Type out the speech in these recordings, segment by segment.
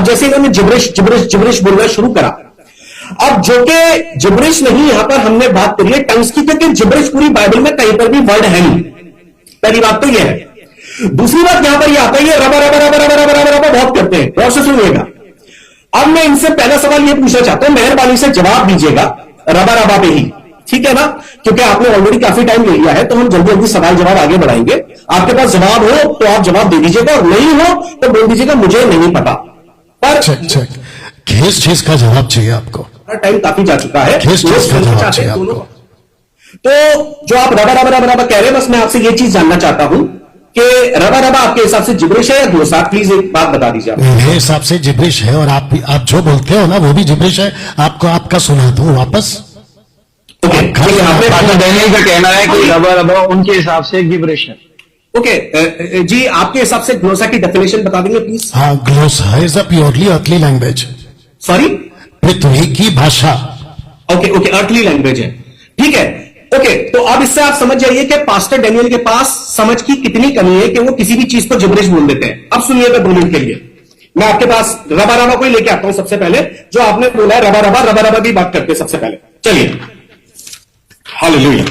अब जैसे इन्होंने जिब्रिश जिब्रिश जिब्रिश बोलना शुरू करा, अब जो कि जिब्रिश नहीं, यहां पर हमने बात करी है टंग्स की, क्योंकि जिब्रिश पूरी बाइबल में कहीं पर भी वर्ड है नहीं। पहली बात तो यह है। दूसरी बात यहां पर यह आता है रबा रबा रबा रबा रबा रबा रबा बहुत करते हैं, गौर से सुनिएगा। अब मैं इनसे पहला सवाल यह पूछना चाहता हूं, मेहरबानी से जवाब दीजिएगा रबा रबा पे ही, ठीक है ना, क्योंकि आपने ऑलरेडी काफी टाइम ले लिया है, तो हम जल्दी जल्दी सवाल जवाब आगे बढ़ाएंगे। आपके पास जवाब हो तो आप जवाब दे दीजिएगा, और नहीं हो तो बोल दीजिएगा मुझे नहीं पता। पर चेक किस चीज का जवाब चाहिए आपको? टाइम काफी जा चुका है, किस चीज का जवाब चाहिए आपको? तो जो आप रबा रबा रबा रबा कह रहे हैं, बस मैं आपसे यह चीज जानना चाहता हूं कि रबा रबा आपके हिसाब से जिब्रिश है या ग्लोसा? प्लीज एक बात बता दीजिए। मेरे हिसाब से जिब्रिश है, और आप जो बोलते हो ना वो भी जिब्रिश है। आपको आपका सुना दूं वापस? ओके, डैनियल का कहना है कि रबा रबा उनके हिसाब से जिब्रिश है। ओके जी, आपके हिसाब से ग्लोसा की डेफिनेशन बता देंगे प्लीज? हाँ, Glosa is a purely earthly language. Sorry, पृथ्वी की भाषा। ओके ओके, अर्थली लैंग्वेज है, ठीक है। ओके, तो अब इससे आप समझ जाइए कि पास्टर डैनियल के पास समझ की कितनी कमी है कि वो किसी भी चीज को जिब्रिश बोल देते हैं। अब सुनिएगा 2 मिनट के लिए, मैं आपके पास रबा रबा को ही लेके आता हूं। सबसे पहले जो आपने बोला है रबा रबा रबा रबा की बात करते हैं सबसे पहले, चलिए। हालेलुया।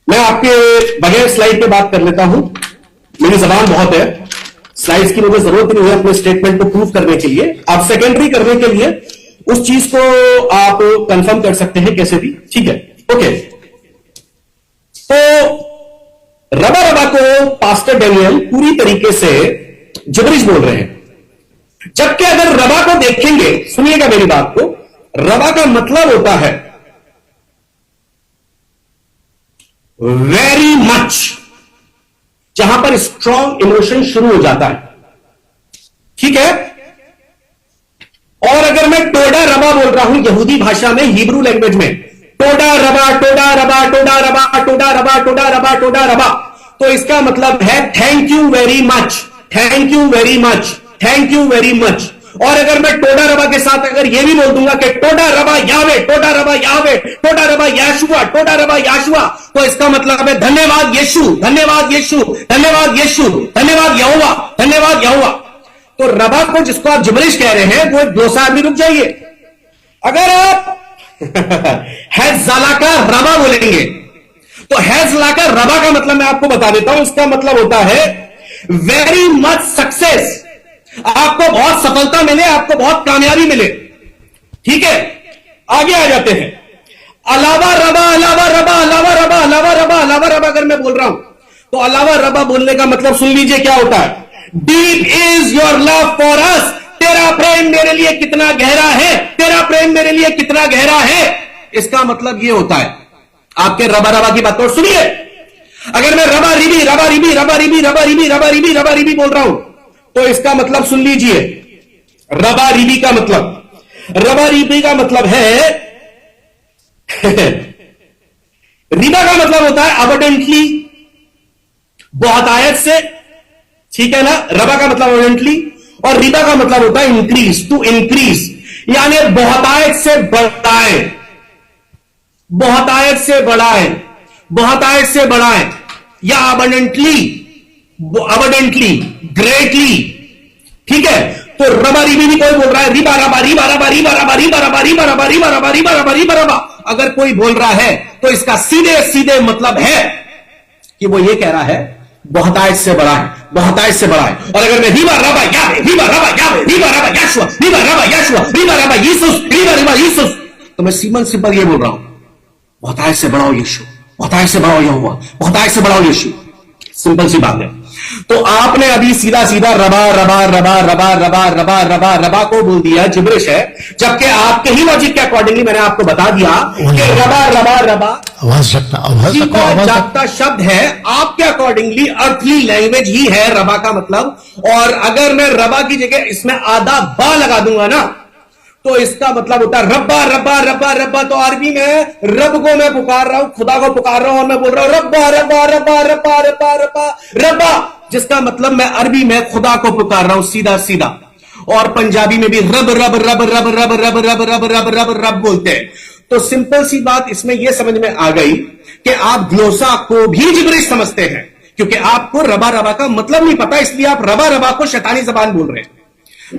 मैं आपके बगैर स्लाइड पे बात कर लेता हूं, मेरी जबान बहुत है, स्लाइड्स की मुझे जरूरत नहीं है अपने स्टेटमेंट को प्रूव करने के लिए। आप सेकेंडरी करने के लिए उस चीज को आप कंफर्म कर सकते हैं कैसे भी, ठीक है। ओके, तो रबा रबा को पास्टर डैनियल पूरी तरीके से जिब्रिश बोल रहे हैं, जबकि अगर रबा को देखेंगे, सुनिएगा मेरी बात को, रबा का मतलब होता है वेरी मच, जहां पर स्ट्रॉन्ग इमोशन शुरू हो जाता है, ठीक है। और अगर मैं टोडा रबा बोल रहा हूं यहूदी भाषा में, हिब्रू लैंग्वेज में, टोडा रबा टोडा रबा टोडा रबा टोडा रबा टोडा रबा टोडा रबा, तो इसका मतलब है thank you very much, thank you very much, thank you very much. और अगर मैं टोडा रबा के साथ अगर यह भी बोल दूंगा कि टोडा रबा यावे, टोडा रबा यावे, टोडा रबा याशुआ, टोडा रबा याशुआ, तो इसका मतलब है धन्यवाद यीशु, धन्यवाद यीशु, धन्यवाद यीशु, धन्यवाद यहोवा, धन्यवाद यहोवा। तो रबा को जिसको आप जिब्रिश कह रहे हैं वो ग्लोसा भी रुक जाइए। अगर आप हैज़ला का रबा बोलेंगे तो हैज़ला का रबा का मतलब मैं आपको बता देता हूं, इसका मतलब होता है वेरी मच सक्सेस, आपको बहुत सफलता मिले, आपको बहुत कामयाबी मिले, ठीक है। आगे आ जाते हैं, अलावा रबा अलावा रबा अलावा रबा अलावा रबा अलावा रबा अगर मैं बोल रहा हूं तो अलावा रबा बोलने का मतलब सुन लीजिए क्या होता है, deep is your love for us, तेरा प्रेम मेरे लिए कितना गहरा है, तेरा प्रेम मेरे लिए कितना गहरा है, इसका मतलब यह होता है। आपके रबा रबा की बात और सुनिए, अगर मैं रबा रिबी रबा रिबी रबा रिबी रबा रिबी रबा रिबी रबा रिबी बोल रहा हूं तो इसका मतलब सुन लीजिए, रबा रिबी का मतलब, रबा रिबी का मतलब है रिबा का मतलब होता है अबंडेंटली, बहुत आयत से, ठीक है ना। रबा का मतलब अबंडेंटली, और रिबा का मतलब होता है इंक्रीज, टू इंक्रीज, यानी बहुतायत से बढ़ाए, बहुतायत से बढ़ाए, बहुतायत से बढ़ाए, या अबंडेंटली, अबंडेंटली, ग्रेटली, ठीक है। तो रबा रिबी भी कोई बोल रहा है रिबा रबा रिबा रबा रिबा रबा रिबा रबा रिबा रबा रिबा रबा रिबा रबा रिबा रबा, अगर कोई बोल रहा है तो इसका सीधे सीधे मतलब है कि वो ये कह रहा है बहुतायत से बड़ा है, बहुतायत से बड़ा है। और अगर मैं रिबा रबा यावे, रिबा रबा यावे, रिबा रबा याशुआ, रिबा रबा याशुआ, रिबा रबा यीशुस, रिबा रबा यीशुस, तो मैं सीमन सिंपल ये बोल रहा हूं, बहुतायत से बढ़ाओ यीशु, बहुतायत से बढ़ाओ यहोवा, बहुतायत से बढ़ाओ यीशु, सिंपल सी बात है। तो आपने अभी सीधा सीधा रबा रबा रबा रबा रबा रबा रबा रबा को बोल दिया जिब्रिश है, जबकि आपके ही लॉजिक के अकॉर्डिंगली मैंने आपको बता दिया कि रबा रबा रबा जीता जागता शब्द है, आपके अकॉर्डिंगली अर्थली लैंग्वेज ही है रबा का मतलब। और अगर मैं रबा की जगह इसमें आधा बा लगा दूंगा ना तो इसका मतलब होता है रब्बा रब्बा रब्बा रब्बा। तो अरबी में रब को मैं पुकार रहा हूं, खुदा को पुकार रहा हूं, और मैं बोल रहा हूं रब्बा रब्बा रब्बा रब्बा रब्बा रब्बा रब्बा, जिसका मतलब मैं अरबी में खुदा को पुकार रहा हूं सीधा सीधा। और पंजाबी में भी रब रब रब रब रब रब रब रब रब रब रब बोलते हैं। तो सिंपल सी बात इसमें यह समझ में आ गई कि आप ग्लोसा को भी जिब्रिश समझते हैं, क्योंकि आपको रबा रबा का मतलब नहीं पता, इसलिए आप रबा रबा को शैतानी जबान बोल रहे हैं।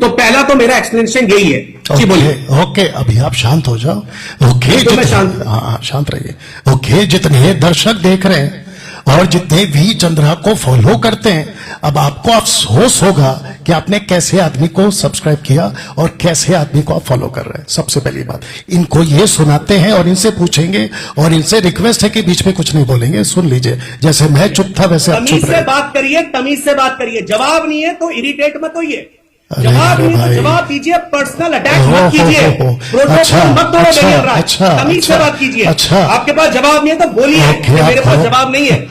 तो पहला तो मेरा एक्सप्लेनेशन यही है। जी बोलिए। ओके ओके, अभी आप शांत हो जाओ। ओके, तो मैं शांत। हाँ शांत रहिए। ओके, जितने दर्शक देख रहे हैं और जितने भी चंद्रा को फॉलो करते हैं, अब आपको अफसोस होगा कि आपने कैसे आदमी को सब्सक्राइब किया और कैसे आदमी को आप फॉलो कर रहे हैं। सबसे पहली बात, इनको ये सुनाते हैं और इनसे पूछेंगे और इनसे रिक्वेस्ट है कि बीच में कुछ नहीं बोलेंगे। सुन लीजिए, जैसे मैं चुप था वैसे आप तमीज चुप से रहे। बात करिए, तमीज से बात करिए। जवाब नहीं है तो इरिटेट मत होइए। अरे जवाब नहीं है भाई। तो जवाब दीजिए, पर्सनल अटैक हो, मत कीजिए, हो। प्रोटोकॉल अच्छा, मत तोड़ो अच्छा, डेनियल राज। अच्छा, तमीज से अच्छा, बात कीजिए। अच्छा। आपके पास जवाब नहीं है तो बोलिए ओके, कि मेरे पास आपको- जवाब नहीं है।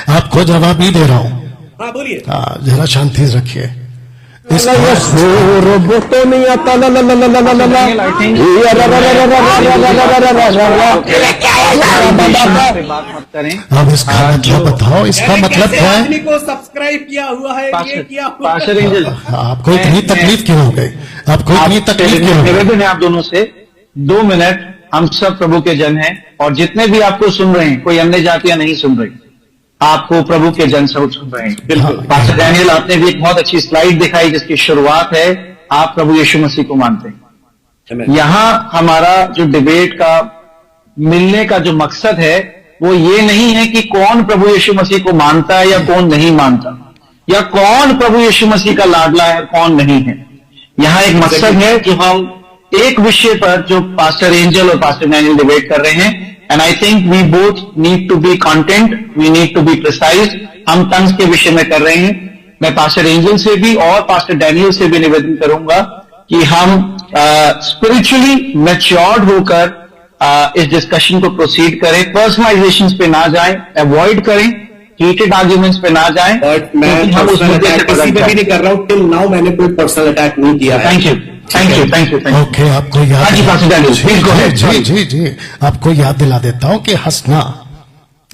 आपको जवाब नहीं दे रहा हूं। हाँ बोलिए। हाँ, जरा शांति से रखिए। इसका पे बात मत करें। अब इसका मतलब बताओ, इसका यानी मतलब कैसे क्या है? आदमी को सब्सक्राइब किया हुआ है, ये किया हुआ है। पास्टर एंजल, आपको इतनी तकलीफ क्यों हो गई? आपको इतनी तकलीफ क्यों हो गई? निवेदन है आप दोनों से, 2 मिनट। हम सब प्रभु के जन हैं और जितने भी आपको सुन रहे हैं, कोई अन्य जातियां नहीं सुन रही, आपको प्रभु के जन सब सुन रहे हैं। बिल्कुल। पास्टर डैनियल, आपने भी एक बहुत अच्छी स्लाइड दिखाई जिसकी शुरुआत है आप प्रभु यीशु मसीह को मानते हैं। यहां हमारा जो डिबेट का मिलने का जो मकसद है वो ये नहीं है कि कौन प्रभु यीशु मसीह को मानता है या कौन नहीं मानता, या कौन प्रभु यीशु मसीह का लाडला है कौन नहीं है। यहां एक मकसद है कि हम एक विषय पर जो पास्टर एंजल और पास्टर डैनियल डिबेट कर रहे हैं, and I think we both need to be content, we need to be precise. हम टंग्स के विषय में कर रहे हैं। मैं पास्टर एंजल से भी और पास्टर डैनियल से भी निवेदन करूंगा कि हम स्पिरिचुअली मैच्योर्ड होकर इस डिस्कशन को प्रोसीड करें, पर्सनलाइजेशंस पे ना जाएं, अवॉइड करें, हीटेड आर्ग्यूमेंट्स पे ना जाएं। बट मैं क्योंकि हम उस पर्सनल मुद्दे से अटैक किसी पे भी नहीं कर रहा हूं। टिल नाउ मैंने कोई पर्सनल अटैक नहीं किया है। Thank you, thank you, thank you, thank you. Okay, आपको याद हाँ जी, pastor Daniel, please go ahead. जी जी जी, आपको याद दिला देता हूं कि हंसना,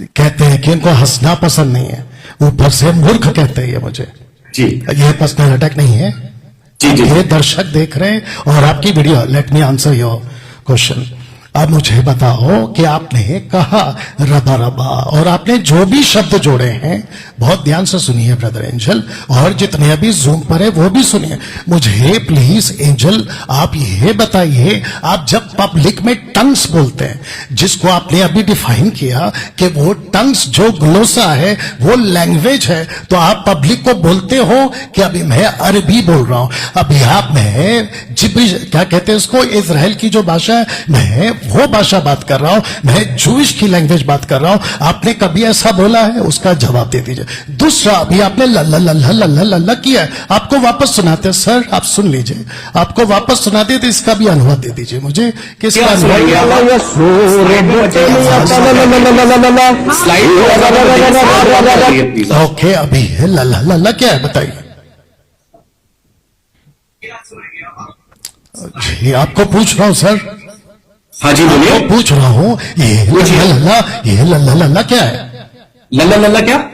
कहते हैं कि इनको हंसना पसंद नहीं है, ऊपर से मूर्ख कहते हैं ये मुझे। जी ये पर्सनल अटैक नहीं है। जी जी। ये दर्शक देख रहे हैं और आपकी video, let me answer your question. अब मुझे बताओ कि आपने कहा रबा रबा और आपने जो भी शब्द जोड़े हैं, बहुत ध्यान से सुनिए ब्रदर एंजल, और जितने अभी जूम पर है वो भी सुनिए। मुझे प्लीज एंजल आप ये बताइए, आप जब पब्लिक में टंग्स बोलते हैं, जिसको आपने अभी डिफाइन किया कि वो टंग्स जो ग्लोसा है वो लैंग्वेज है, तो आप पब्लिक को बोलते हो कि अभी मैं अरबी बोल रहा हूं, अभी आप मैं जिब्रिश क्या कहते हैं उसको, इजराइल की जो भाषा है, मैं वो भाषा बात कर रहा हूं, मैं जूइश की लैंग्वेज बात कर रहा हूं। आपने कभी ऐसा बोला है? उसका जवाब दे दीजिए। दूसरा, अभी आपने लल्ला लल्ला लल्ला लल्ला किया है, आपको वापस सुनाते हैं। सर आप सुन लीजिए, आपको वापस सुनाते तो इसका भी अनुवाद दे दीजिए मुझे कि इसका क्या सुनाइए आप? स्लाइड ओके, अभी है लल्ला लल्ला क्या है बताइए जी। आपको पूछ रहा हूं सर, हाँ जी बोलिए। आपको पूछ रहा हूं, ये लल्ला लल्ला क्या है? लल्ला लल्ला क्या?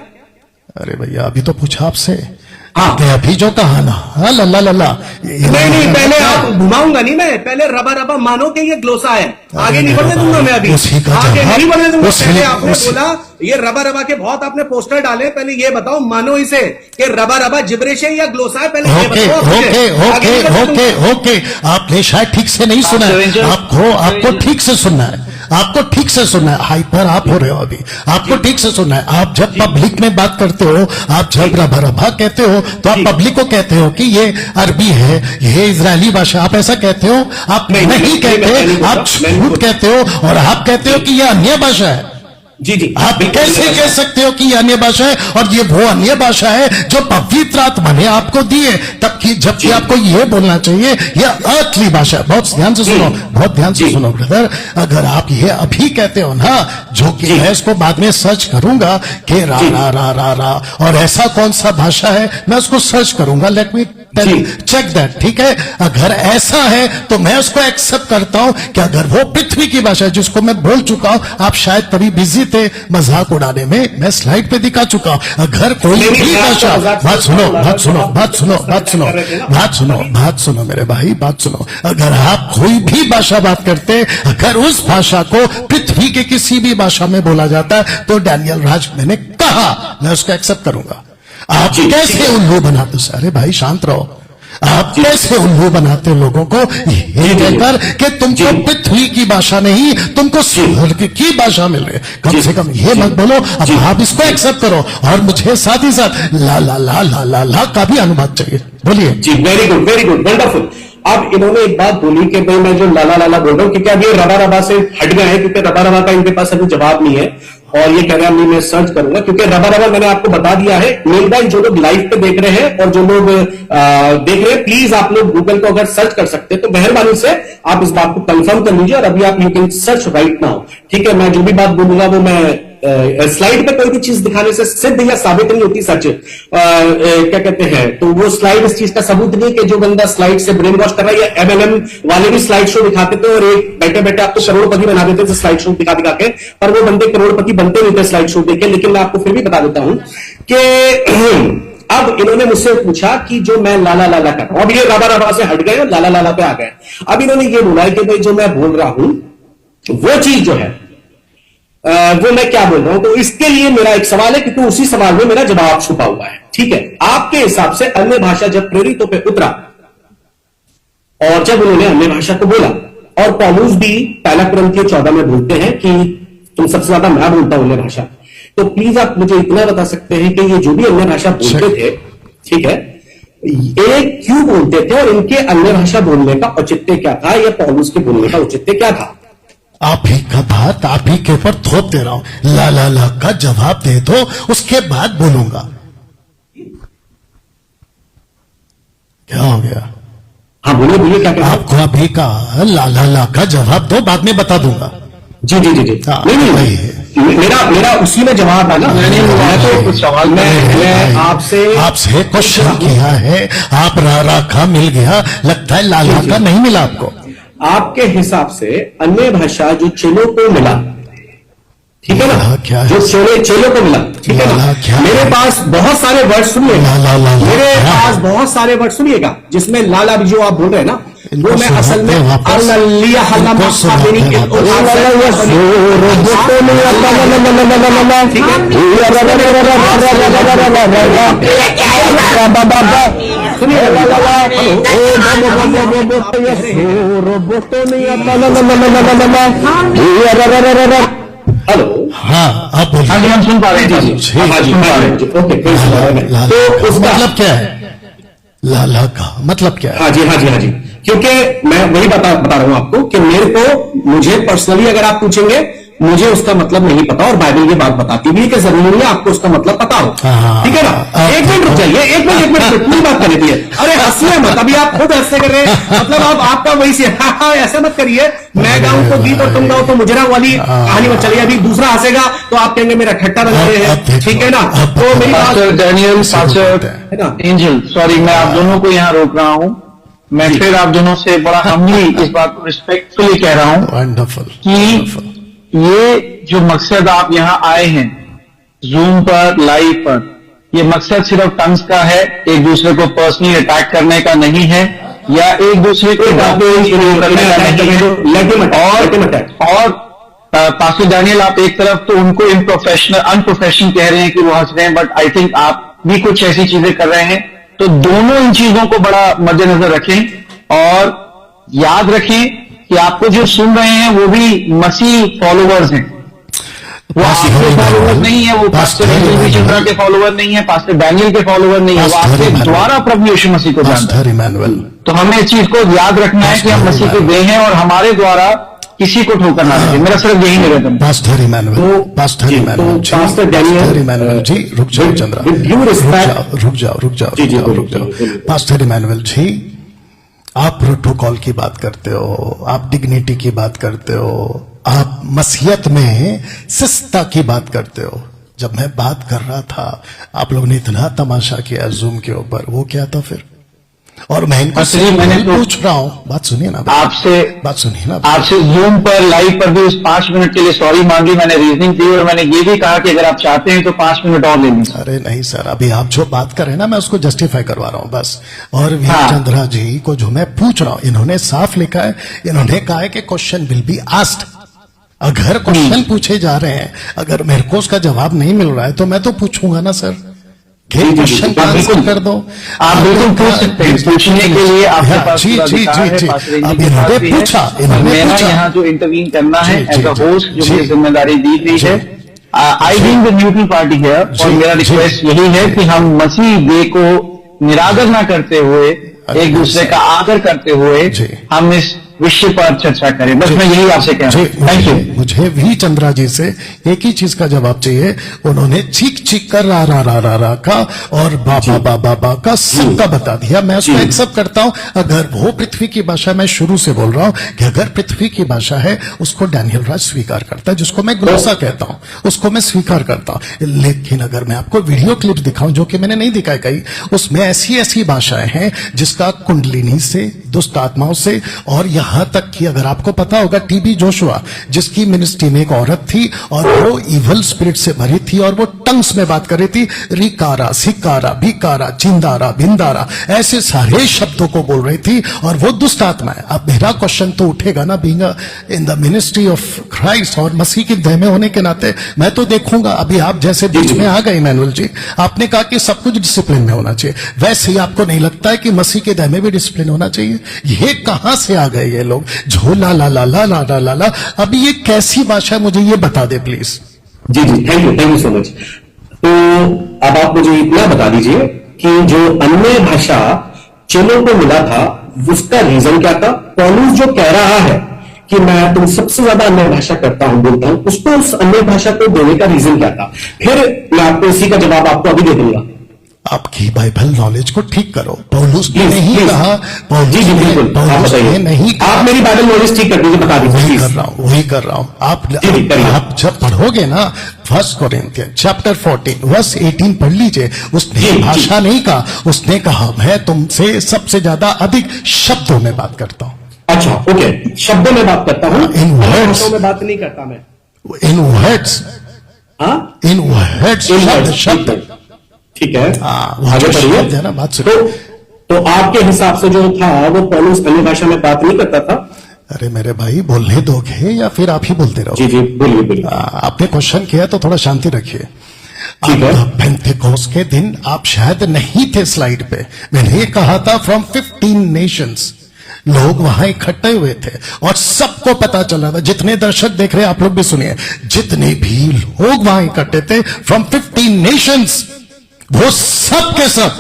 अरे भैया अभी तो पूछा आपसे। हाँ। आपने अभी जो कहा ना, हाँ लल्ला लल्ला, नहीं, पहले आप घुमाऊंगा नहीं मैं, पहले रबा रबा मानो कि ये ग्लोसा है, आगे नहीं बढ़ने दूंगा मैं अभी, उसी का आगे जवाब- नहीं बढ़ने दूंगा। उसी- पहले आपने उसी- बोला ये रबा रबा के बहुत आपने पोस्टर डाले, पहले ये बताओ मानो इसे कि रबा रबा जिब्रिश है या ग्लोसा है, पहले ये ओके बताओ मुझे। ओके आगे ओके नहीं बढ़ने ओके दूंगा। ओके, आपने शायद ठीक से नहीं सुना है। Angel, आपको ठीक से सुनना है, आपको ठीक से सुनना है। हाइपर आप हो रहे हो अभी, आपको ठीक से सुनना है। आप जब पब्लिक में बात करते हो, आप जब रबा रबा कहते हो, तो आप पब्लिक को कहते हो कि ये अरबी है, ये इजरायली भाषा, आप ऐसा कहते हो? आप नहीं, नहीं नहीं, कहते, मैंने नहीं आप बोला, मैंने झूठ कहते हो और आप कहते हो कि ये अन्य भाषा है। जी जी, आप बिल्कुल कैसे नहीं कह सकते हो कि ये अन्य भाषा है और ये वो अन्य भाषा है जो पवित्र आत्मा ने आपको दी है, तबकि जबकि आपको ये बोलना चाहिए ये अर्थली भाषा है। बहुत ध्यान से सुनो, बहुत ध्यान से सुनो ब्रदर, अगर आप ये अभी कहते हो ना, जो कि मैं इसको बाद में सर्च करूंगा कि रा रा रा रा रा, और ऐसा कौन सा भाषा है मैं उसको सर्च करूंगा, लेट मी चेक दैट, ठीक है? अगर ऐसा है तो मैं उसको एक्सेप्ट करता हूं कि अगर वो पृथ्वी की भाषा है जिसको मैं बोल चुका हूं, आप शायद तभी बिजी थे मजाक उड़ाने में, मैं स्लाइड पे दिखा चुका हूं। अगर कोई भी भाषा, बात सुनो बात सुनो बात सुनो बात सुनो बात सुनो बात सुनो मेरे भाई, बात सुनो, अगर आप कोई भी भाषा बात करते, अगर उस भाषा को पृथ्वी के किसी भी भाषा में बोला जाता है तो डैनियल राज मैंने कहा मैं उसको एक्सेप्ट करूंगा। आप कैसे उल्लू बनाते? अरे भाई शांत रहो, आप कैसे उल्लू बनाते हो लोगों को ये कहकर कि तुमको पृथ्वी की भाषा नहीं, तुमको स्वर्ग की भाषा मिल रही है। कम से कम ये मत बोलो। अब आप इसको एक्सेप्ट करो और मुझे साथ ही साथ ला ला ला ला ला ला का भी अनुवाद चाहिए। बोलिए जी। Very good wonderful. अब इन्होंने एक बात बोली कि भाई मैं जो लाला लाला बोल रहा हूं, क्योंकि अभी ये रबा रबा से हट गए हैं, क्योंकि रबा रबा का इनके पास अभी जवाब नहीं है और ये कह रहे हैं नहीं मैं सर्च करूंगा, क्योंकि रबा रबा मैंने आपको बता दिया है। मेल भाई जो लोग लाइव पे देख रहे हैं और जो लोग देख रहे हैं, प्लीज आप लोग गूगल को अगर सर्च कर सकते हैं तो मेहरबानी से आप इस बात को कंफर्म कर लीजिए। और अभी आप you can search right now, ठीक है। मैं जो भी बात बोलूंगा वो मैं स्लाइड पे कोई भी चीज दिखाने से सिद्ध या साबित नहीं होती सच। क्या कहते हैं, तो वो स्लाइड इस चीज का सबूत नहीं कि जो बंदा स्लाइड से ब्रेन वॉश कर रहा है, या एमएलएम वाले भी स्लाइड शो दिखाते थे और एक बैठे बैठे आपको करोड़पति बना देते थे स्लाइड शो दिखा दिखा के, पर वो बंदे करोड़पति बनते नहीं थे स्लाइड शो देख के। लेकिन मैं आपको फिर भी बता देता हूं कि अब इन्होंने मुझसे पूछा कि जो मैं लाला लाला कर रहा हूं, अब ये रबा रबा से हट गए और लाला लाला पे आ गए। अब इन्होंने ये बोला कि भाई जो मैं बोल रहा हूं वो चीज जो है वो मैं क्या बोल रहा हूं। तो इसके लिए मेरा एक सवाल है, क्योंकि उसी सवाल में मेरा जवाब छुपा हुआ है, ठीक है। आपके हिसाब से अन्य भाषा जब प्रेरितों पे उतरा और जब उन्होंने अन्य भाषा को बोला, और पौलुस भी पहला कुरिन्थियों 14 में बोलते हैं कि तुम सबसे ज्यादा मैं बोलता हूं अन्य भाषा, तो प्लीज आप मुझे इतना बता सकते हैं कि ये जो भी अन्य भाषा बोलते थे, ठीक है, ये क्यों बोलते थे और इनके अन्य भाषा बोलने का औचित्य क्या था, या पौलुस के बोलने का औचित्य क्या था। आप ही का बात आप ही के ऊपर थोप दे रहा हूं। ला ला ला का जवाब दे दो, उसके बाद बोलूंगा। क्या हो गया? हाँ बोलिए बोलिए, क्या कहना? आपको अभी का ला ला ला का जवाब दो, बाद में बता दूंगा। जी जी जी जी। हाँ, नहीं, मेरा उसी में जवाब है ना। मैं तो कुछ सवाल मैं आपसे क्वेश्चन किया है, आप रा रा का मिल गया, लगता है लाला का नहीं मिला आपको। आपके हिसाब से अन्य भाषा जो चेलों को मिला, ठीक है ना, क्या है? जो चेलों को मिला, ठीक है ना। मेरे पास बहुत सारे वर्ड सुनिएगा, मेरे पास बहुत सारे वर्ड सुनिएगा जिसमें लाला भी जो आप बोल रहे हैं ना, वो मैं असल में लिया हेलो। हाँ आप बोलिए। हाँ जी, हम सुन पा रहे हैं जी। हाँ जी, ओके। तो उसका मतलब क्या है? लाला का मतलब क्या है? हाँ जी हाँ जी हाँ जी, क्योंकि मैं वही बता रहा हूं आपको कि मुझे पर्सनली अगर आप पूछेंगे, मुझे उसका मतलब नहीं पता, और बाइबल ये बात बताती भी है कि जरूरी नहीं है आपको उसका मतलब पता हो, ठीक है ना। एक मिनट रुक जाइए, एक मिनट पूरी बात कर रही है। अरे हंसिए मत, अभी आप खुद हंसते कर रहे हैं, मतलब आप आपका वही से हाँ ऐसे मत करिए। मैं गाऊं तो गीत और तुम गाओ तो मुजरा वाली कहानी मत चलिए। अभी दूसरा हंसेगा तो आप कहेंगे मेरा ठट्टा बना रहे हैं, ठीक है ना। तो मेरी बात डैनियल एंजल, सॉरी मैं आप दोनों को यहाँ रोक रहा हूँ। मैं फिर आप दोनों से बड़ा हमली इस बात को रिस्पेक्टफुली कह रहा हूँ कि ये जो मकसद आप यहाँ आए हैं जूम पर, लाइव पर, ये मकसद सिर्फ टंग्स का है, एक दूसरे को पर्सनली अटैक करने का नहीं है, या एक दूसरे को करने का नहीं है। और पास्टर डैनियल, आप एक तरफ तो उनको अनप्रोफेशनल कह रहे हैं कि वो हंस रहे हैं, बट आई थिंक आप भी कुछ ऐसी चीजें कर रहे हैं। तो दोनों इन चीजों को बड़ा मद्देनजर रखें और याद रखें कि आपको जो सुन रहे हैं वो भी मसीह फॉलोवर्स हैं, वो आपके फॉलोवर नहीं है, वो पास्टर चंद्रा के फॉलोवर नहीं है, पास्टर डैनियल के फॉलोवर नहीं है, वो आपके द्वारा प्रभु यीशु मसीह को जानते हैं। तो हमें इस चीज को याद रखना है कि हम मसीह के देह हैं और हमारे द्वारा किसी को ठोकर ना लगे। मेरा सिर्फ यही निवेदन। पास्टर इमैनुअल, पास्टर इमैनुअल जी, रुक जाओ चंद्रा, रुक जाओ। पास्टर इमैनुअल जी, आप प्रोटोकॉल की बात करते हो, आप डिग्निटी की बात करते हो, आप मसीहत में शिष्टता की बात करते हो। जब मैं बात कर रहा था आप लोगों ने इतना तमाशा किया जूम के ऊपर, वो क्या था फिर? और मैं इनको मैंने पूछ रहा हूं, बात सुनिए ना बात सुनिए ना। आपसे जूम पर, लाइव पर भी उस 5 मिनट के लिए सॉरी मांगी, मैंने रीजनिंग दी और मैंने ये भी कहा कि अगर आप चाहते हैं तो 5 मिनट और ले लीजिए। अरे नहीं सर, अभी आप जो बात कर रहे हैं ना, मैं उसको जस्टिफाई करवा रहा हूं बस। और चंद्रा जी को जो मैं पूछ रहा हूं, इन्होंने साफ लिखा है, इन्होंने कहा है कि क्वेश्चन विल बी आस्क्ड। अगर क्वेश्चन पूछे जा रहे हैं, अगर मेरे को उसका जवाब नहीं मिल रहा है तो मैं तो पूछूंगा ना सर। क्वेश्चन का आंसर कर दो। आप बिल्कुल पूछ सकते हैं, पूछने के लिए आपके पास जी पूरा जी अधिकार जी है, जी पासरेंजी अब की बात इन्होंने भी है। पूछा, और इन्होंने मेरा पूछा यहाँ जो इंटरवीन करना है जी, एज अ जी, होस्ट जो जी, मुझे जिम्मेदारी दी गई है, I being the neutral party है, और जी, मेरा जी, रिक्वेस्ट यही है कि हम मसीह डे को निरादर ना करते हुए, एक दूसरे का आदर करते हुए जी। हम इस विषय पर चर्चा करें। बस मैं यही आपसे कह रहा हूँ। Thank you. मुझे भी चंद्रा जी से एक ही चीज का जवाब चाहिए। उन्होंने चीख चीख कर रा का और बाबा का सबका बता दिया। मैं उसको एक्सेप्ट करता हूं। अगर वो पृथ्वी की भाषा, मैं शुरू से बोल रहा हूं कि अगर पृथ्वी की भाषा है उसको डैनियल राज स्वीकार करता है, जिसको मैं ग्लोसा कहता हूं, उसको मैं स्वीकार करता हूं। लेकिन अगर मैं आपको वीडियो क्लिप दिखाऊं, जो कि मैंने नहीं दिखाई कहीं, उसमें ऐसी ऐसी भाषाएं हैं जिसका कुंडलिनी से, दुष्ट आत्माओं से, और यहां तक कि अगर आपको पता होगा टीबी जोशुआ, जिसकी मिनिस्ट्री में एक औरत थी और वो इवल स्पिरिट से भरी थी और वो टंग्स में बात कर रही थी, रिकारा, सिकारा, बिकारा, चिंदारा, बिंदारा, ऐसे सारे शब्दों को बोल रही थी, और वो दुष्ट आत्मा है। अब मेरा क्वेश्चन तो उठेगा ना, being in the ministry of Christ और मसीह के देह में होने के नाते मैं तो देखूंगा। अभी आप जैसे बीच में आ गए इमैनुअल जी, आपने कहा कि सब कुछ डिसिप्लिन में होना चाहिए, वैसे ही आपको नहीं लगता है कि मसीह के देह में भी डिसिप्लिन होना चाहिए? ये कहां से आ गए ये लोग? झोला ला ला ला ला ला ला ला। अब ये कैसी भाषा है, मुझे ये बता दे प्लीज। जी जी, थैंक यू सो मच। तो अब आप मुझे इतना बता दीजिए कि जो अन्य भाषा चेलों को मिला था, उसका रीजन क्या था? पौलुस जो कह रहा है कि मैं तुम सबसे ज्यादा अन्य भाषा करता हूं, बोलता हूं, उसको उस अन्य भाषा को देने का रीजन क्या था? फिर मैं आपको इसी का जवाब आपको अभी दे दूंगा। आपकी बाइबल नॉलेज को ठीक करो। पौलुस ने Please, नहीं please. कहा, जी जी बिल्कुल, आप पौलुस ने बताइए। नहीं कहा। आप मेरी बाइबल नॉलेज ठीक कर दीजिए, बता दीजिए वही please। कर रहा हूं, वही कर रहा हूं। जी, करिए। आप जब पढ़ोगे ना फर्स्ट कोरिन्थियन चैप्टर 14 वर्स 18 पढ़ लीजिए। उसने जी, भाषा नहीं कहा, उसने कहा मैं तुमसे सबसे ज्यादा अधिक शब्दों में बात करता हूं। अच्छा, ओके, शब्दों में बात करता हूं, In words. भाषाओं में बात नहीं करता मैं। इन वर्ड्स, हाँ, इन वर्ड्स, In शब्द words, शब्द। ठीक है, वो आगे जो शब्द है बढ़िए। ना, बात सुनिए। तो आपके हिसाब से जो था वो पौलुस अन्य भाषा में बात नहीं करता था? अरे मेरे भाई, बोलने दोगे या फिर आप ही बोलते रहो? जी जी, बोलिए बोलिए। आपने क्वेश्चन किया तो थोड़ा शांति रखिए। ठीक है। पेंटेकोस्ट के दिन आप शायद नहीं थे स्लाइड पे। मैंने ये कहा था फ्रॉम 15 नेशंस लोग वहां इकट्ठे हुए थे और सबको पता चल रहा था। जितने दर्शक देख रहे हैं आप लोग भी सुनिए, जितने भी लोग वहां इकट्ठे थे फ्रॉम 15 नेशंस, वो सब के सब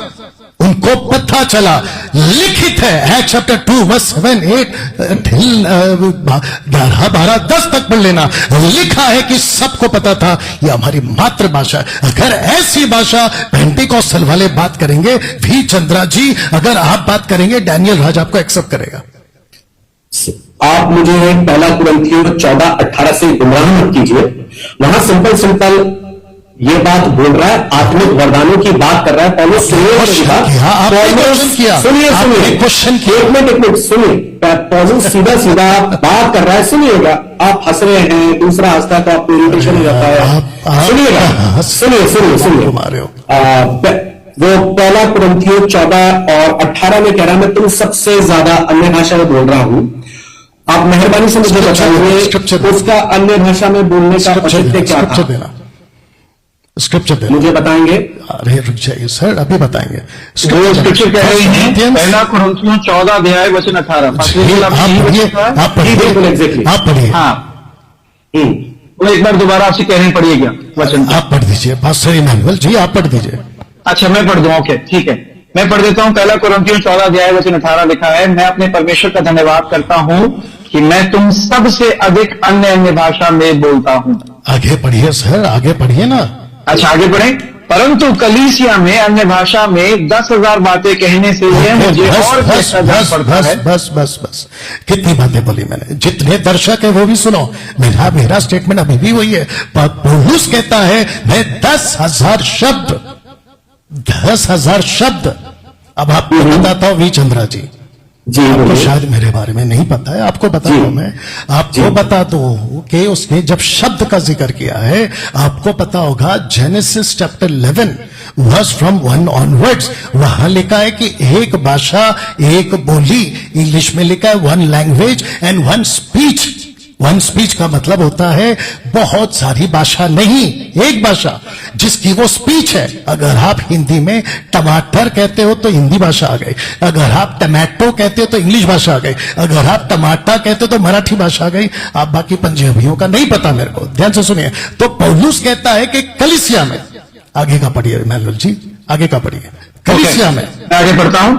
उनको पता चला। लिखित है एक्ट चैप्टर 2 वर्स 7 8 till 11 12 10 तक पढ़ लेना। लिखा है कि सबको पता था ये हमारी मातृभाषा है। अगर ऐसी भाषा पेंटिकॉस्टल वाले बात करेंगे, भी चंद्रा जी अगर आप बात करेंगे, डैनियल राज आपको एक्सेप्ट करेगा। आप मुझे पहला कुरिन्थियों 14-18 से गुमराह मत कीजिए। वहां सिंपल ये बात बोल रहा है, आत्मिक वरदानों की बात कर रहा है पौलुस। सुनिए, एक मिनट सुनिए। पौलुस सीधा बात कर रहा है, सुनिएगा। आप हंस रहे हैं, दूसरा हंसता है तो आपको इरिटेशन हो जाता है। सुनिएगा, सुनिए। वो पहला कुरिन्थियों 14 और 18 में कह रहा है मैं तुम सबसे ज्यादा अन्य भाषा में बोल रहा हूं। आप मेहरबानी से मुझे बताइए उसका अन्य भाषा में बोलने का औचित्य क्या था? स्क्रिप्चर दे, मुझे बताएंगे? अरे रुक जाइए सर, अभी बताएंगे। स्क्रिप्चर कह रही है पहला कुरिन्थियों 14 अध्याय वचन 18। आप पढ़िए, आप पढ़िए। हाँ, वो एक बार दोबारा आपसे कह रही पढ़िए क्या वचन? आप पढ़ दीजिए पास्टर इमैनुअल जी, आप पढ़ दीजिए। अच्छा, मैं पढ़ दूं? ओके, ठीक है, मैं पढ़ देता हूं। पहला कुरिन्थियों 14 अध्याय वचन 18 लिखा है, मैं अपने परमेश्वर का धन्यवाद करता हूं कि मैं तुम सबसे अधिक अन्य भाषा में बोलता हूं। आगे पढ़िए सर, आगे पढ़िए ना। अच्छा, आगे बढ़े। परंतु कलीसिया में अन्य भाषा में 10,000 बातें कहने से यह मुझे और बस कितनी बातें बोली मैंने। जितने दर्शक है वो भी सुनो। मेरा स्टेटमेंट अभी भी वही है। पौलुस कहता है मैं 10,000 शब्द। अब आपको बताता हूं वी चंद्रा जी, आपको शायद मेरे बारे में नहीं पता है, आपको बता दूं मैं, आपको बता दूं कि उसने जब शब्द का जिक्र किया है, आपको पता होगा Genesis chapter 11 verse from 1 onwards, वहां लिखा है कि एक भाषा, एक बोली, इंग्लिश में लिखा है 1 language and 1 speech. One speech का मतलब होता है बहुत सारी भाषा नहीं, एक भाषा जिसकी वो स्पीच है। अगर आप हिंदी में टमाटर कहते हो तो हिंदी भाषा आ गई, अगर आप टमाटो कहते हो तो इंग्लिश भाषा आ गई, अगर आप टमाटर कहते हो तो मराठी भाषा आ गई। आप बाकी पंजाबियों का नहीं पता मेरे को, ध्यान से सुनिए। तो पौलुस कहता है कि कलीसिया में, आगे का पढ़िए मैनुअल जी, आगे का पढ़िए। कलीसिया में मैं आगे बढ़ता हूं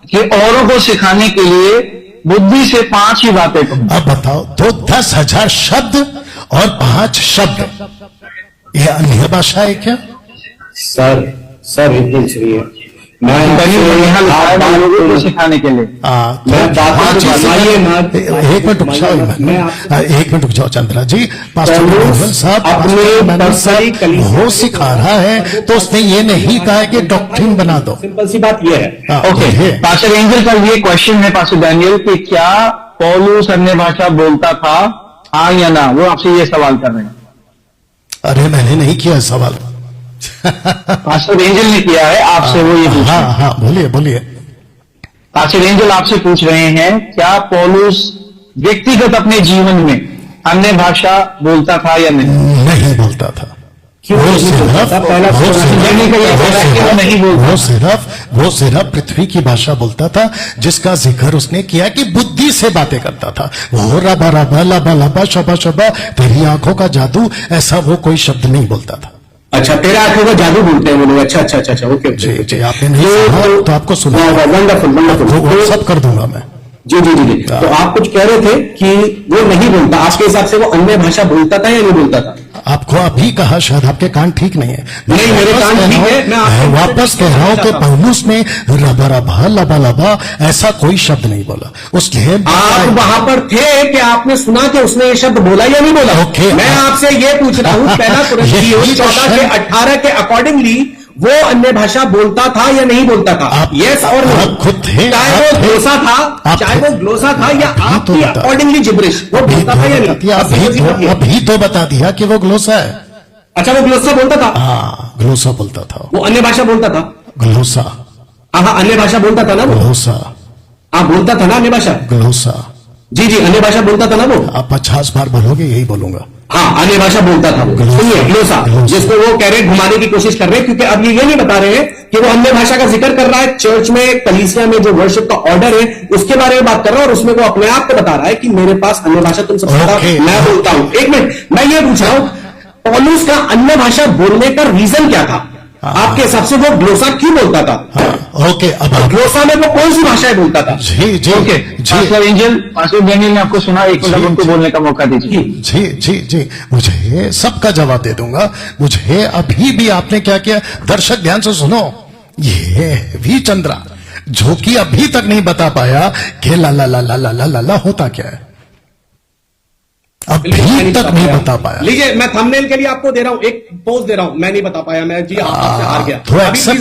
कि औरों को सिखाने के लिए बुद्धि से 5 ही बातें कहूं। अब बताओ, तो 10,000 शब्द और 5 शब्द, यह अन्य भाषा है क्या? सर एक मिनट सुनिए, मैं यहाँ लिखा है लोगों को सिखाने के लिए। एक मिनट रुक जाओ, एक मिनट रुक जाओ चंद्रा जी। पास्टर मैनुअल साहब वो सिखा रहा है तो उसने ये नहीं कहा है कि डॉक्ट्रिन बना दो। सिंपल सी बात ये है। ओके, पास्टर एंजल का ये क्वेश्चन है पास्टर डैनियल कि क्या पौलुस अन्य भाषा बोलता था, हाँ या ना? वो आपसे ये सवाल कर रहे हैं। अरे मैंने नहीं किया सवाल, पास्टर एंजल ने किया है आपसे, वो ये पूछ रहे हैं। हाँ बोलिए बोलिए। पास्टर एंजल आपसे पूछ रहे हैं क्या पौलुस व्यक्तिगत अपने जीवन में अन्य भाषा बोलता था या नहीं? नहीं बोलता था। वो सिर्फ पृथ्वी की भाषा बोलता था, जिसका जिक्र उसने किया कि बुद्धि से बातें करता था। वो रबा रबा लबा लबा शबा शबा तेरी आंखों का जादू, ऐसा वो कोई शब्द नहीं बोलता था। अच्छा, तेरे आंखों का जादू बोलते हैं वो लोग। अच्छा, ओके जी जी, आपने नहीं सुना तो आपको सुना, वंडरफुल सब कर दूंगा मैं। जी। तो आप कुछ कह रहे थे कि वो नहीं बोलता, आपके हिसाब से वो अन्य भाषा बोलता था या नहीं बोलता था? आपको अभी कहा, शायद आपके कान ठीक नहीं है। नहीं, मेरे कान ठीक है। मैं वापस कह रहा हूं कि पौलुस ने रबा रबा लबा लबा ऐसा कोई शब्द नहीं बोला। उसने आप वहां पर थे कि आपने सुना कि उसने ये शब्द बोला या नहीं बोला? ओके, मैं आपसे ये पूछ रहा हूं, पहला कुरिन्थियों 14 के 18 के अकॉर्डिंगली वो अन्य भाषा बोलता था या नहीं बोलता था? यस और नो? खुद थे, चाहे वो ग्लोसा था या आपकी अकॉर्डिंगली जिब्रिश, वो बोलता था या नहीं? अभी तो बता दिया कि वो ग्लोसा है। अच्छा, वो ग्लोसा बोलता था? हाँ, ग्लोसा बोलता था। वो अन्य भाषा बोलता था? ग्लोसा। हाँ, अन्य भाषा बोलता था ना वो? ग्लोसा। हाँ, बोलता था ना अन्य भाषा? ग्लोसा। जी, अन्य भाषा बोलता था ना वो? आप 50 बार बोलोगे, यही बोलूंगा। हाँ, अन्य भाषा बोलता था वो। सुनिए, ग्लोसा, जिसको वो कह रहे घुमाने की कोशिश कर रहे हैं, क्योंकि अब ये नहीं बता रहे हैं कि वो अन्य भाषा का जिक्र कर रहा है। चर्च में, कलीसिया में जो वर्शिप का ऑर्डर है उसके बारे में बात कर रहा है, और उसमें वो अपने आप को बता रहा है कि मेरे पास अन्य भाषा तुम सबसे ज्यादा मैं बोलता हूं। एक मिनट, मैं ये पूछ रहा हूं, पौलुस का अन्य भाषा बोलने का रीजन क्या था आपके हिसाब से? वो ग्लोसा क्यों बोलता था? ओके, अब ग्लोसा में वो कौन सी भाषाएं बोलता था? जी okay, pastor Angel, pastor Daniel ने आपको सुना, एक मिनट उनको बोलने का मौका दीजिए। जी, मुझे सबका जवाब दे दूंगा। मुझे अभी भी आपने क्या किया, दर्शक ध्यान से सुनो, ये वी चंद्रा जो कि अभी तक नहीं बता पाया कि ला ला ला ला ला ला ला होता क्या है, अभी तक नहीं बता पाया। लीजिए, मैं थंबनेल के लिए आपको दे रहा हूं, एक पोस्ट दे रहा हूं, मैं नहीं बता पाया, मैं जी आपसे हार गया। तो एक्सेप्ट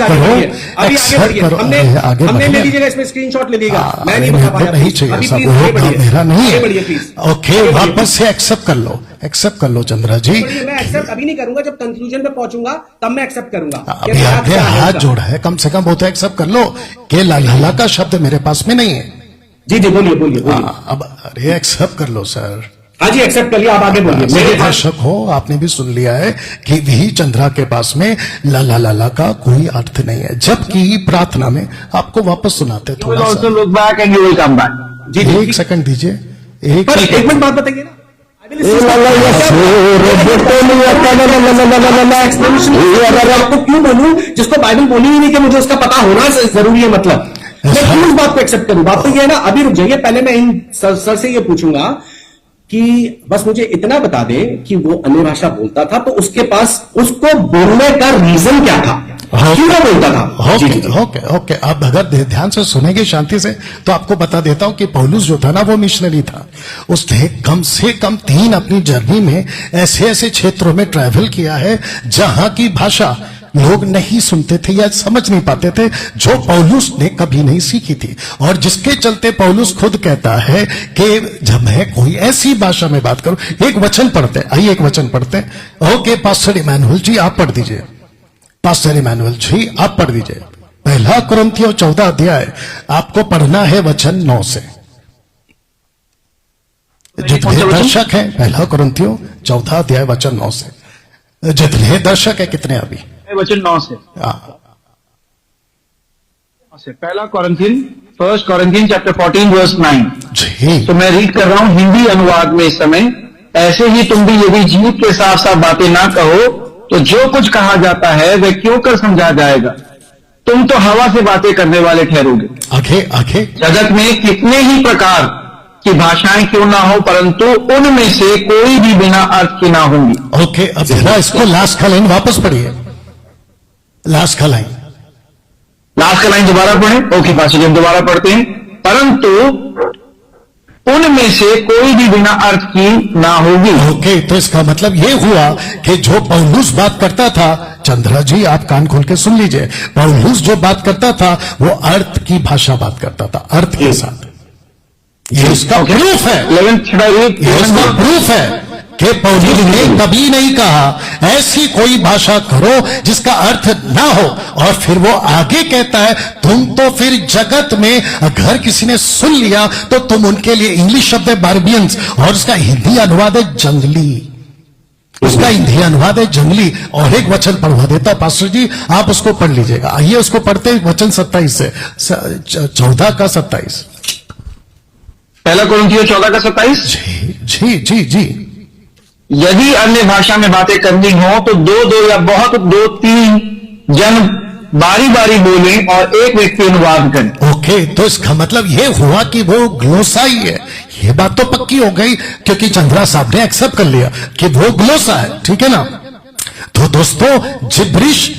करो, अभी हमने ले लीजिएगा, इसमें स्क्रीनशॉट ले लीजिएगा। मैं नहीं बता पाया, नहीं चाहिए सब, मेरा नहीं है। ओके, वापस से एक्सेप्ट कर लो, एक्सेप्ट कर लो चंद्रा जी। मैं एक्सेप्ट अभी नहीं करूंगा, जब कंक्लूजन पे पहुंचूंगा तब मैं एक्सेप्ट करूंगा। अभी आपने हाथ जोड़ा है, कम से कम वो तो एक्सेप्ट कर लो कि लाला का शब्द मेरे पास में नहीं है। जी, बोलिए। अब अरे एक्सेप्ट कर लो सर। हाँ जी, एक्सेप्ट कर लिया, आप आगे बोलिए। मेरे दर्शक हो, आपने भी सुन लिया है कि वी चंद्रा के पास में ला ला का कोई अर्थ नहीं है, जबकि प्रार्थना में आपको वापस सुनाते थोड़ा सा। जी, एक सेकंड दीजिए, एक मिनट बात बताइए ना। आपको क्यों बोलूं जिसको बाइबल बोली ही नहीं कि मुझे उसका पता होना जरूरी है? मतलब मैं क्यों उस बात को एक्सेप्ट करूं? बात तो ये है ना, अभी रुक जाइए, पहले मैं इन सर से ये पूछूंगा कि बस मुझे इतना बता दे कि वो अन्य भाषा बोलता था, तो उसके पास उसको बोलने का रीजन क्या था, क्यों वो बोलता था? ओके, आप अगर ध्यान से सुनेंगे शांति से तो आपको बता देता हूं कि पौलुस जो था ना, वो मिशनरी था। उसने कम से कम 3 अपनी जर्नी में ऐसे क्षेत्रों में ट्रैवल किया है जहां की भाषा लोग नहीं सुनते थे या समझ नहीं पाते थे, जो पौलुस ने कभी नहीं सीखी थी, और जिसके चलते पौलुस खुद कहता है कि जब मैं कोई ऐसी भाषा में बात करूं, एक वचन पढ़ते हैं, आइए एक वचन पढ़ते हैं। ओके, पास्टर इमैनुअल जी आप पढ़ दीजिए, पास्टर इमैनुअल जी आप पढ़ दीजिए। पहला कुरिन्थियों 14 अध्याय आपको पढ़ना है वचन 9 से। जितने दर्शक हैं, 1 कुरिन्थियों 14 अध्याय वचन 9 से, जितने दर्शक है कितने अभी? वचन 9 से। हाँ, 1 Corinthians चैप्टर 14 वर्स 9। जी तो मैं रीड कर रहा हूं हिंदी अनुवाद में इस समय। ऐसे ही तुम भी यदि जीव के साफ साफ बातें ना कहो तो जो कुछ कहा जाता है वह क्यों कर समझा जाएगा। तुम तो हवा से बातें करने वाले ठहरोगे। आगे आगे। जगत में कितने ही प्रकार की भाषाएं क्यों ना हो, परंतु उनमें से कोई भी बिना अर्थ की ना होंगी। ओके, अब जरा इसको लास्ट का लाइन वापस पढ़िए, लास्ट का लाइन। लास्ट का लाइन दोबारा पढ़ें। ओके पास्टर, हम दोबारा पढ़ते हैं। परंतु उनमें से कोई भी बिना अर्थ की ना होगी। ओके, तो इसका मतलब ये हुआ कि जो पौलुस बात करता था, चंद्रा जी आप कान खोल के सुन लीजिए, पौलुस जो बात करता था वो अर्थ की भाषा बात करता था, अर्थ के साथ। ये इसका प्रूफ है, 11th ये इसका प्रूफ है कि पौलुस ने कभी नहीं कहा ऐसी कोई भाषा करो जिसका अर्थ ना हो। और फिर वो आगे कहता है तुम तो फिर जगत में अगर किसी ने सुन लिया तो तुम उनके लिए, इंग्लिश शब्द है बार्बियंस और उसका हिंदी अनुवाद है जंगली, उसका हिंदी अनुवाद है जंगली। और एक वचन पढ़वा देता पास्टर जी, आप उसको पढ़ लीजिएगा। आइए उसको पढ़ते हैं, वचन 27 से 14 का 27। 1 कुरिन्थियों 14 का 27। जी जी जी जी। यदि अन्य भाषा में बातें करनी हो तो दो या बहुत 2-3 जन बारी बारी बोलें और एक व्यक्ति अनुवाद करें। ओके, तो इसका मतलब ये हुआ कि वो ग्लोसा ही है। ये बात तो पक्की हो गई क्योंकि चंद्रा साहब ने एक्सेप्ट कर लिया कि वो ग्लोसा है, ठीक है ना। तो दोस्तों जिब्रिश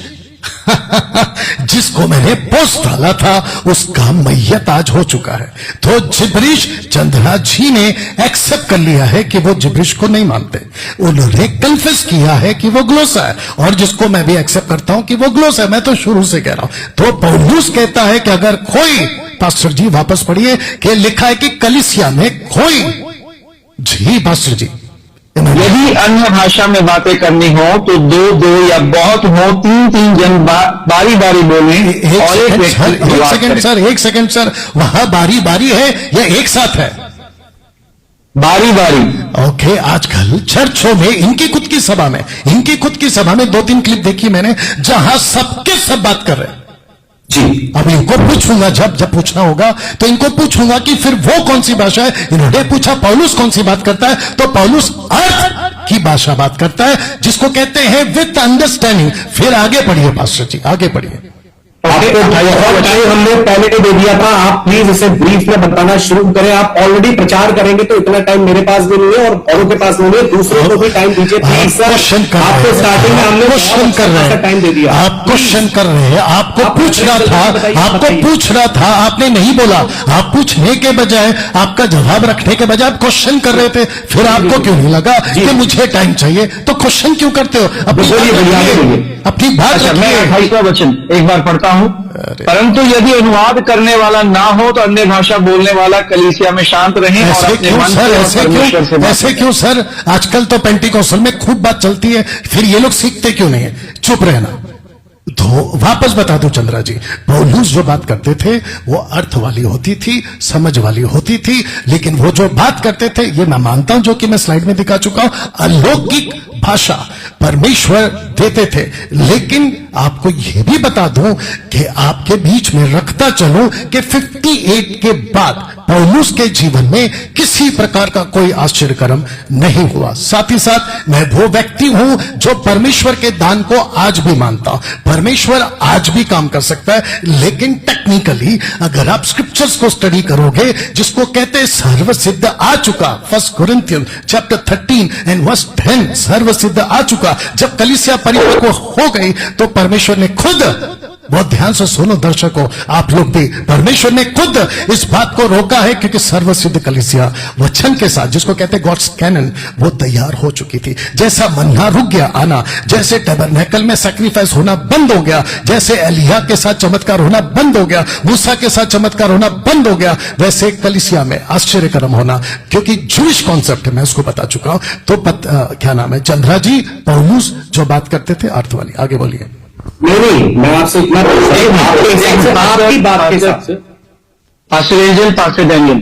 जिसको मैंने पोस्ट डाला था उसका मैयत आज हो चुका है। तो जिब्रिश चंद्रा जी ने एक्सेप्ट कर लिया है कि वो जिब्रिश को नहीं मानते, उन्होंने कन्फेस किया है कि वो ग्लोसा है, और जिसको मैं भी एक्सेप्ट करता हूं कि वो ग्लोसा है, मैं तो शुरू से कह रहा हूं। तो पौलुस कहता है कि अगर कोई, पास्टर जी वापस पढ़िए, कि लिखा है कि कलीसिया में कोई, जी पास्टर जी, यदि अन्य भाषा में बातें करनी हो तो 2-2 या बहुत हो 3-3 जन बारी बारी बोलें और एक व्यक्ति अनुवाद करें। एक सेकंड सर, वहां बारी बारी है या एक साथ है? बारी बारी। ओके, आजकल चर्चों में इनकी खुद की सभा में 2-3 क्लिप देखी मैंने जहां सबके सब बात कर रहे हैं। जी, अब इनको पूछूंगा, जब पूछना होगा तो इनको पूछूंगा कि फिर वो कौन सी भाषा है। इन्होंने पूछा पौलुस कौन सी बात करता है, तो पौलुस अर्थ की भाषा बात करता है जिसको कहते हैं विथ अंडरस्टैंडिंग। फिर आगे पढ़िए पास्टर जी, आगे पढ़िए। आपको बहुत टाइम हमने पहले दे दिया था, आप प्लीज इसे ब्रीफ में बताना शुरू करें। आप ऑलरेडी प्रचार करेंगे तो इतना टाइम मेरे पास भी नहीं है और औरों के पास नहीं है, दूसरों को भी टाइम दीजिए प्लीज सर। आपको स्टार्टिंग में हमने क्वेश्चन कर रहे हैं, टाइम दे दिया। आप क्वेश्चन कर रहे हैं, आपको पूछ रहा था, आपने नहीं बोला। आप पूछने के बजाय, आपका जवाब रखने के बजाय आप क्वेश्चन कर रहे थे। फिर आपको क्यों नहीं लगा कि मुझे टाइम चाहिए, तो क्वेश्चन क्यों करते हो? अपनी बात मैं 28वां वचन एक बार पढ़ता हूं। परंतु यदि अनुवाद करने वाला ना हो तो अन्य भाषा बोलने वाला कलीसिया में शांत रहे और अपने मन से परमेश्वर से बात ऐसे क्यों सर? आजकल तो पेंटिकोस्टल में खूब बात चलती है, फिर ये लोग सीखते क्यों नहीं है? चुप रहना। तो वापस बता दो चंद्रा जी, पौलुस जो बात करते थे वो अर्थ वाली होती थी, समझ वाली होती थी, लेकिन वो जो बात करते थे, ये मैं मानता हूं, जो कि मैं स्लाइड में दिखा चुका हूं, अलौकिक भाषा परमेश्वर देते थे। लेकिन आपको यह भी बता दूं कि आपके बीच में रखता चलूं कि 58 के बाद पौलुस के जीवन में किसी प्रकार का कोई आश्चर्यकर्म नहीं हुआ। साथ ही साथ मैं वो व्यक्ति हूं जो परमेश्वर के दान को आज भी मानता हूं। परमेश्वर आज भी काम कर सकता है, लेकिन टेक्निकली अगर आप स्क्रिप्चर्स को स्टडी करोगे, जिसको कहते हैं सर्व सिद्ध आ चुका, 1 कुरिन्थियन चैप्टर 13 एंड वर्स 10, सर्व सिद्ध आ चुका। जब कलीसिया परिपक्व हो गई तो परमेश्वर ने खुद, बहुत ध्यान से सुनो दर्शकों, आप लोग भी, परमेश्वर ने खुद इस बात को रोका है क्योंकि सर्वसिद्ध कलीसिया वचन के साथ, जिसको कहते हैं गॉड्स कैनन, वो तैयार हो चुकी थी। जैसा मन्ना रुक गया आना, जैसे टैबरनेकल में सैक्रिफाइस होना बंद हो गया, जैसे एलिया के साथ चमत्कार होना बंद हो गया, मूसा के साथ चमत्कार होना बंद हो गया, वैसे कलीसिया में आश्चर्यकर्म होना, क्योंकि जूइश कॉन्सेप्ट है, मैं उसको बता चुका हूं। तो क्या नाम है चंद्रा जी, पौलुस जो बात करते थे अर्थ वाली, आगे बोलिए। नहीं, मैं आपसे इतना आपकी बात के हिसाब से पास्टर एंजल, पास्टर डैनियल,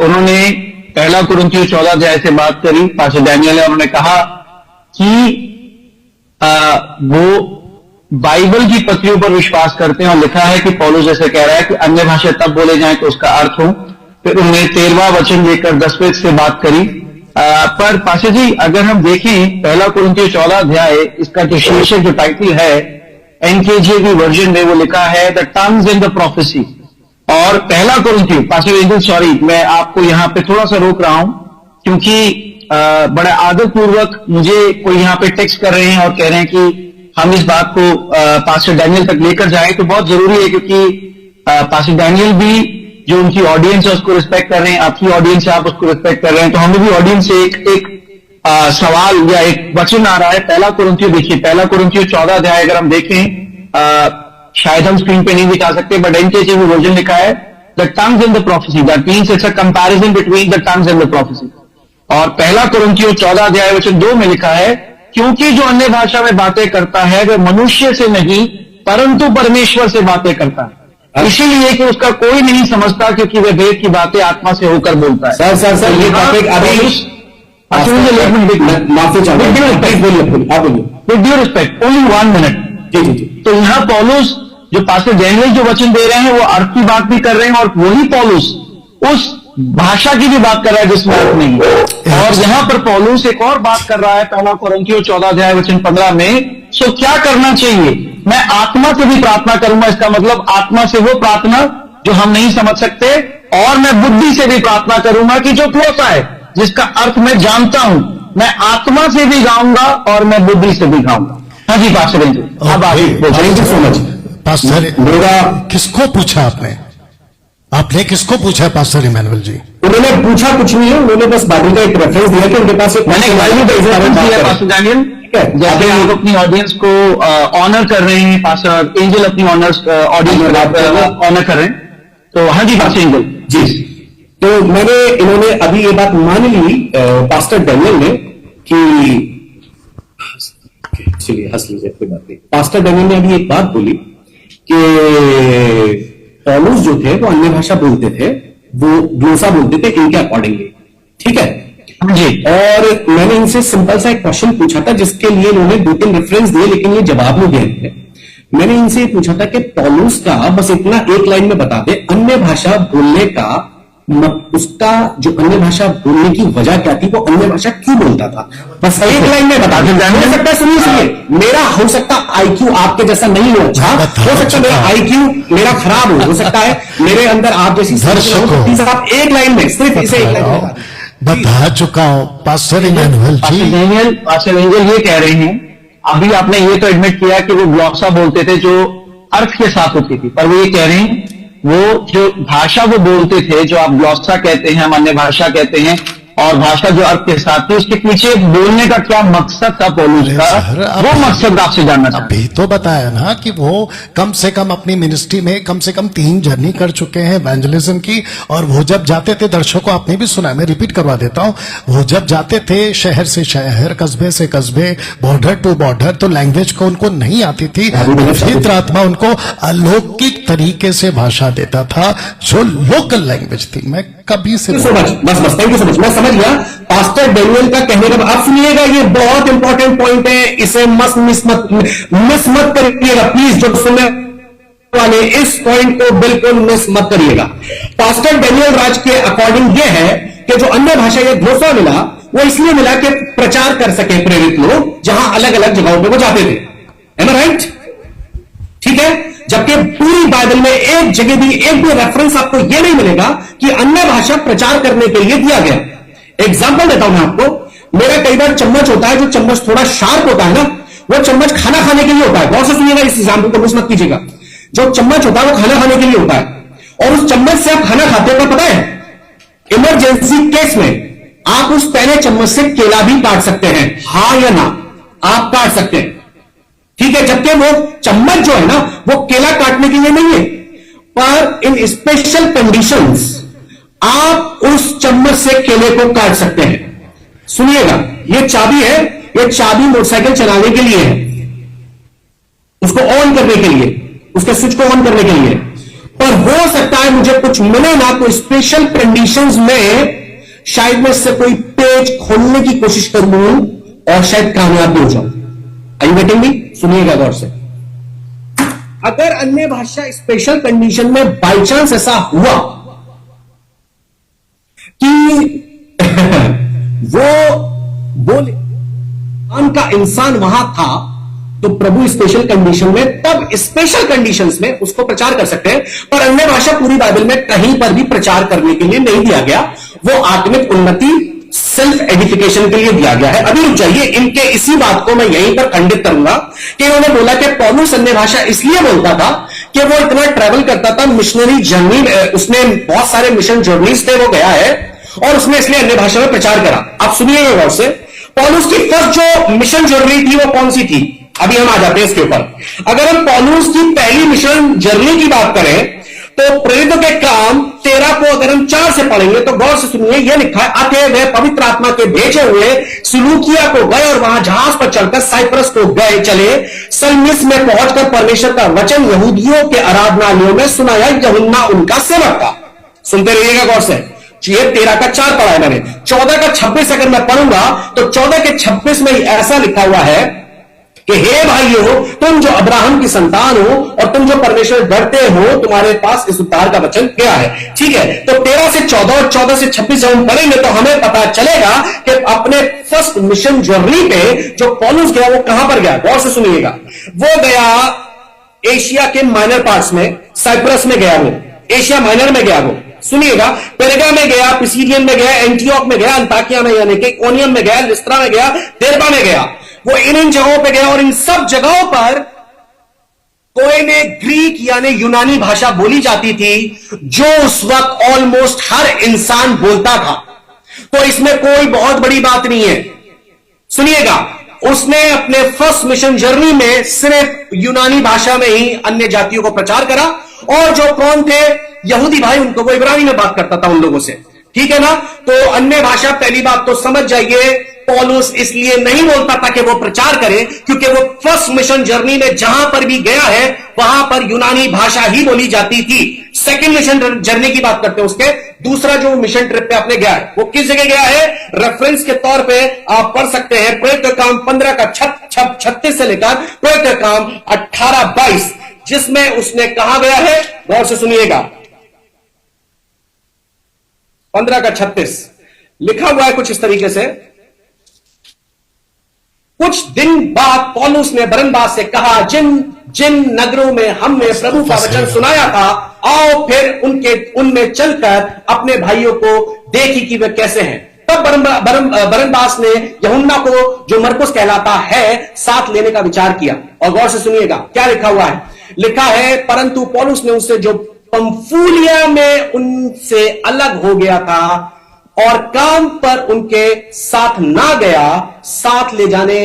उन्होंने पहला कुरिन्थियों 14 अध्याय से बात करी पास्टर डैनियल ने, उन्होंने कहा कि वो बाइबल की पत्रियों पर विश्वास करते हैं और लिखा है कि पौलुस जैसे कह रहा है कि अन्य भाषा तब बोले जाएं तो उसका अर्थ हो। फिर उन्होंने 13वां वचन लेकर 10वें से बात करी। पर पाशा जी अगर हम देखें पहला कुरिन्थियों 14 अध्याय, इसका जो शीर्षक जो टाइटल है एनकेजेवी वर्जन में वो लिखा है the tongues in the prophecy. और पहला कुरिन्थियों, पास्टर एंजल सॉरी मैं आपको यहां पे थोड़ा सा रोक रहा हूं क्योंकि बड़ा आदरपूर्वक मुझे कोई यहां पे टेक्स्ट कर रहे हैं और कह रहे हैं कि हम इस बात को पास्टर डैनियल तक लेकर जाएं, तो बहुत जरूरी है क्योंकि पास्टर डैनियल भी जो उनकी ऑडियंस है उसको रिस्पेक्ट कर रहे हैं, आपकी ऑडियंस है आप उसको रिस्पेक्ट कर रहे हैं, तो हमें भी ऑडियंस से एक सवाल या एक वचन आ रहा है। पहला कुरिन्थियों देखिए, पहला कुरिन्थियों 14 अध्याय अगर हम देखें, शायद हम स्क्रीन पे नहीं दिखा सकते बट एनकेजेवी वर्जन लिखा है the tongues in the prophecy, that means it's a comparison between the tongues in the prophecy. और पहला कुरिन्थियों 14 अध्याय वचन 2 में लिखा है क्योंकि जो अन्य भाषा में बातें करता है वह मनुष्य से नहीं परंतु परमेश्वर से बातें करता है, इसीलिए कि उसका कोई नहीं समझता क्योंकि वह वेद की बातें आत्मा से होकर बोलता है। सर ये टॉपिक अभी माफी चाहूंगा, with due respect only 1 minute. जी। तो यहाँ पौलुस जो पास्टर डैनियल जो वचन दे रहे हैं वो अर्थ की बात भी कर रहे हैं और वही पौलुस उस भाषा की भी बात कर रहा है जिसमें अर्थ नहीं है। और यहां पर पौलुस एक और बात कर रहा है पहला कुरिन्थियों 14 अध्याय वचन 15 में, सो क्या करना चाहिए, मैं आत्मा से भी प्रार्थना करूंगा, इसका मतलब आत्मा से वो प्रार्थना जो हम नहीं समझ सकते, और मैं बुद्धि से भी प्रार्थना करूंगा कि जो थोड़ा है जिसका अर्थ मैं जानता हूं, मैं आत्मा से भी गाऊंगा और मैं बुद्धि से भी गाऊंगा। हाँ जी पास्टर जी, अब thank you so much. Pastor मेरा किसको पूछा आपने किसको पूछा है पास्टर इमैनुअल जी? उन्होंने पूछा कुछ नहीं है, उन्होंने बस बाइबल का एक रेफरेंस दिया कि उनके पास मैंने बाइबल का रेफरेंस दिया पास्टर डैनियल, जैसे आप अपनी ऑडियंस को ऑनर कर रहे हैं, पास्टर एंजल अपनी ऑडियंस ऑनर कर रहे हैं, तो हाँ जी पास्टर एंजल जी। तो इन्होंने अभी ये बात मान ली पास्टर डैनियल ने कि चलिए हंस लीजिए कोई बात नहीं, पास्टर डैनियल ने अभी एक बात बोली कि पौलुस जो थे वो अन्य भाषा बोलते थे, वो ग्लोसा बोलते थे इनके अकॉर्डिंगली, ठीक है जी। और मैंने इनसे सिंपल सा एक क्वेश्चन पूछा था जिसके लिए इन्होंने 2-3 रेफरेंस दिए लेकिन ये जवाब नहीं दिए थे। मैंने इनसे पूछा था कि पौलुस का बस इतना एक लाइन में बता दे अन्य भाषा बोलने का उसका जो अन्य भाषा बोलने की वजह क्या थी, वो अन्य भाषा क्यों बोलता था, बस एक लाइन में बता दे। हो सकता है सुनिए मेरा हो सकता आईक्यू आपके जैसा नहीं हो, अच्छा हो सकता है मेरा आईक्यू मेरा खराब हो सकता है मेरे अंदर आप जैसी समझ, आप एक लाइन में सिर्फ इसे एक लाइन में बता चुका हूं पास्टर इमैनुअल जी। पास्टर एंजल ये कह रहे हैं, अभी आपने ये तो एडमिट किया कि वो ग्लॉसा बोलते थे जो अर्थ के साथ होती थी, पर वो ये कह रहे हैं वो जो भाषा वो बोलते थे, जो आप ग्लॉसा कहते हैं हम अन्य भाषा कहते हैं, और भाषा जो अर्थ के साथ थी, उसके पीछे बोलने का क्या मकसद था पौलुस का, वो मकसद आपसे जानना चाहते हैं। अभी तो बताया ना कि वो कम से कम अपनी मिनिस्ट्री में कम से कम 3 जर्नी कर चुके हैं एवेंजलिज्म की, और वो जब जाते थे, दर्शकों आपने भी सुना, मैं रिपीट करवा देता हूं, वो जब जाते थे शहर से शहर, कस्बे से कस्बे, बॉर्डर टू बॉर्डर, तो लैंग्वेज को उनको नहीं आती थी, पवित्र आत्मा उनको अलौकिक तरीके से भाषा देता था जो लोकल लैंग्वेज थी। मैं कभी से बस थैंक यू सो मच, मैं समझ गया पास्टर डैनियल का कहने का। आप सुनिएगा, ये बहुत इंपॉर्टेंट पॉइंट है, इसे मिस मत करिएगा प्लीज, जो सुनने वाले इस पॉइंट को बिल्कुल मिस मत करिएगा। पास्टर डैनियल राज के अकॉर्डिंग ये है कि जो अन्य भाषा ये घोषणा मिला वो इसलिए मिला कि प्रचार कर सके प्रेरित लोग जहां अलग अलग जगहों पे वो जाते थे, है ना, राइट? ठीक है, जबकि पूरी बाइबल में एक जगह भी एक भी रेफरेंस आपको यह नहीं मिलेगा कि अन्य भाषा प्रचार करने के लिए दिया गया। एग्जांपल देता हूं मैं आपको, मेरा कई बार चम्मच होता है, जो चम्मच थोड़ा शार्प होता है ना, वो चम्मच खाना खाने के लिए होता है। बहुत से सुनिएगा, इस एग्जांपल को मिस मत कीजिएगा। जो चम्मच होता है वो खाना खाने के लिए होता है, और उस चम्मच से आप खाना खाते हो, पता है इमरजेंसी केस में आप उस पहले चम्मच से केला भी काट सकते हैं, हां या ना, आप काट सकते हैं, ठीक है। जबकि वो चम्मच जो है ना वो केला काटने के लिए नहीं है, पर इन स्पेशल कंडीशंस आप उस चम्मच से केले को काट सकते हैं। सुनिएगा, ये चाबी है, ये चाबी मोटरसाइकिल चलाने के लिए है, उसको ऑन करने के लिए, उसके स्विच को ऑन करने के लिए। पर हो सकता है मुझे कुछ मिले ना, तो स्पेशल कंडीशंस में शायद मैं इससे कोई पेज खोलने की कोशिश करूं और शायद कामयाब भी हो जाऊं। आई यू गेटिंग मी? सुनिएगा गौर से। अगर अन्य भाषा स्पेशल कंडीशन में बाई चांस ऐसा हुआ कि वो बोले का इंसान वहां था, तो प्रभु स्पेशल कंडीशन में, तब स्पेशल कंडीशंस में उसको प्रचार कर सकते हैं। पर अन्य भाषा पूरी बाइबल में कहीं पर भी प्रचार करने के लिए नहीं दिया गया, वो आत्मिक उन्नति, सेल्फ एडिफिकेशन के लिए दिया गया है। अभी रुक जाइए, इनके इसी बात को मैं यहीं पर खंडित करूंगा कि उन्होंने बोला कि पौलुस अन्य भाषा इसलिए बोलता था कि वो इतना ट्रैवल करता था, मिशनरी जर्नी, उसने बहुत सारे मिशन जर्नीज थे, वो गया है और उसने इसलिए अन्य भाषा में प्रचार करा। आप सुनिएगा गौर से, पौलुस की फर्स्ट जो मिशन जर्नी थी वो कौन सी थी? अभी हम आ जाते हैं इसके ऊपर। अगर हम पौलुस की पहली मिशन जर्नी की बात करें तो प्रेरितों के काम 13 को अगर हम 4 से पढ़ेंगे तो गौर से सुनिए, यह लिखा है, अतः वे पवित्र आत्मा के भेजे हुए सिलूकिया को गए और वहां जहाज पर चढ़कर साइप्रस को गए चले। सलमिस में पहुंचकर परमेश्वर का वचन यहूदियों के आराधनालयों में सुनाया। यूहन्ना उनका सेवक था। सुनते रहिएगा गौर से। ये 13 का 4 पढ़ा है मैंने। 14 का 26 अगर मैं पढ़ूंगा तो 14 के 26 में ऐसा लिखा हुआ है कि हे भाइयों, तुम जो अब्राहम की संतान हो और तुम जो परमेश्वर डरते हो, तुम्हारे पास इस उद्धार का वचन क्या है। ठीक है, तो 13 से 14 और 14 से 26 जब हम पढ़ेंगे तो हमें पता चलेगा कि अपने फर्स्ट मिशन जर्नी पे जो पौलुस गया वो कहां पर गया। गौर से सुनिएगा, वो गया एशिया के माइनर पार्ट्स में, साइप्रस में गया, वो एशिया माइनर में गया। वो सुनिएगा, पेरगा में गया, पिसिडियन में गया, एंटियोक में गया, अंताकिया में यानी कि इकोनियम में गया, लिस्त्रा में गया, देरबा में गया। वो इन जगहों पे गया और इन सब जगहों पर कोई ने ग्रीक यानी यूनानी भाषा बोली जाती थी, जो उस वक्त ऑलमोस्ट हर इंसान बोलता था। तो इसमें कोई बहुत बड़ी बात नहीं है। सुनिएगा, उसने अपने फर्स्ट मिशन जर्नी में सिर्फ यूनानी भाषा में ही अन्य जातियों को प्रचार करा, और जो कौन थे यहूदी भाई, उनको वो इब्रानी में बात करता था उन लोगों से। ठीक है ना? तो अन्य भाषा, पहली बात तो समझ जाइए, पौलुस इसलिए नहीं बोलता था कि वो प्रचार करे, क्योंकि वो फर्स्ट मिशन जर्नी में जहां पर भी गया है वहां पर यूनानी भाषा ही बोली जाती थी। सेकंड मिशन जर्नी की बात करते हैं, उसके दूसरा जो मिशन ट्रिप पे आपने गया है वो किस जगह गया है? रेफरेंस के तौर पे आप पढ़ सकते हैं प्रेरित काम 15 का 36 से लेकर प्रेरित काम 18-22, जिसमें उसने कहा गया है, गौर से सुनिएगा, 15 का 36 लिखा हुआ है कुछ इस तरीके से। कुछ दिन बाद पौलुस ने बरनबास से कहा, जिन जिन नगरों में हमने प्रभु का वचन सुनाया था, आओ फिर उनमें चलकर अपने भाइयों को देखी कि वे कैसे हैं। तब बरनबास ने यूहन्ना को, जो मरकुस कहलाता है, साथ लेने का विचार किया। और गौर से सुनिएगा क्या लिखा हुआ है। लिखा है, परंतु पौलुस ने उससे, जो पंफूलिया में उनसे अलग हो गया था और काम पर उनके साथ ना गया, साथ ले जाने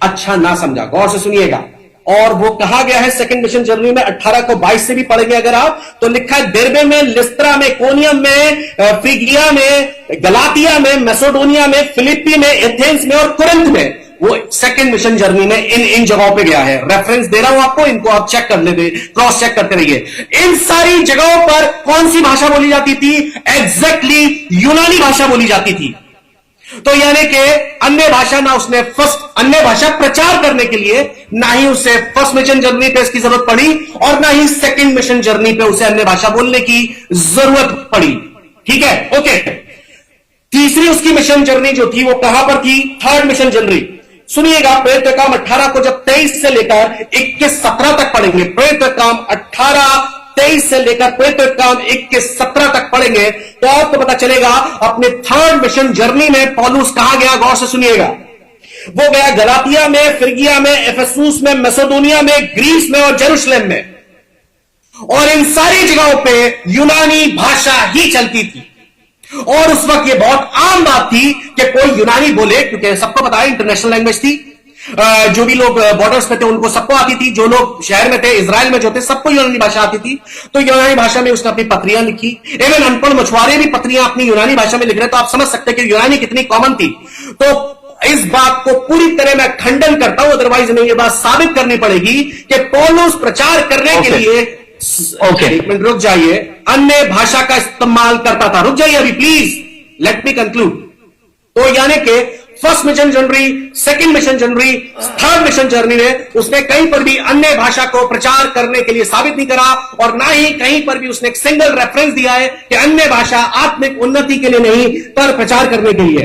अच्छा ना समझा। गौर से सुनिएगा, और वो कहा गया है सेकंड मिशन जर्नी में 18 को 22 से भी पढ़ेंगे अगर आप, तो लिखा है, देरबे में, लिस्त्रा में, कोनियम में, फ्रिगिया में, गलातिया में, मैसेडोनिया में, फिलिप्पी में, एथेंस में और कुरिन्थ में वो सेकंड मिशन जर्नी में इन जगहों पे गया है। रेफरेंस दे रहा हूं आपको, इनको आप चेक कर लेते, क्रॉस चेक करते रहिए। इन सारी जगहों पर कौन सी भाषा बोली जाती थी? एग्जैक्टली यूनानी भाषा बोली जाती थी। तो यानी कि अन्य भाषा, ना उसने फर्स्ट अन्य भाषा प्रचार करने के लिए, ना ही उसे फर्स्ट मिशन जर्नी पे इसकी जरूरत पड़ी, और ना ही सेकंड मिशन जर्नी पे उसे अन्य भाषा बोलने की जरूरत पड़ी। ठीक है, ओके। तीसरी उसकी मिशन जर्नी जो थी वो कहां पर थी? Third mission journey. सुनिएगा, प्रेरित काम 18 को जब 23 से लेकर 21-17 तक पढ़ेंगे, प्रेरित काम 18-23 से लेकर प्रेरित काम 21-17 तक पढ़ेंगे, तो आपको पता चलेगा अपने थर्ड मिशन जर्नी में पौलुस कहां गया। गौर से सुनिएगा, वो गया गलातिया में, फ्रिगिया में, एफेसुस में, मैसेडोनिया में, ग्रीस में और जेरूशलेम में। और इन सारी जगहों पे यूनानी भाषा ही चलती थी। और उस वक्त ये बहुत आम बात थी कि कोई यूनानी बोले, क्योंकि सबको पता है इंटरनेशनल लैंग्वेज थी। जो भी लोग बॉर्डर्स पे थे उनको सबको आती थी, जो लोग शहर में थे, इजराइल में जो थे, सबको यूनानी भाषा आती थी। तो यूनानी भाषा में उसने अपनी पत्रियां लिखी। इवन अनपढ़ मछुआरे भी पत्रियां अपनी यूनानी भाषा में लिख रहे, तो आप समझ सकते हैं कि यूनानी कितनी कॉमन थी। तो इस बात को पूरी तरह मैं खंडन करता हूं, अदरवाइज हमें यह बात साबित करनी पड़ेगी कि पौलुस प्रचार करने के लिए, एक मिनट रुक जाइए, अन्य भाषा का इस्तेमाल करता था। रुक जाइए अभी प्लीज, लेट मी कंक्लूड। तो यानी कि first mission journey, second mission journey, third mission journey ने उसने कहीं पर भी अन्य भाषा को प्रचार करने के लिए साबित नहीं करा, और ना ही कहीं पर भी उसने एक सिंगल रेफरेंस दिया है कि अन्य भाषा आत्मिक उन्नति के लिए नहीं पर प्रचार करने के लिए।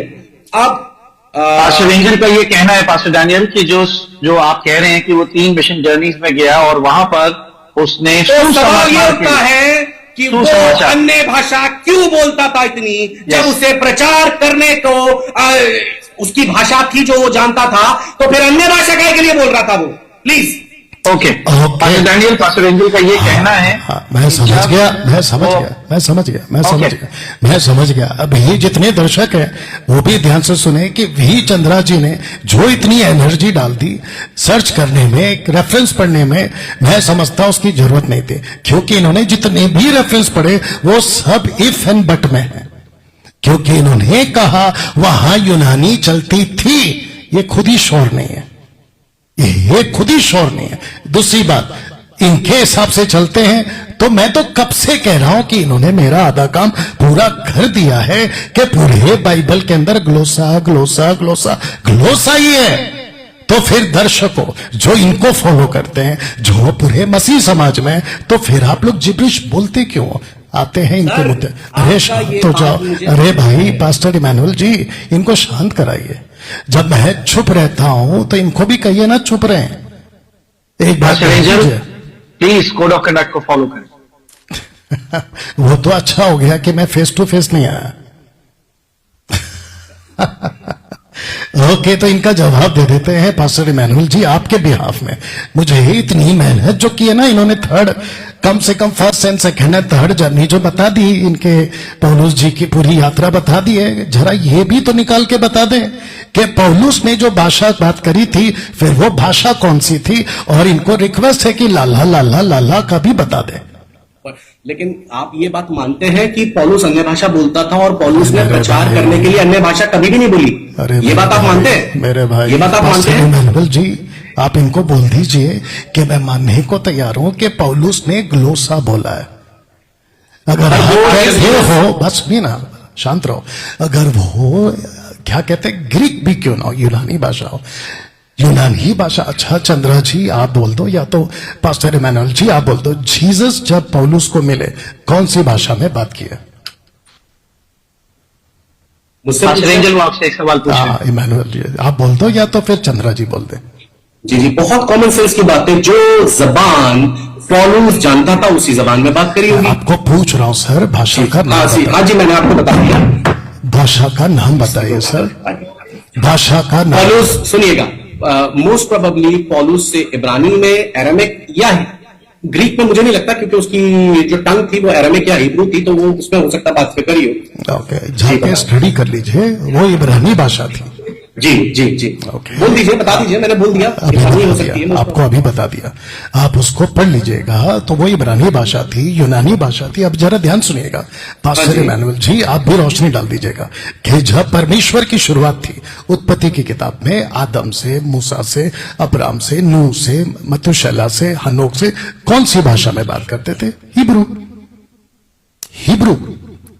अब पास्टर एंजल का ये कहना है पास्टर डैनियल कि जो आप कह रहे हैं कि वो 3 मिशन जर्नीज में गया और वहां पर उसने तो सवाल ये उठता है कि वो सुसमाचार। अन्य भाषा क्यों बोलता था इतनी, जब उसे प्रचार करने को उसकी भाषा थी जो वो जानता था, तो फिर अन्य भाषा काय के लिए बोल रहा था वो? Please. Okay, pastor Daniel, pastor angel का ये कहना है। मैं समझ गया, मैं समझ गया। अब ये जितने दर्शक हैं वो भी ध्यान से सुने कि वी चंद्रा जी ने जो इतनी एनर्जी डाल दी सर्च करने में, एक रेफरेंस पढ़ने में, मैं समझता उसकी जरूरत नहीं थी, क्योंकि इन्होंने जितने भी रेफरेंस पढ़े वो सब इफ एंड बट में है, क्योंकि इन्होंने कहा वहां यूनानी चलती थी। ये खुद ही श्योर नहीं है, ये खुद ही श्योर नहीं है। दूसरी बात, इनके हिसाब से चलते हैं तो मैं तो कब से कह रहा हूं कि इन्होंने मेरा आधा काम पूरा कर दिया है कि पूरे बाइबल के अंदर ग्लोसा ग्लोसा ग्लोसा ग्लोसा ही है। तो फिर दर्शकों जो इनको फॉलो करते हैं, जो पूरे मसीह समाज में, तो फिर आप लोग जिब्रिश बोलते क्यों आते हैं इनके मुद्दे? अरे शांत हो जाओ। अरे भाई पास्टर इमैनुअल जी, इनको शांत कराइए। जब मैं चुप रहता हूं तो इनको भी कहिए ना चुप रहे। एक बात प्लीज कोड ऑफ कंडक्ट को फॉलो करें। वो तो अच्छा हो गया कि मैं फेस टू फेस नहीं आया। ओके, तो इनका जवाब दे देते हैं पास्टर इमैनुअल जी आपके बिहाफ में। मुझे इतनी मेहनत जो की है ना इन्होंने, थर्ड कम से come first and second and third journey जो बता दी, इनके पौलुस जी की पूरी यात्रा बता दी है, जरा ये भी तो निकाल के बता दें कि पौलुस ने जो भाषा बात करी थी फिर वो भाषा कौन सी थी। और इनको रिक्वेस्ट है कि लाला लाला लाला का भी बता दें। लेकिन आप ये बात मानते हैं कि पौलुस अन्य भाषा बोलता था और पौलुस ने प्रचार करने के लिए अन्य भाषा कभी भी नहीं बोली? अरे ये बात आप मानते हैं? मेरे भाई, ये बात आप मानते हैं? इमैनुअल जी आप इनको बोल दीजिए कि मैं मानने को तैयार हूं कि पौलुस ने ग्लोसा बोला है। अगर आप कहते हो, बस भी ना शांत रहो, अगर वो क्या कहते ग्रीक भी क्यों ना हो, यूनानी भाषा हो, यूनानी भाषा। अच्छा चंद्रा जी आप बोल दो, या तो पास्टर इमैनुअल जी आप बोल दो, जीसस जब पौलुस को मिले कौन सी भाषा में बात की है? पास्टर एंजल वो आपसे एक सवाल पूछे। इमैनुअल जी आप बोल दो, या तो फिर चंद्रा जी बोल दे। जी जी, बहुत कॉमन सेंस की बात है। जो जबान पौलुस जानता था उसी जबान में बात करी होगी। आपको पूछ रहा हूं सर, भाषा का नाम बताइए। हाँ जी, मैंने आपको बता दिया। भाषा का नाम बताइए सर, भाषा का नाम। पौलुस सुनिएगा, मोस्ट प्रोबेबली पौलुस से इब्रानी में, एरामिक या ग्रीक में मुझे नहीं लगता, क्योंकि उसकी जो टंग थी वो एरामिक या हिब्रू थी, तो वो उसमें हो सकता बात करी हो। ओके, जाके स्टडी कर लीजिए, वो इब्रानी भाषा थी। जी जी जी, बोल दीजिए, बता दीजिए, मैंने बोल दिया। अभी हो सकती है, आपको अभी बता दिया, आप उसको पढ़ लीजिएगा। तो वो इब्रानी भाषा थी, यूनानी भाषा थी। अब जरा ध्यान सुनिएगा पास्टर इमैनुअल जी, आप भी रोशनी डाल दीजिएगा कि जब परमेश्वर की शुरुआत थी उत्पत्ति की किताब में, आदम से, मूसा से, अब्राम से, नूह से, मतुशैला से, हनोक से, कौन सी भाषा में बात करते थे? हिब्रू। हिब्रू,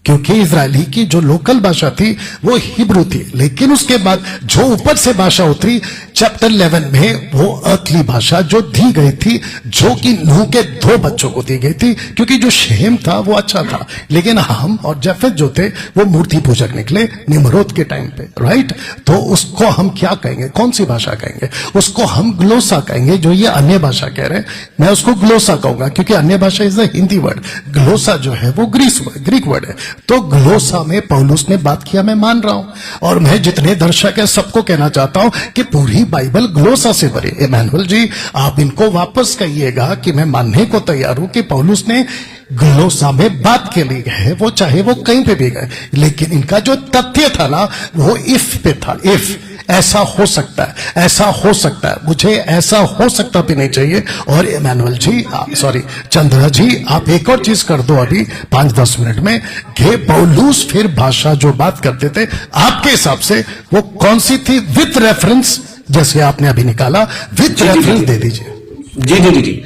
क्योंकि इजरायली की जो लोकल भाषा थी वो हिब्रू थी। लेकिन उसके बाद जो ऊपर से भाषा उतरी चैप्टर 11 में, वो अर्थली भाषा जो दी गई थी, जो कि नूह के 2 बच्चों को दी गई थी, क्योंकि जो शेम था वो अच्छा था, लेकिन हम और जफेत जो थे वो मूर्ति पूजक निकले निम्रोद के टाइम पे, राइट? तो उसको हम क्या कहेंगे, कौन सी भाषा कहेंगे? उसको हम ग्लोसा कहेंगे। जो ये अन्य भाषा कह रहे हैं, मैं उसको ग्लोसा कहूंगा, क्योंकि अन्य भाषा इज द हिंदी वर्ड, ग्लोसा जो है वो ग्रीक वर्ड है। तो ग्लोसा में पौलुस ने बात किया, मैं मान रहा हूं, और मैं जितने दर्शक है सबको कहना चाहता हूं कि पूरी बाइबल ग्लोसा से भरी। इमैनुअल जी आप इनको वापस कहिएगा कि मैं मानने को तैयार हूं कि पौलुस ने ग्लोसा में बात के लिए है, वो चाहे वो कहीं पे भी गए, लेकिन इनका जो तथ्य था ना वो इफ पे था। इफ ऐसा हो सकता है, ऐसा हो सकता है, मुझे ऐसा हो सकता भी नहीं चाहिए। और इमैनुअल जी, सॉरी चंद्रा जी, आप एक और चीज कर दो अभी 5-10 मिनट में, कि पौलुस फिर भाषा जो बात करते थे आपके हिसाब से वो कौन सी थी, विथ रेफरेंस, जैसे आपने अभी निकाला, विथ रेफरेंस दे दीजिए। जी जी जी जी,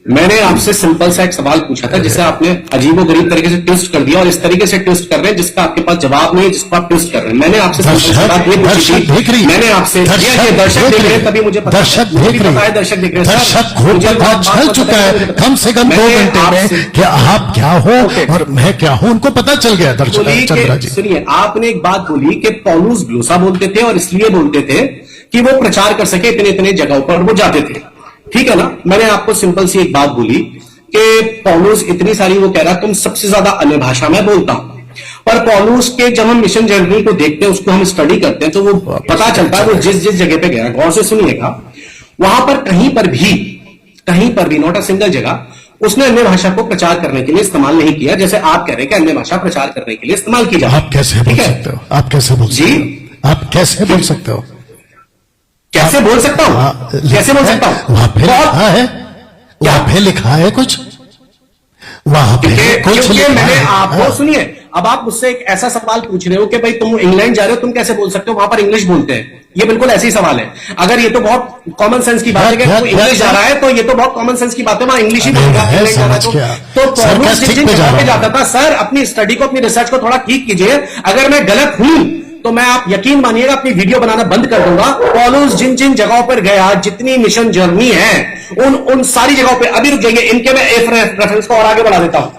मैंने आपसे सिंपल सा एक सवाल पूछा था जिसे आपने अजीबोगरीब तरीके से ट्विस्ट कर दिया और इस तरीके से ट्विस्ट कर रहे हैं जिसका आपके पास जवाब नहीं है, जिसको आप ट्विस्ट कर रहे हैं। मैंने आपसे सिंपल सी बात ये पूछी थी, मैंने आपसे दर्शक देख रहे हैं तभी मुझे पता दर्शक देख रहे हैं, दर्शक देख रहे हैं, दर्शक घोट चल चुका है कम से कम 2 घंटे में कि आप क्या हो और मैं क्या हूं, उनको पता चल गया। दर्शक चंद्रा जी सुनिए, आपने एक बात बोली कि पौलुस ग्लोसा बोलते थे और इसलिए बोलते थे कि वो प्रचार कर सके, इतने इतने जगहों पर वो जाते थे, ठीक है ना। मैंने आपको सिंपल सी एक बात बोली कि पौलुस इतनी सारी, वो कह रहा तुम सबसे ज्यादा अन्य भाषा में बोलता हूं, पर पौलुस के जब हम मिशन जर्नी को देखते हैं, उसको हम स्टडी करते हैं, तो वो पता चलता है वो जिस जिस जगह पे गया, गौर से सुनिएगा, वहां पर कहीं पर भी नॉट अ सिंगल जगह उसने अन्य भाषा को प्रचार करने के लिए इस्तेमाल नहीं किया, जैसे आप कह रहे हैं कि अन्य भाषा प्रचार करने के लिए इस्तेमाल की जाए। आप कैसे बोल सकते हो? आप कैसे बोल सकते हो? आप कैसे बोल सकते हो? कैसे बोल सकता हूं? कैसे बोल सकता हूं? वहां पे लिखा है, वहां पे लिखा है कुछ, वहां पे कुछ लिखा मैंने है। आपको सुनिए, अब आप मुझसे एक ऐसा सवाल पूछ रहे हो कि भाई तुम इंग्लैंड जा रहे हो, तुम कैसे बोल सकते हो, वहां पर इंग्लिश बोलते हैं। ये बिल्कुल ऐसी सवाल है। अगर ये तो बहुत कॉमन सेंस की बात है कि कोई इंग्लिश जा रहा है तो ये तो बहुत कॉमन सेंस की बात है, वहां इंग्लिश ही बोलेगा। इंग्लैंड जा रहा है तो पौलुस जिन जगह पे जाता था, सर अपनी स्टडी को, अपनी रिसर्च को थोड़ा ठीक कीजिए। अगर मैं गलत हूं तो मैं, आप यकीन मानिएगा, अपनी वीडियो बनाना बंद कर दूंगा। पौलुस जिन जिन जगहों पर गया, जितनी मिशन जर्नी है, उन सारी जगहों पे, अभी रुक जाइए, इनके मैं एक रेफरेंस को और आगे बढ़ा देता हूं।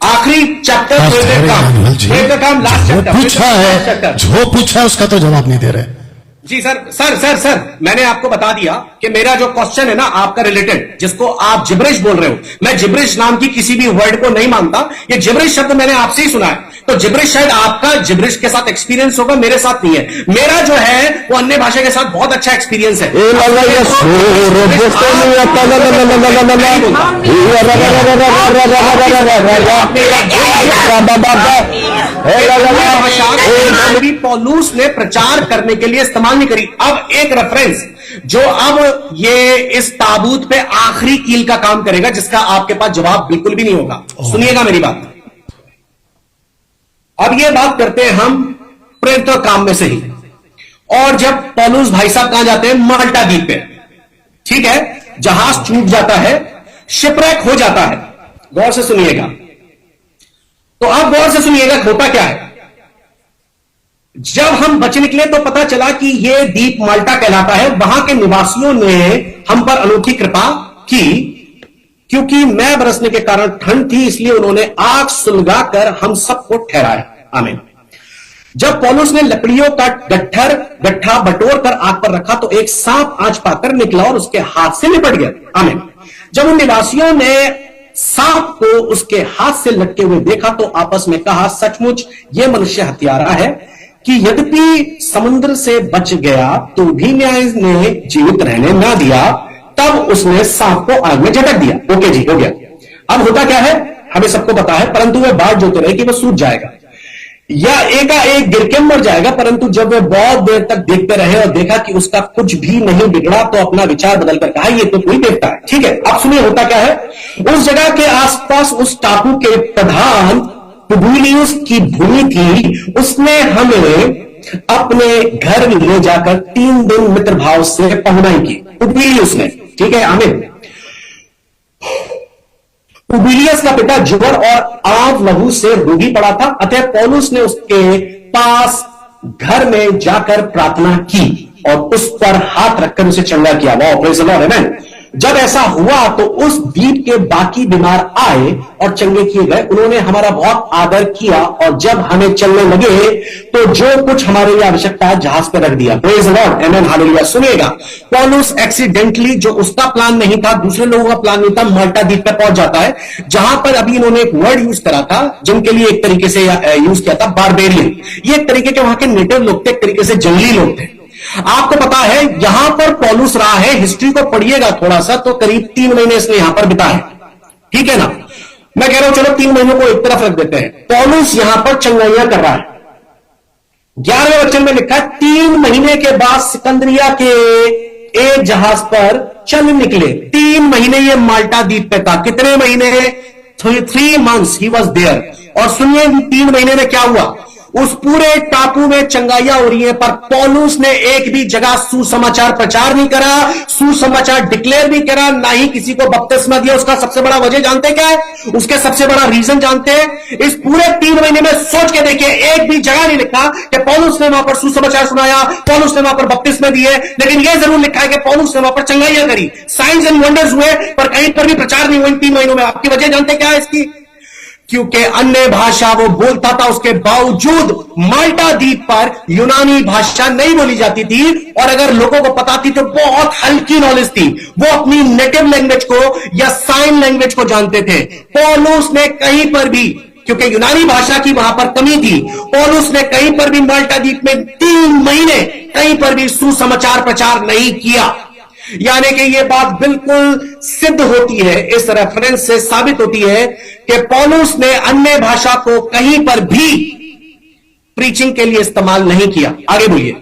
आखिरी चैप्टर, फेवरेट काम, लास्ट चैप्टर, पूछा है, जो पूछा है उसका तो जवाब नहीं दे रहे। जी सर, मैंने आपको बता दिया कि मेरा जो क्वेश्चन है ना आपका रिलेटेड, जिसको आप जिब्रिश बोल रहे हो, मैं जिब्रिश नाम की किसी भी वर्ड को नहीं मानता। ये जिब्रिश शब्द मैंने आपसे ही सुना है, तो जिब्रिश शायद आपका जिब्रिश के साथ एक्सपीरियंस होगा, मेरे साथ नहीं है। मेरा जो है वो अन्य भाषा के साथ बहुत अच्छा एक्सपीरियंस है। पौलुस ने प्रचार करने के लिए इस्तेमाल नहीं करी। अब एक रेफरेंस जो अब ये इस ताबूत पे आखिरी कील का काम करेगा, जिसका आपके पास जवाब बिल्कुल भी नहीं होगा। सुनिएगा मेरी बात। अब ये बात करते हैं हम प्रेरित काम में से ही। और जब पौलुस भाई साहब कहां जाते हैं, माल्टा द्वीप पे, ठीक है, जहाज टूट जाता है, शिपरेक हो जाता है। गौर से सुनिएगा, तो आप गौर से सुनिएगा होता क्या है। जब हम बच निकले तो पता चला कि यह द्वीप माल्टा कहलाता है। वहां के निवासियों ने हम पर अनोखी कृपा की, क्योंकि मैं बरसने के कारण ठंड थी, इसलिए उन्होंने आग सुलगाकर हम सबको ठहराया। आमीन। जब पौलुस ने लकड़ियों का गट्ठा बटोर कर आग पर रखा तो एक सांप आंच पाकर निकला और उसके हाथ से निपट गया। आमीन। जब उन निवासियों ने सांप को उसके हाथ से लटके हुए देखा तो आपस में कहा, सचमुच यह मनुष्य हत्यारा है कि यद्यपि समुद्र से बच गया तो भी न्याय ने जीवित रहने ना दिया। तब उसने सांप को आग में झटक दिया। ओके जी, हो गया। अब होता क्या है हमें सबको पता है, परंतु वह बाट जोते रहे कि वह सूझ जाएगा या एकाएक गिर के मर जाएगा। परंतु जब वे बहुत देर तक देखते रहे और देखा कि उसका कुछ भी नहीं बिगड़ा तो अपना विचार बदलकर कहा, ये तो कोई देवता है। ठीक है, अब सुनिए होता क्या है। उस जगह के आसपास उस टापू के प्रधान पुबलियुस की भूमि थी। उसने हमें अपने घर ले जाकर 3 दिन मित्र भाव से पहुनाई की। पुबलियुस ने, ठीक है, आमीन। पुबलियस का पिता जुबर और आंव लहू से रोगी पड़ा था, अतः पौलुस ने उसके पास घर में जाकर प्रार्थना की और उस पर हाथ रखकर उसे चंगा किया। वाह, प्रेज़ द लॉर्ड, आमीन। जब ऐसा हुआ तो उस द्वीप के बाकी बीमार आए और चंगे किए गए। उन्होंने हमारा बहुत आदर किया और जब हमें चलने लगे तो जो कुछ हमारे लिए आवश्यकता है जहाज पर रख दिया। प्रेज़ द लॉर्ड, आमीन, हालेलुया। सुनिएगा, पौलुस एक्सीडेंटली, जो उसका प्लान नहीं था, दूसरे लोगों का प्लान नहीं था, माल्टा द्वीप पर पहुंच जाता है, जहां पर अभी इन्होंने एक वर्ड यूज करा था, जिनके लिए एक तरीके से यूज किया था, बारबेरियन। ये एक तरीके के वहां के नेटिव लोग थे, एक तरीके से जंगली लोग थे। आपको पता है यहां पर पौलुस रहा है, हिस्ट्री को पढ़िएगा थोड़ा सा, तो करीब 3 महीने इसने यहां पर बिताए। ठीक है ना, मैं कह रहा हूं चलो 3 महीनों को एक तरफ रख देते हैं। पौलुस यहां पर चंगाइयां कर रहा है। 11वें वचन में लिखा है, 3 महीने के बाद सिकंदरिया के एक जहाज पर चल निकले। 3 महीने ये माल्टा द्वीप पे था। कितने महीने? 3 months ही वॉज देयर। और सुनिए 3 महीने में क्या हुआ। उस पूरे टापू में चंगाइयां हो रही है, पर पौलुस ने एक भी जगह सुसमाचार प्रचार नहीं करा, सुसमाचार डिक्लेयर नहीं करा, ना ही किसी को बपतिस्मा दिया। उसका सबसे बड़ा वजह जानते क्या है? उसके सबसे बड़ा रीजन जानते हैं? इस पूरे 3 महीने में सोच के देखिए, एक भी जगह नहीं लिखा कि पौलुस ने वहां पर सुसमाचार सुनाया, पौलुस ने वहां पर बपतिस्मा दिए, लेकिन यह जरूर लिखा है कि पौलुस ने वहां पर चंगाइयां करी, साइंस एंड वंडर्स हुए, पर कहीं पर भी प्रचार नहीं हुआ इन 3 महीनों में। आपकी वजह जानते क्या है इसकी? क्योंकि अन्य भाषा वो बोलता था, उसके बावजूद माल्टा द्वीप पर यूनानी भाषा नहीं बोली जाती थी, और अगर लोगों को पता थी तो बहुत हल्की नॉलेज थी, वो अपनी नेटिव लैंग्वेज को या साइन लैंग्वेज को जानते थे। पौलुस ने कहीं पर भी, क्योंकि यूनानी भाषा की वहां पर कमी थी, पौलुस ने कहीं पर भी माल्टा द्वीप में 3 महीने कहीं पर भी सुसमाचार प्रचार नहीं किया। यानी कि यह बात बिल्कुल सिद्ध होती है, इस रेफरेंस से साबित होती है कि पौलुस ने अन्य भाषा को कहीं पर भी प्रीचिंग के लिए इस्तेमाल नहीं किया। आगे बोलिए।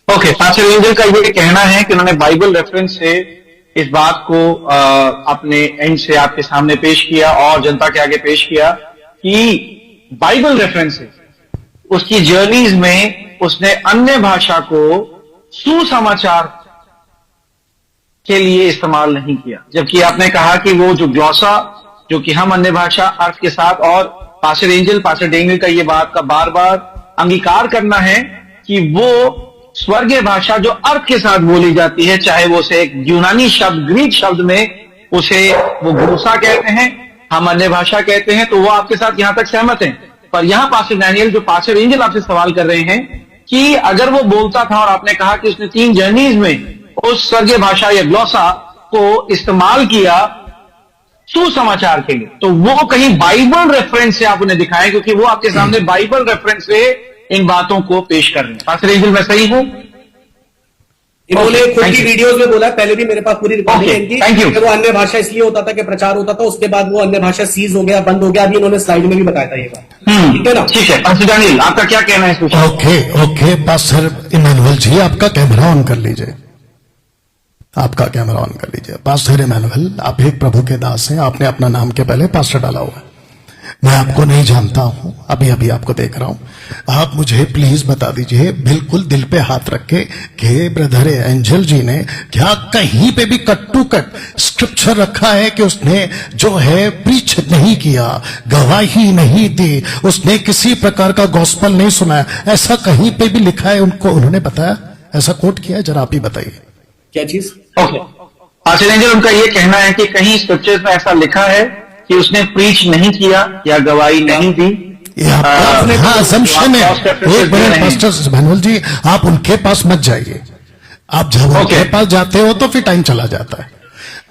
ओके, पास्टर एंजल का यह कहना है कि उन्होंने बाइबल रेफरेंस से इस बात को अपने एंड से आपके सामने पेश किया और जनता के आगे पेश किया कि बाइबल रेफरेंस से उसकी जर्नीज में उसने अन्य भाषा को सुसमाचार के लिए इस्तेमाल नहीं किया। जबकि आपने कहा कि वो जो ग्लॉसा, जो कि हम अन्य भाषा अर्थ के साथ, और पास्टर एंजल, पास्टर डेनियल का ये बात का बार बार अंगीकार करना है कि वो स्वर्गीय भाषा जो अर्थ के साथ बोली जाती है, चाहे वो उसे एक यूनानी शब्द, ग्रीक शब्द में उसे वो ग्लॉसा कहते हैं, हम अन्य भाषा कहते हैं, तो वो आपके साथ यहां तक सहमत हैं। पर यहां पास्टर डैनियल, जो पास्टर एंजल आपसे सवाल कर रहे हैं कि अगर वो बोलता था और आपने कहा कि उसने 3 जर्नीज में उस स्वर्गीय भाषा या ग्लॉसा को इस्तेमाल किया सुसमाचार के लिए, तो वो कहीं बाइबल रेफरेंस से आप उन्हें दिखाएं, क्योंकि वो आपके सामने बाइबल रेफरेंस से इन बातों को पेश कर रहे हैं। पास्टर एंजल, मैं सही हूं? इन्होंने खुद की वीडियोस में बोला, पहले भी मेरे पास पूरी रिकॉर्डिंग है इनकी, थैंक यू। वो अन्य भाषा इसलिए होता था कि प्रचार होता था, उसके बाद वो अन्य भाषा सीज हो गया, बंद हो गया। अभी इन्होंने स्लाइड में भी बताया था ये बात, ठीक है ना? ठीक है, पास्टर डैनियल, आपका क्या कहना है इस विषय? ओके पास्टर इमैनुअल जी, आपका कैमरा ऑन कर लीजिए, आपका कैमरा ऑन कर लीजिए। पास्टर इमैनुअल, आप एक प्रभु के दास हैं, आपने अपना नाम के पहले पास्टर डाला हुआ है। मैं आपको नहीं जानता हूं, अभी अभी आपको देख रहा हूं। आप मुझे प्लीज बता दीजिए, बिल्कुल दिल पे हाथ रख के, कि ब्रदर एंजल जी ने क्या कहीं पे भी कट टू कट स्क्रिप्चर रखा है कि उसने जो है प्रीच नहीं किया, गवाही नहीं दी, उसने किसी प्रकार का गॉस्पल नहीं सुनाया, ऐसा कहीं पे भी लिखा है? उनको उन्होंने बताया, ऐसा कोट किया है? जरा आप ही बताइए। क्या चीज? ओके, पास्टर एंजल, उनका यह कहना है कि कहीं स्क्रिप्चर्स में ऐसा लिखा है कि उसने प्रीच नहीं किया या गवाही नहीं दी। ये आपका हाँ assumption है। एक मिनट पास्टर इमैनुअल जी, आप उनके पास मत जाइए। आप जब उनके पास जाते हो तो फिर टाइम चला जाता है।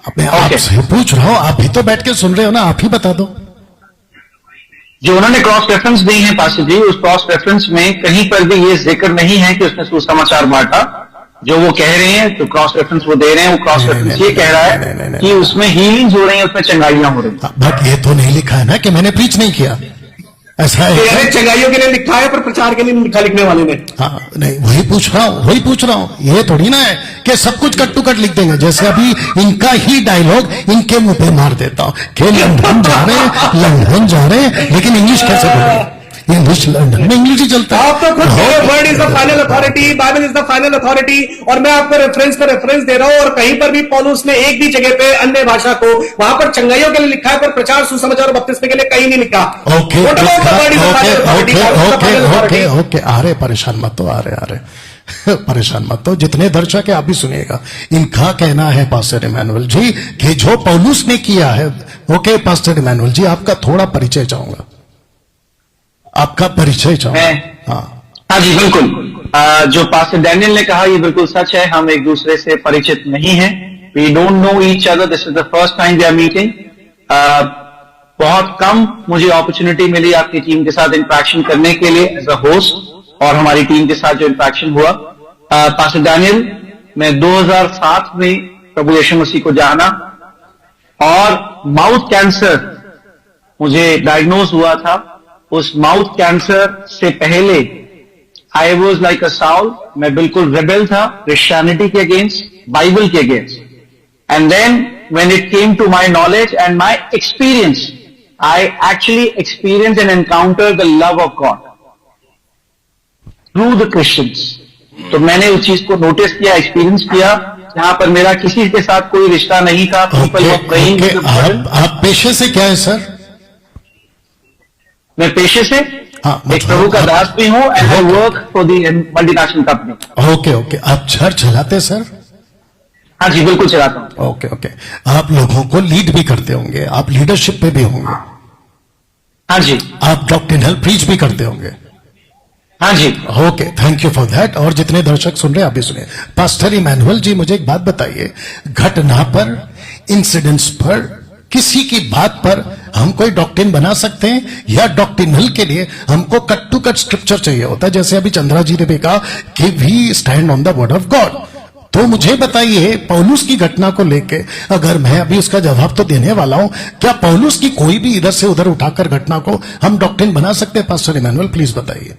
अब मैं आपसे पूछ रहा हूं, आप भी तो बैठ के सुन रहे हो ना, आप ही बता दो। जो उन्होंने क्रॉस रेफरेंस दी है पास्टर जी, उस क्रॉस रेफरेंस में कहीं पर भी ये जिक्र नहीं है कि उसने सुसमाचार बांटा। जो वो कह रहे हैं, तो क्रॉस रेफरेंस वो दे रहे हैं, वो क्रॉस रेफरेंस ये कह रहा है कि उसमें हीलिंग हो रही है, उसमें चंगाइयां हो रही हैं। बट ये तो नहीं लिखा है ना कि मैंने प्रीच नहीं किया, ऐसा है? चंगाइयों के लिए लिखा है, पर प्रचार के लिए नहीं लिखा लिखने वाले ने। हाँ, नहीं, वही पूछ रहा हूँ। ये थोड़ी ना है कि सब कुछ कट टू कट लिख देंगे, जैसे अभी इनका ही डायलॉग इनके मुंह पे मार देता हूँ कि लंदन जा रहे हैं, लेकिन इंग्लिश कैसे बोलेंगे? इंग्लिश लंदन में इंग्लिश ही चलता है। आप तो खुद word is the final authority, Bible is the final authority, और मैं आपको रेफरेंस पर रेफरेंस दे रहा हूं, और कहीं पर भी पौलुस ने एक भी जगह पे अन्य भाषा को वहां पर चंगाइयों के लिए लिखा है, पर प्रचार, सुसमाचार और बपतिस्मे के लिए कहीं नहीं लिखा। ओके, आ रहे, परेशान मत हो, आ रहे परेशान मत हो, जितने दर्शक है आप भी सुनिएगा। इनका कहना है पास्टर इमैनुअल जी कि जो पौलुस ने किया है। ओके पास्टर इमैनुअल जी, आपका थोड़ा परिचय चाहूंगा, आपका परिचय चाहूंगा। हाँ जी, बिल्कुल। जो पास्टर डैनियल ने कहा ये बिल्कुल सच है, हम एक दूसरे से परिचित नहीं हैं। We don't know each other, this is the first time we are meeting. बहुत कम मुझे अपॉर्चुनिटी मिली आपकी टीम के साथ इंटरेक्शन करने के लिए एज अ होस्ट, और हमारी टीम के साथ जो इंटरेक्शन हुआ। पास्टर डैनियल, मैं 2007 में प्रभु यीशु मसीह को जाना, और माउथ कैंसर मुझे डायग्नोज हुआ था। उस माउथ कैंसर से पहले I was like a Saul, मैं बिल्कुल रेबेल था क्रिश्चियनिटी के अगेंस्ट, बाइबल के against. And then when it came to my knowledge and my experience, I actually experience and encounter the love of God. Through the Christians. तो मैंने उस चीज को नोटिस किया, एक्सपीरियंस किया, जहां पर मेरा किसी के साथ कोई रिश्ता नहीं था। ओके, आप पेशे से क्या है सर? मैं पेशे से हाँ, एक प्रभु का दास भी हूं and I work for the multinational company. Okay okay, आप चर्च चलाते सर? हाँ जी, बिल्कुल चलाता हूं। ओके ओके, आप लोगों को लीड भी करते होंगे, आप लीडरशिप पे भी होंगे? हाँ जी। आप डॉक्ट्रिनल प्रीच भी करते होंगे? हाँ जी। Okay, thank you for that. और जितने दर्शक सुन रहे हैं आप भी सुनिए। पास्टर इमैनुअल जी, मुझे एक बात बताइए, घटना पर, इंसिडेंट्स पर, किसी की बात पर हम कोई डॉक्ट्रिन बना सकते हैं, या डॉक्ट्रिनल के लिए हमको कट टू कट स्क्रिप्चर चाहिए होता है? जैसे अभी चंद्रा जी ने भी कहा कि we stand on the word of God. तो मुझे बताइए, पौलुस की घटना को लेके अगर मैं अभी उसका जवाब तो देने वाला हूं, क्या पौलुस की कोई भी इधर से उधर उठाकर घटना को हम डॉक्ट्रिन बना सकते हैं? पास्टर इमैनुअल प्लीज बताइए।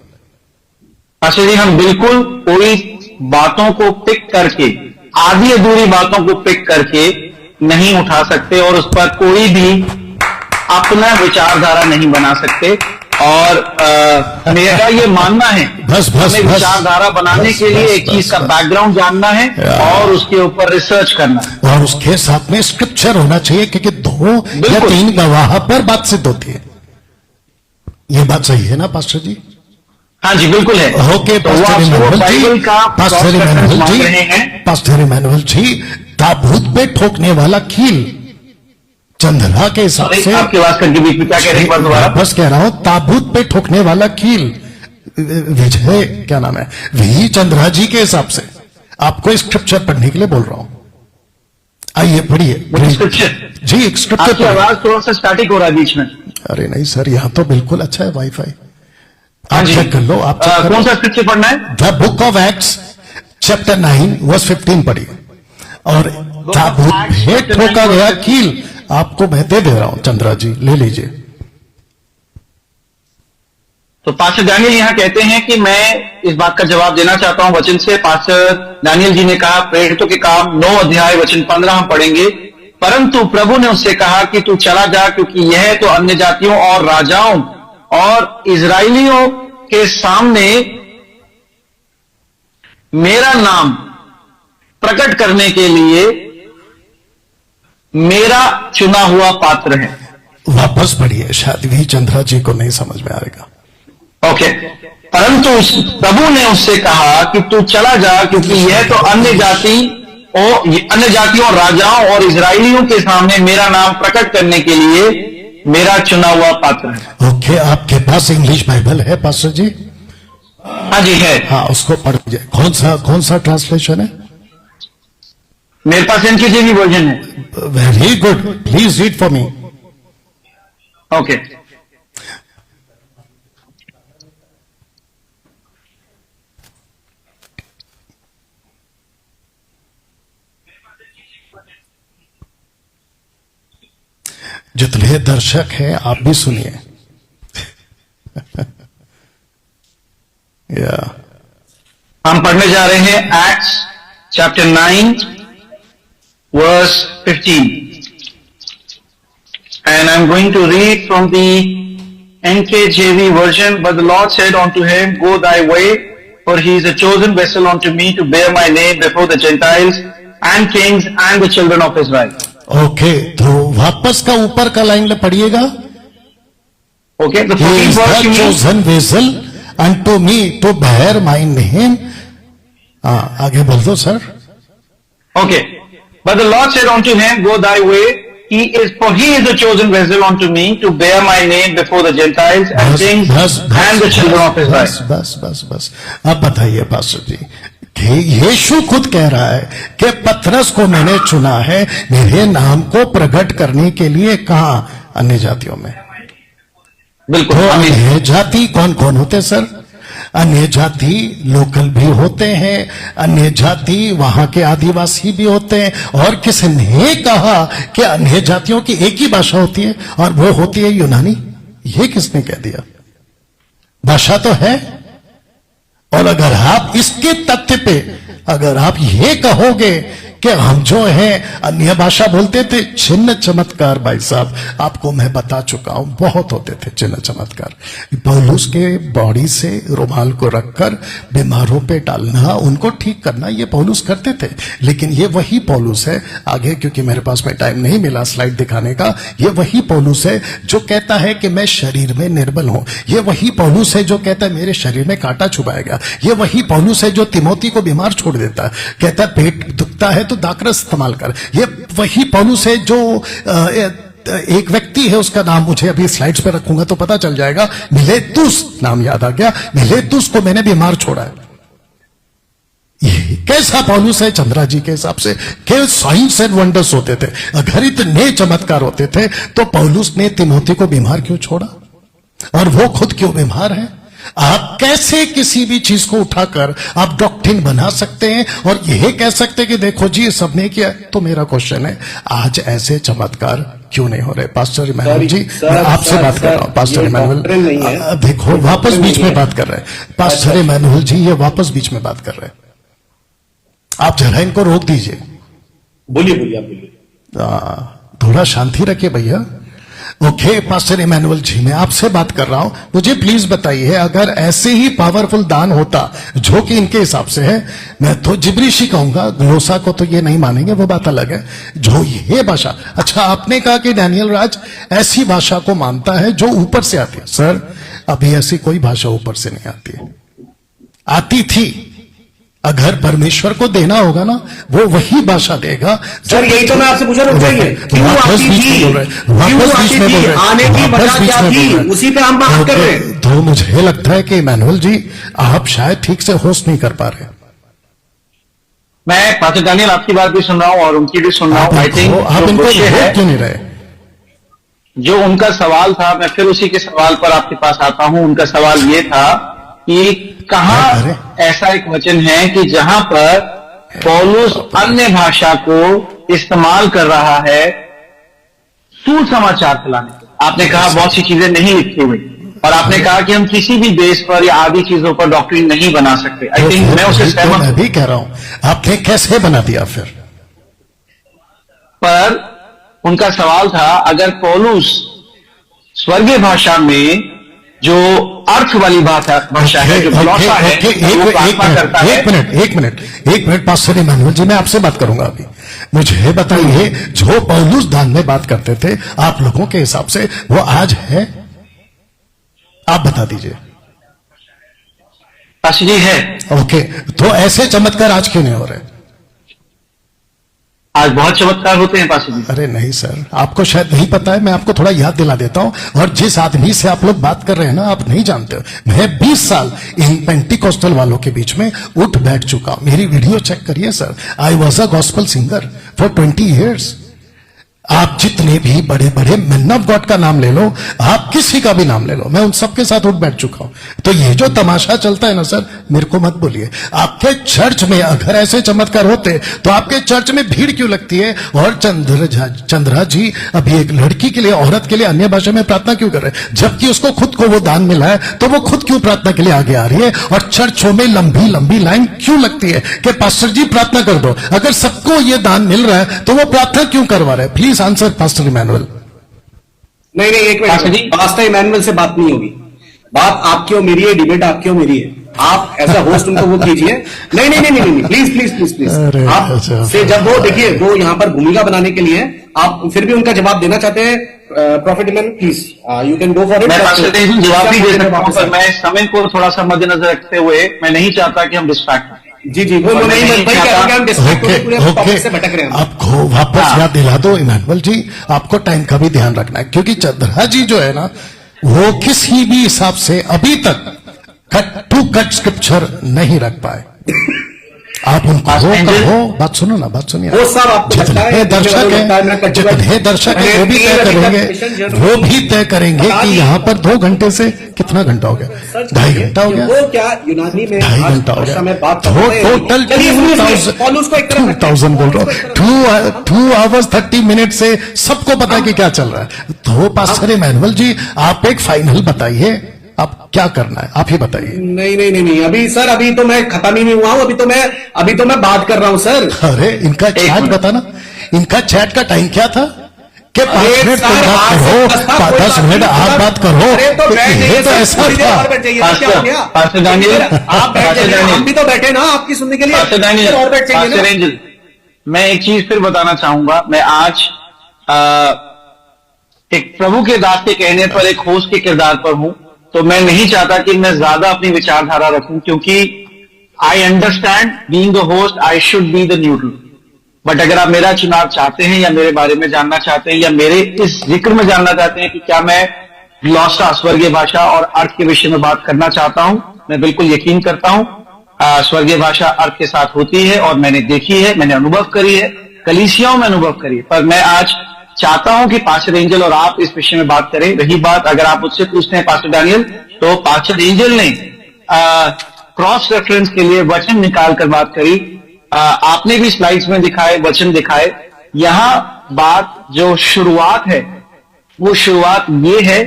अच्छा जी, हम बिल्कुल कोई बातों को पिक करके, आधी अधूरी बातों को पिक करके नहीं उठा सकते और उस पर कोई भी अपना विचारधारा नहीं बना सकते। और मेरा ये मानना है, हमें विचारधारा बनाने के लिए एक चीज का बैकग्राउंड जानना है और उसके ऊपर रिसर्च करना है, और उसके साथ में स्क्रिप्चर होना चाहिए, क्योंकि 2 या 3 गवाह पर बात सिद्ध होती है। ये बात सही है ना पास्टर जी? हाँ जी, बिल्कुल है। ओके, तो पास्टर इमैनुअल जी, ताबूत पे ठोकने वाला कील चंद्रा के हिसाब से, आपकी आवाज करके बीच में क्या कह रहे हैं? दोबारा बस कह रहा हूं, ताबूत पे ठोकने वाला कील विजय, क्या नाम है, वी चंद्रा जी के हिसाब से आपको स्क्रिप्चर पढ़ने के लिए बोल रहा हूं। आइए पढ़िए स्क्रिप्चर जी। एक स्क्रिप्चर, आपकी आवाज थोड़ा सा स्टैटिक हो रहा है बीच में। अरे नहीं सर, यहां तो बिल्कुल अच्छा है वाईफाई। हाँ आप जी, चेक कर लो, आप चेक कर कौन लो। सा स्क्रिप्चर पढ़ना है? The book of Acts chapter 9 verse 15 पढ़िए। और ताबूत पे ठोका गया कील आपको मैं दे रहा हूं, चंद्रा जी ले लीजिए। तो पास्टर डैनियल यहां कहते हैं कि मैं इस बात का जवाब देना चाहता हूं वचन से। पास्टर डैनियल जी ने कहा, प्रेरितों के काम 9 अध्याय वचन 15 हम पढ़ेंगे। परंतु प्रभु ने उससे कहा कि तू चला जा, क्योंकि यह तो अन्य जातियों और राजाओं और इजराइलियों के सामने मेरा नाम प्रकट करने के लिए मेरा चुना हुआ पात्र है। वापस पढ़िए, शायद वी चंद्रा जी को नहीं समझ में आएगा। ओके, परंतु प्रभु ने उससे कहा कि तू चला जा, क्योंकि यह तो अन्य जातियों, राजाओं और इजराइलियों के सामने मेरा नाम प्रकट करने के लिए मेरा चुना हुआ पात्र है। ओके, आपके पास इंग्लिश बाइबल है पास्टर जी? हाँ जी है। हाँ, उसको पढ़ लीजिए। कौन सा ट्रांसलेशन है? मेरे पास एनकेजेवी वर्जन है। Very good, please read for me. Okay, जितने दर्शक हैं आप भी सुनिए। या हम पढ़ने जा रहे हैं Acts chapter 9 verse 15 and I'm going to read from the NKJV version. But the Lord said unto him, Go thy way, for he is a chosen vessel unto me to bear my name before the Gentiles and kings and the children of Israel. Okay, तो वापस का ऊपर का line में पढ़िएगा। Okay, the He 14th is verse the you mean? chosen vessel unto me to bear my name. आगे बोल दो sir. Okay, but the Lord said unto him, Go thy way, for he is the chosen vessel unto me to bear my name before the Gentiles and kings and the children of Israel. बस अब बताइए pastor जी, कि यीशु खुद कह रहा है कि पतरस को मैंने चुना है मेरे नाम को प्रकट करने के लिए। कहां? अन्य जातियों में। बिल्कुल। तो अन्य जाति कौन कौन होते सर? अन्य जाति लोकल भी होते हैं, अन्य जाति वहां के आदिवासी भी होते हैं, और किसने कहा कि अन्य जातियों की एक ही भाषा होती है और वो होती है यूनानी? ये किसने कह दिया? भाषा तो है। और अगर आप इसके तथ्य पे अगर आप ये कहोगे कि हम जो है अन्य भाषा बोलते थे। चिन्ह चमत्कार भाई साहब आपको मैं बता चुका हूं, बहुत होते थे चिन्ह चमत्कार। पौलुस के बॉडी से रुमाल को रखकर बीमारों पे डालना, उनको ठीक करना, ये पौलुस करते थे। लेकिन ये वही पौलुस है आगे, क्योंकि मेरे पास में टाइम नहीं मिला स्लाइड दिखाने का, ये वही पौलुस है जो कहता है कि मैं शरीर में निर्बल हूं। ये वही पौलुस है जो कहता है मेरे शरीर में कांटा चुभाया गया। ये वही पौलुस है जो तिमोथी को बीमार छोड़ देता है, कहता है पेट दुखता है तो दाखरस इस्तेमाल कर। ये वही पौलुस है जो एक व्यक्ति है, उसका नाम मुझे अभी स्लाइड्स पे रखूंगा तो पता चल जाएगा, मिलेतुस नाम याद आ गया, मिलेतुस को मैंने बीमार छोड़ा है। ये कैसा पौलुस है चंद्रा जी के हिसाब से कि साइंस एंड वंडर्स होते थे। अगर इतने चमत्कार होते थे तो पौलुस ने तिमोथी को बीमार क्यों छोड़ा, और वो खुद क्यों बीमार है? आप कैसे किसी भी चीज को उठाकर आप डॉक्ट्रिन बना सकते हैं और यह कह सकते हैं कि देखो जी सबने किया? तो मेरा क्वेश्चन है, आज ऐसे चमत्कार क्यों नहीं हो रहे? पास्टर इमैनुअल जी, मैं आपसे बात कर रहा हूं। पास्टर इमैनुअल देखो वापस बीच में बात कर रहे हैं। पास्टर इमैनुअल जी ये वापस बीच में बात कर रहे हैं, आप जरा इनको रोक दीजिए। बोलिए बोलिए, आप बोलिए। थोड़ा शांति रखिए भैया। ओके पास्टर इमैनुअल जी, मैं आपसे बात कर रहा हूं, मुझे प्लीज बताइए, अगर ऐसे ही पावरफुल दान होता जो कि इनके हिसाब से है, मैं तो जिब्रिशी कहूंगा, ग्लोसा को तो ये नहीं मानेंगे, वो बात अलग है, जो ये भाषा। अच्छा आपने कहा कि डैनियल राज ऐसी भाषा को मानता है जो ऊपर से आती है। सर अभी ऐसी कोई भाषा ऊपर से नहीं आती है, आती थी। अगर परमेश्वर को देना होगा ना, वो वही भाषा देगा। सर यही तो मैं आपसे पूछा, रुक जाइए, क्यों आती थी, आने की वजह क्या थी, उसी पे हम बात कर रहे हैं। तो मुझे लगता है कि इमैनुअल जी आप शायद ठीक से होस्ट नहीं कर पा रहे। मैं पास्टर डैनियल आपकी बात भी सुन रहा हूं और उनकी भी सुन रहा हूं। आई थिंक आप इनको रोक क्यों नहीं रहे? जो उनका सवाल था, मैं फिर उसी के सवाल पर आपके पास आता हूं। उनका सवाल ये था कि कहां ऐसा एक वचन है कि जहां पर पौलुस अन्य भाषा को इस्तेमाल कर रहा है सुसमाचार फैलाने के। आपने कहा बहुत सी चीजें नहीं लिखी हुई, और आपने कहा कि हम किसी भी बेस पर या आदि चीजों पर डॉक्ट्रिन नहीं बना सकते। आई थिंक मैं उसे सहमत, मैं भी कह रहा हूं, आपने कैसे बना दिया फिर? पर उनका सवाल था, अगर पौलुस स्वर्गीय भाषा में जो अर्थ वाली भाषा है, जो ग्लोसा है, वो प्रार्थना करता है। एक मिनट पास्टर इमैनुअल जी, मैं आपसे बात करूंगा अभी। मुझे बताइए, जो पौलुस दान में बात करते थे आप लोगों के हिसाब से, वो आज है? आप बता दीजिए। जी है। ओके, तो ऐसे चमत्कार आज क्यों नहीं हो रहे? आज बहुत चमत्कार होते हैं पास्टर जी। अरे नहीं सर, आपको शायद नहीं पता है, मैं आपको थोड़ा याद दिला देता हूं। और जिस आदमी से आप लोग बात कर रहे हैं ना, आप नहीं जानते हो, मैं 20 साल इन पेंटिकोस्टल वालों के बीच में उठ बैठ चुका हूं। मेरी वीडियो चेक करिए sir, I was a gospel singer for 20 years। आप जितने भी बड़े बड़े मैन ऑफ गॉड का नाम ले लो, आप किसी का भी नाम ले लो, मैं उन सबके साथ उठ बैठ चुका हूं। तो ये जो तमाशा चलता है ना सर, मेरे को मत बोलिए। आपके चर्च में अगर ऐसे चमत्कार होते तो आपके चर्च में भीड़ क्यों लगती है? और चंद्रा जी अभी एक लड़की के लिए, औरत के लिए अन्य भाषा में प्रार्थना क्यों कर रहे हैं, जबकि उसको खुद को वो दान मिला है, तो वो खुद क्यों प्रार्थना के लिए आगे आ रही है? और चर्चों में लंबी लंबी लाइन क्यों लगती है कि पास्टर जी प्रार्थना कर दो? अगर सबको ये दान मिल रहा है तो वो प्रार्थना क्यों करवा रहे हैं? Please answer pastor Emmanuel. नहीं एक मिनट, पास्टर इमैनुअल से बात नहीं होगी, बात आपकी और मेरी है, डिबेट आपकी और मेरी है। आप ऐसा होस्ट उनको वो कीजिए। नहीं, प्लीज आप से जब वो देखिए, वो यहाँ पर भूमिका बनाने के लिए, आप फिर भी उनका जवाब देना चाहते हैं, prophet Emmanuel please you can go for it. मैं जवाब भी दे सकता हूं, पर मैं समय को थोड़ा सा मद्देनजर रखते हुए मैं नहीं चाहता कि हम डिस्ट्रैक्ट। जी वो आपको वापस याद दिला दो इमैनुअल जी, आपको टाइम का भी ध्यान रखना है, क्योंकि चंद्रा जी जो है ना, वो किसी भी हिसाब से अभी तक कट टू कट स्क्रिप्चर नहीं रख पाए। आप उनको कहो, बात सुनो ना, बात सुनिए। जितने दर्शक है वो भी तय करेंगे, कि यहाँ पर 2 घंटे से कितना घंटा हो गया? 2.5 घंटा हो गया। वो क्या यूनानी में 2.5 घंटा हो गया। टोटल 2000 बोल रहा हूँ, 2 hours 30 minutes से सबको पता है कि क्या चल रहा है। तो पास्टर इमैनुअल जी आप एक फाइनल बताइए, अब क्या करना है आप ही बताइए। नहीं, अभी सर अभी तो मैं खत्म ही नहीं हुआ हूं, अभी तो मैं बात कर रहा हूं सर। अरे इनका चैट बताना, इनका चैट का टाइम क्या था कि 5 मिनट तुम बात करो, 10 मिनट आप बात करो, ये तो ऐसा था। पास्टर डैनियल, आप बैठे, हम भी तो बैठे ना आपकी सुनने के लिए। पास्टर डैनियल, और बैठ जाइए पास्टर ना। एंजल, मैं एक चीज फिर बताना चाहूंगा। मैं आज एक प्रभु के दास के कहने पर एक होस्ट के किरदार पर हूं, तो मैं नहीं चाहता कि मैं ज्यादा अपनी विचारधारा रखूं, क्योंकि I understand being the host I should be the neutral. But अगर आप मेरा चुनाव चाहते हैं या मेरे बारे में जानना चाहते हैं या मेरे इस जिक्र में जानना चाहते हैं कि क्या मैं ग्लॉसा स्वर्गीय भाषा और अर्थ के विषय में बात करना चाहता हूं, मैं बिल्कुल यकीन करता हूं स्वर्गीय भाषा अर्थ के साथ होती है और मैंने देखी है, मैंने अनुभव करी है, कलीसियाओं में अनुभव करी है। पर मैं आज चाहता हूं कि पास्टर एंजल और आप इस विषय में बात करें। रही बात अगर आप मुझसे पूछते हैं पास्टर डैनियल, तो पास्टर एंजल ने क्रॉस रेफरेंस के लिए वचन निकाल कर बात करी। आपने भी स्लाइड्स में दिखाए, वचन दिखाए। यहां बात जो शुरुआत है वो शुरुआत ये है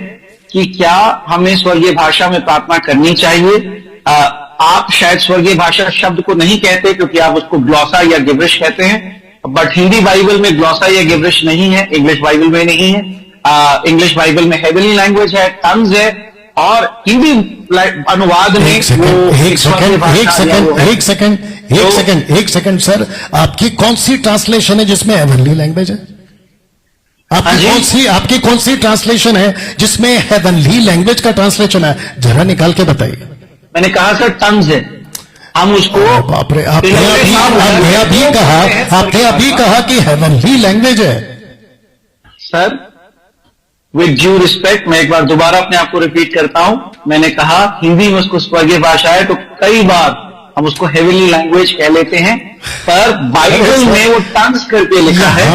कि क्या हमें स्वर्गीय भाषा में प्रार्थना करनी चाहिए। आप शायद स्वर्गीय भाषा शब्द को नहीं कहते क्योंकि आप उसको ग्लॉसा या गिब्रिश कहते हैं, बट हिंदी बाइबल में ग्लॉसा या गिब्रिश नहीं है, इंग्लिश बाइबल में नहीं है। इंग्लिश बाइबल में हेवनली लैंग्वेज है, टंग्स है, और हिंदी अनुवाद में एक सेकंड सर, आपकी कौन सी ट्रांसलेशन है जिसमें हेवनली लैंग्वेज है? आपकी कौन सी ट्रांसलेशन है जिसमें हेवनली लैंग्वेज का ट्रांसलेशन है? जरा निकाल के बताइए। मैंने कहा सर टंग्स है, हम उसको बाप रे, आपने अभी कहा कि हेवनली लैंग्वेज है। सर विद ड्यू रिस्पेक्ट, मैं एक बार दोबारा अपने आप को रिपीट करता हूं। मैंने कहा हिंदी में उसको स्वर्गीय भाषा है, तो कई बार हम उसको हेवनली लैंग्वेज कह लेते हैं, पर बाइबल में वो टंग्स करके लिखा है।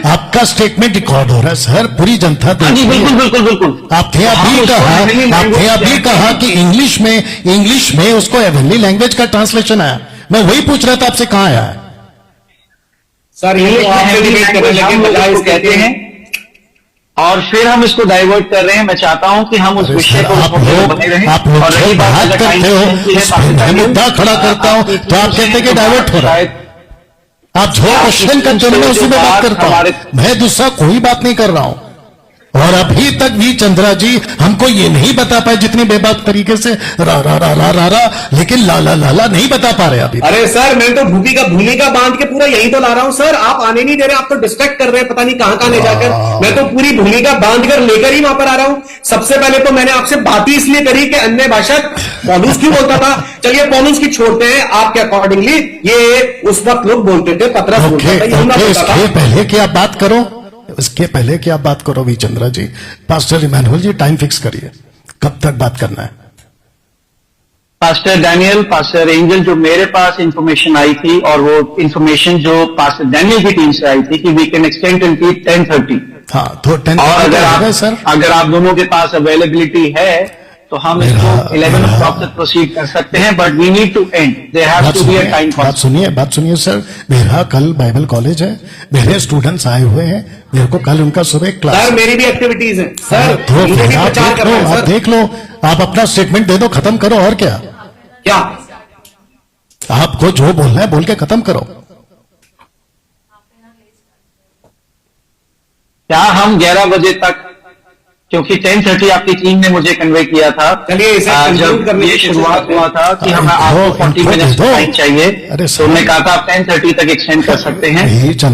आपका स्टेटमेंट रिकॉर्ड हो रहा है सर, पूरी जनता देख रही है। बिल्कुल। आपने अभी कहा कि इंग्लिश में उसको हेवनली लैंग्वेज का ट्रांसलेशन है। मैं वही पूछ रहा था आपसे, कहाँ आया है सर? ये कहते हैं और फिर हम इसको डाइवर्ट कर रहे हैं। मैं चाहता हूं कि हम उस विषय को बने रहें। आप लोग बात करते हो, मैं मुद्दा खड़ा करता हूं तो आप कहते हैं कि डाइवर्ट हो रहा है। आप जो क्वेश्चन करते हो मैं उसी में बात करता हूं, मैं दूसरा कोई बात नहीं कर रहा हूं। और अभी तक भी चंद्रा जी हमको ये नहीं बता पाए, जितनी बेबाक तरीके से रा रा रा रा रा रा, लेकिन लाला लाला नहीं बता पा रहे अभी। अरे सर मैं तो भूमि का बांध के पूरा यही तो ला रहा हूं सर, आप आने नहीं दे रहे, आप तो डिस्ट्रैक्ट कर रहे हैं, पता नहीं कहां ले जाकर। मैं तो पूरी भूमि का बांध कर लेकर ही वहां पर आ रहा हूं। सबसे पहले तो मैंने आपसे बात ही इसलिए करी कि अन्य भाषा पौलुस क्यों बोलता था। चलिए पौलुस की छोड़ते हैं, आपके अकॉर्डिंगली ये उस वक्त लोग बोलते थे, पतरस बोलता था। इसके पहले की आप बात करो, इसके पहले की आप बात करो V Chandra ji. Pastor Emmanuel ji time fix करिए, कब तक बात करना है? पास्टर डैनियल, पास्टर एंजल, जो मेरे पास इंफॉर्मेशन आई थी और वो इंफॉर्मेशन जो पास्टर डैनियल की टीम से आई थी कि वी कैन एक्सटेंड टिल 10:30। हाँ तो 10 अगर आप दोनों के पास अवेलेबिलिटी है तो हम इसको 11 o'clock तक प्रोसीड कर सकते हैं, but we need to end, there has to be a time. बात सुनिए सर, मेरा कल बाइबल कॉलेज है, मेरे स्टूडेंट्स आए हुए हैं, मेरे को कल उनका सुबह क्लास। सर मेरी भी एक्टिविटीज है सर, तो फिर आप देख लो, आप अपना स्टेटमेंट दे दो, खत्म करो। और क्या आपको जो बोलना है बोल के खत्म करो। क्या हम 11 बजे तक, क्योंकि 10:30 आपकी टीम ने मुझे कन्वे किया था, जब ये शुरुआत हुआ था कि हमें आपको 40 मिनट टाइम चाहिए, तो मैं कहा था आप 10:30 तक एक्सटेंड कर सकते हैं।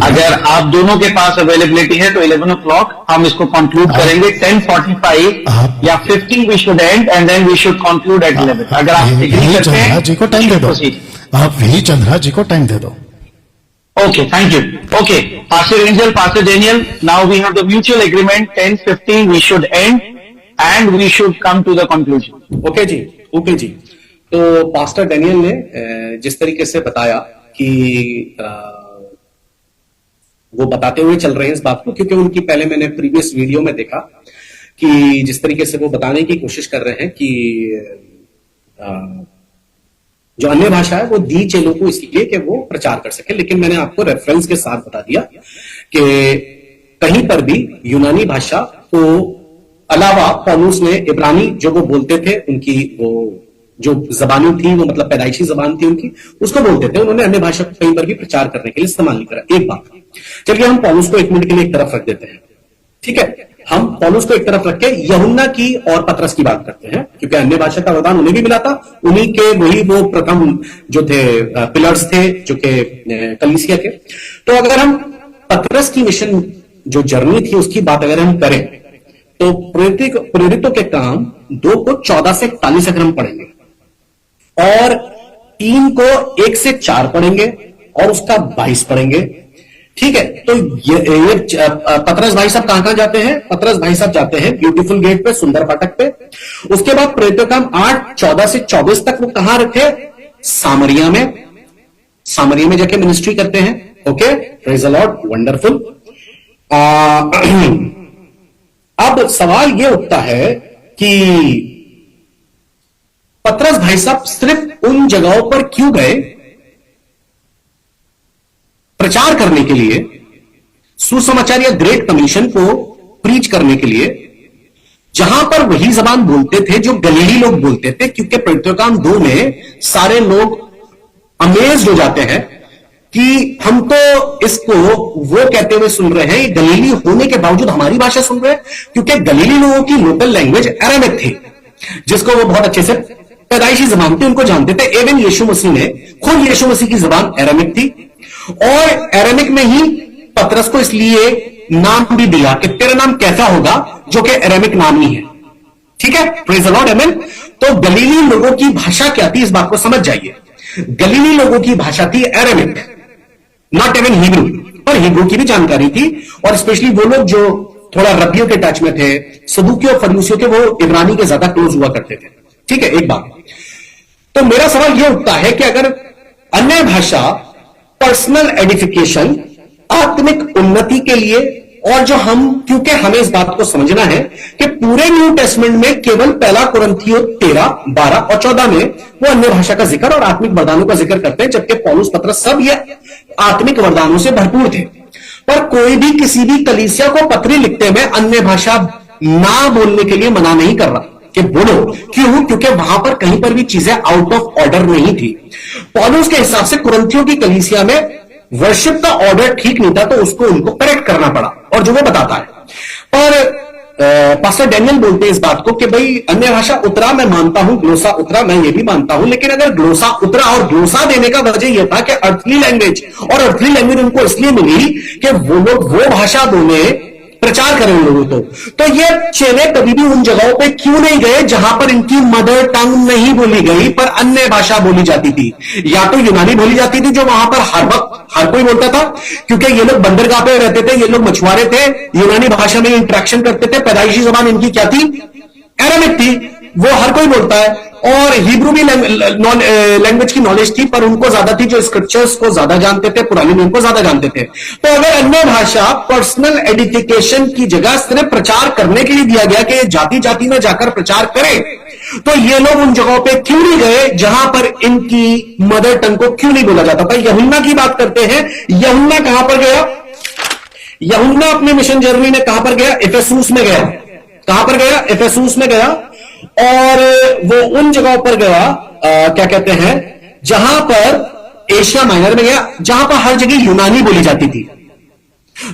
अगर आप दोनों के पास अवेलेबिलिटी है तो 11 o'clock हम इसको कंक्लूड करेंगे। 10:45 या 15 we should end and then we should conclude at 11। अगर आप एग्री करते हैं, चंद्रा जी को टाइम दे दो, आप वी चंद्रा जी को टाइम दे दो। Okay, thank you. Okay, Pastor Angel, Pastor Daniel, now we have the mutual agreement, 10:15 we should end and we should come to the conclusion. Okay जी। तो पास्टर डैनियल ने जिस तरीके से बताया कि वो बताते हुए चल रहे हैं इस बात को, क्योंकि उनकी पहले मैंने प्रीवियस वीडियो में देखा कि जिस तरीके से वो बताने की कोशिश कर रहे हैं कि जो अन्य भाषा है वो दी चेलों को इसलिए कि वो प्रचार कर सके। लेकिन मैंने आपको रेफरेंस के साथ बता दिया कि कहीं पर भी यूनानी भाषा को अलावा पौलुस ने इब्रानी जो वो बोलते थे, उनकी वो जो जबानी थी, वो मतलब पैदाइशी जबान थी उनकी, उसको बोलते थे, उन्होंने अन्य भाषा को कहीं पर भी प्रचार करने के लिए इस्तेमाल नहीं करा। एक बात, चलिए हम पौलुस को एक मिनट के लिए एक तरफ रख देते हैं, ठीक है। हम पौलुस को एक तरफ रख के यूहन्ना की और पतरस की बात करते हैं, क्योंकि अन्य भाषा का वरदान उन्हें भी मिला था, उन्हीं के वही वो प्रथम जो थे पिलर्स थे जो के कलीसिया के। तो अगर हम पतरस की मिशन जो जर्नी थी उसकी बात अगर हम करें, तो प्रेरितों के काम 2 को 14 से 41 अगर हम पढ़ेंगे और 3 को 1 से 4 पढ़ेंगे और उसका 22 पढ़ेंगे, ठीक है। तो ये पतरस भाई साहब कहां जाते हैं? पतरस भाई साहब जाते हैं ब्यूटीफुल गेट पे, सुंदर फाटक पे। उसके बाद प्रेरितों का काम 8 14 से 24 तक वो कहां रखे? सामरिया में। सामरिया में जाके मिनिस्ट्री करते हैं। Okay, praise the Lord, wonderful. अब सवाल यह उठता है कि पतरस भाई साहब सिर्फ उन जगहों पर क्यों गए प्रचार करने के लिए, सुसमाचार या ग्रेट कमीशन को प्रीच करने के लिए, जहां पर वही जबान बोलते थे जो गलीली लोग बोलते थे? क्योंकि प्रेरितों का काम 2 में सारे लोग अमेज्ड हो जाते हैं कि हम तो इसको वो कहते हुए सुन रहे हैं, गलीली होने के बावजूद हमारी भाषा सुन रहे हैं, क्योंकि गलीली लोगों की लोकल लैंग्वेज अरामिक थी, जिसको वो बहुत अच्छे से पैदाइशी जबान थी, उनको जानते थे। एवं यीशु मसीह ने खुद, यीशु मसीह की जबान अरामिक थी और अरामिक में ही पतरस को इसलिए नाम भी दिया कि तेरा नाम कैसा होगा, जो कि अरामिक नाम ही है, ठीक है। प्रेज द लॉर्ड, आमेन। तो गलीली लोगों की भाषा क्या थी, इस बात को समझ जाइए। गलीली लोगों की भाषा थी अरामिक, नॉट इवन हिब्रू, पर हिब्रू की भी जानकारी थी, और स्पेशली वो लोग जो थोड़ा रब्बियों के टच में थे, सदूकियों फरीसियों के, वो इब्रानी के ज्यादा क्लोज हुआ करते थे, ठीक है। एक बात, तो मेरा सवाल यह उठता है कि अगर अन्य भाषा पर्सनल एडिफिकेशन, आत्मिक उन्नति के लिए, और जो हम, क्योंकि हमें इस बात को समझना है कि पूरे न्यू टेस्टमेंट में केवल 1 कुरिन्थियों 13, 12 और 14 में वो अन्य भाषा का जिक्र और आत्मिक वरदानों का जिक्र करते हैं, जबकि पौलुस, पतरस सब ये आत्मिक वरदानों से भरपूर थे। पर कोई भी किसी भी कलीसिया को पत्री लिखते हुए अन्य भाषा ना बोलने के लिए मना नहीं कर रहा कि बोलो। क्यों? क्योंकि वहां पर कहीं पर भी चीजें आउट ऑफ ऑर्डर नहीं थी। पौलुस के हिसाब से कुरिन्थियों की कलीसिया में वर्शिप का ऑर्डर ठीक नहीं था, तो उसको उनको करेक्ट करना पड़ा, और जो वो बताता है। पर पास्टर डैनियल बोलते हैं इस बात को कि भाई अन्य भाषा उतरा, मैं मानता हूं, ग्लोसा उतरा, मैं ये भी मानता हूं, लेकिन अगर ग्लोसा उतरा, और ग्लोसा देने का वजह यह था कि अर्थली लैंग्वेज, और अर्थली लैंग्वेज उनको इसलिए मिली कि वो लोग वो भाषा बोले, प्रचार करें लोगों तो ये चेले कभी भी उन जगहों पे क्यों नहीं गए जहां पर इनकी मदर टंग नहीं बोली गई पर अन्य भाषा बोली जाती थी? या तो यूनानी बोली जाती थी, जो वहां पर हर वक्त हर कोई बोलता था, क्योंकि ये लोग बंदरगाह पे रहते थे, ये लोग मछुआरे थे, यूनानी भाषा में इंटरेक्शन करते थे, पैदाइशी जबान इनकी क्या थी? अरामिक थी, वो हर कोई बोलता है। और हिब्रू भी लैंग्वेज की नॉलेज थी, पर उनको ज्यादा थी, जो स्क्रिप्चर्स को ज्यादा जानते थे, पुराने नियम को ज्यादा जानते थे। तो अगर अन्य भाषा पर्सनल एडिफिकेशन की जगह सिर्फ प्रचार करने के लिए दिया गया कि जाति जाति में जाकर प्रचार करें, तो ये लोग उन जगहों पे क्यों नहीं गए जहां पर इनकी मदर टंग को क्यों नहीं बोला जाता था? यूहन्ना की बात करते हैं। यूहन्ना कहां पर गया? यूहन्ना अपने मिशन जर्नी में कहां पर गया? इफिसुस में गया। कहां पर गया? इफिसुस में गया, और वो उन जगहों पर गया, क्या कहते हैं, जहां पर एशिया माइनर में गया, जहां पर हर जगह यूनानी बोली जाती थी।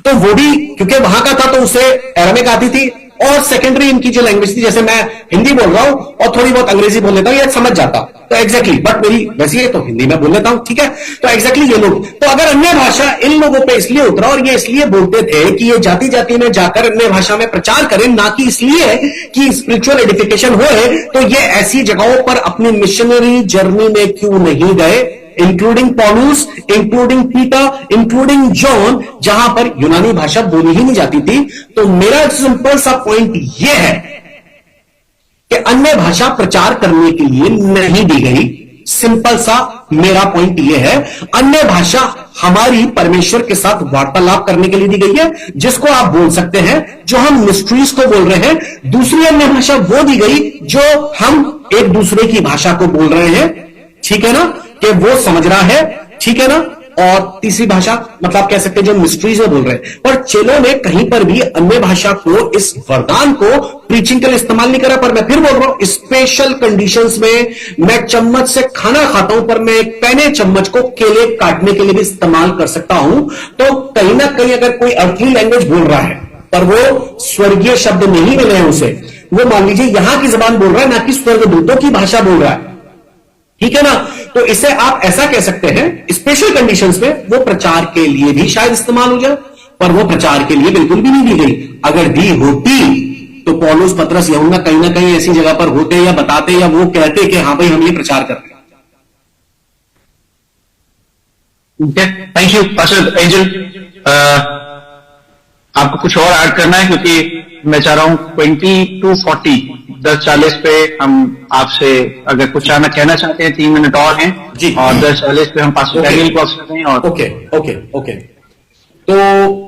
तो वो भी क्योंकि वहां का था, तो उसे अरामिक आती थी, और सेकेंडरी इनकी जो लैंग्वेज थी, जैसे मैं हिंदी बोल रहा हूं और थोड़ी बहुत अंग्रेजी बोल लेता हूं, ये समझ जाता, तो एग्जैक्टली, बट मेरी वैसी है तो हिंदी में बोल लेता हूं, ठीक है। तो एग्जैक्टली ये लोग, तो अगर अन्य भाषा इन लोगों पे इसलिए उतरा, और ये इसलिए बोलते थे कि ये जाति जाति में जाकर अन्य भाषा में प्रचार करें, ना कि इसलिए कि स्पिरिचुअल एडिफिकेशन होए, तो ये ऐसी जगहों पर अपनी मिशनरी जर्नी में क्यों नहीं गए? इंक्लूडिंग पॉलुस, इंक्लूडिंग पीटर, इंक्लूडिंग जॉन, जहां पर यूनानी भाषा बोली ही नहीं जाती थी। तो मेरा सिंपल सा पॉइंट यह है कि अन्य भाषा प्रचार करने के लिए नहीं दी गई। सिंपल सा मेरा पॉइंट यह है, अन्य भाषा हमारी परमेश्वर के साथ वार्तालाप करने के लिए दी गई है, जिसको आप बोल सकते हैं, जो हम मिस्ट्रीज को बोल रहे हैं। दूसरी अन्य भाषा वो दी गई जो हम एक दूसरे की भाषा को बोल रहे हैं, ठीक है ना, कि वो समझ रहा है, ठीक है ना। और तीसरी भाषा मतलब आप कह सकते हैं जो मिस्ट्रीज में बोल रहे हैं। पर चेलों ने कहीं पर भी अन्य भाषा को, इस वरदान को प्रीचिंग के लिए इस्तेमाल नहीं करा। पर मैं फिर बोल रहा हूं, स्पेशल कंडीशंस में मैं चम्मच से खाना खाता हूं, पर मैं एक पैने चम्मच को केले काटने के लिए भी इस्तेमाल कर सकता हूं। तो कहीं ना कहीं अगर कोई अर्थली लैंग्वेज बोल रहा है पर वो स्वर्गीय शब्द नहीं मिले हैं उसे, वो मान लीजिए यहां की जबान बोल रहा है, ना कि स्वर्गदूतों की भाषा बोल रहा है, ठीक है ना। तो इसे आप ऐसा कह सकते हैं, स्पेशल कंडीशंस में वो प्रचार के लिए भी शायद इस्तेमाल हो जाए, पर वो प्रचार के लिए बिल्कुल भी नहीं दी गई। अगर दी होती तो पौलुस, पतरस, यूहन्ना कहीं ना कहीं ऐसी जगह पर होते या बताते या वो कहते कि हां भाई हम ये प्रचार कर रहे हैं। Thank you pastor angel. आपको कुछ और ऐड करना है, क्योंकि मैं चाह रहा हूं 20-40 10:40 पे हम आपसे अगर कुछ कहना चाहते हैं, 3 मिनट और हैं जी, और 10:40 पे हम पास्टर डैनियल को अवसर दें। और ओके। तो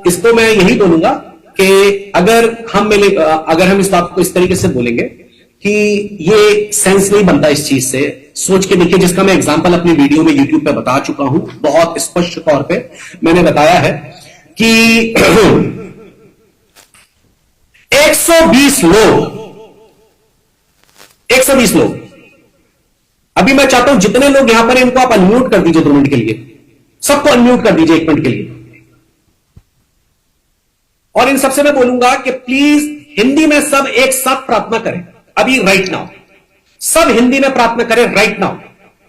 इसको मैं यही बोलूंगा कि अगर हम इस बात को इस तरीके से बोलेंगे कि ये सेंस नहीं बनता इस चीज से, सोच के देखिए, जिसका मैं एग्जांपल अपनी वीडियो में यूट्यूब पे बता चुका हूं, बहुत स्पष्ट तौर पे मैंने बताया है कि 120 लोग, अभी मैं चाहता हूं जितने लोग यहां पर, इनको आप अनम्यूट कर दीजिए 2 मिनट के लिए, सबको अनम्यूट कर दीजिए 1 मिनट के लिए। और इन सबसे मैं बोलूंगा कि प्लीज हिंदी में सब एक साथ प्रार्थना करें अभी, राइट नाउ, सब हिंदी में प्रार्थना करें राइट नाउ।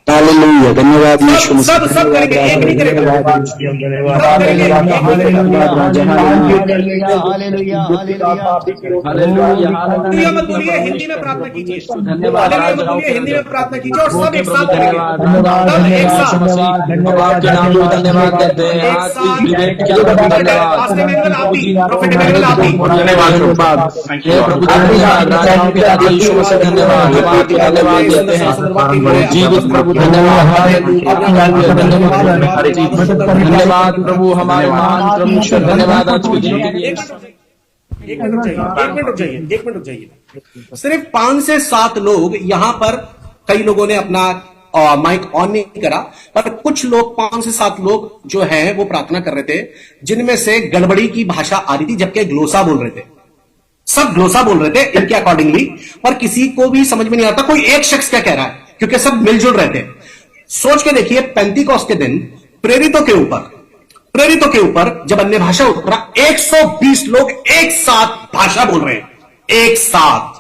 हालेलुया, धन्यवाद यीशु मसीह। सब करेंगे, एक नहीं करेगा। मत बोलिए, हिंदी में प्रार्थना कीजिए, हिंदी में प्रार्थना कीजिए और सब एक साथ करेंगे। एक साथ आपके नाम को धन्यवाद देते हैं। जीवित प्रभु धन्यवाद, धन्यवाद प्रभु, हमारे महान परमेश्वर, धन्यवाद आज के दिन के लिए। एक मिनट रुक जाइए। सिर्फ 5 से 7 लोग यहां पर, कई लोगों ने अपना माइक ऑन नहीं करा, पर कुछ लोग 5 से 7 लोग जो हैं वो प्रार्थना कर रहे थे, जिनमें से गड़बड़ी की भाषा आ रही थी, जबकि ग्लोसा बोल रहे थे। सब ग्लोसा बोल रहे थे इनके अकॉर्डिंगली, पर किसी को भी समझ में नहीं आता कोई एक शख्स क्या कह रहा है, क्योंकि सब मिलजुल रहे थे। सोच के देखिए, पेंतीकोस्त के दिन प्रेरितों के ऊपर जब अन्य भाषा उतरा, 120 लोग एक साथ भाषा बोल रहे हैं, एक साथ,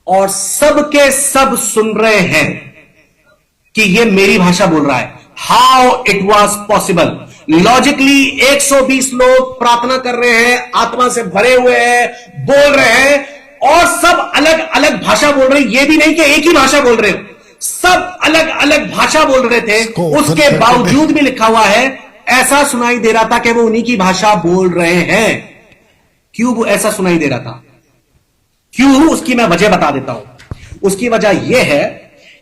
और सबके सब सुन रहे हैं कि ये मेरी भाषा बोल रहा है। How it was possible? Logically 120 लोग प्रार्थना कर रहे हैं, आत्मा से भरे हुए हैं, बोल रहे हैं, और सब अलग अलग भाषा बोल रहे हैं। ये भी नहीं कि एक ही भाषा बोल रहे हो, सब अलग अलग भाषा बोल रहे थे। उसके बावजूद भी लिखा हुआ है, ऐसा सुनाई दे रहा था कि वो उन्हीं की भाषा बोल रहे हैं। क्यों वो ऐसा सुनाई दे रहा था? क्यों? उसकी मैं वजह बता देता हूं। उसकी वजह यह है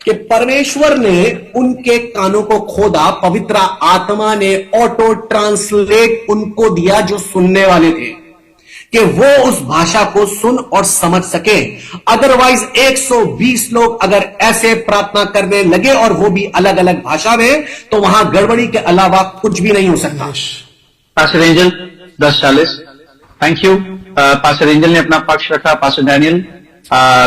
कि परमेश्वर ने उनके कानों को खोदा, पवित्र आत्मा ने ऑटो ट्रांसलेट उनको दिया जो सुनने वाले थे, कि वो उस भाषा को सुन और समझ सके। अदरवाइज 120 लोग अगर ऐसे प्रार्थना करने लगे और वो भी अलग अलग भाषा में, तो वहां गड़बड़ी के अलावा कुछ भी नहीं हो सकता। Pastor angel 10:40, thank you. Pastor angel ने अपना पक्ष रखा। Pastor Daniel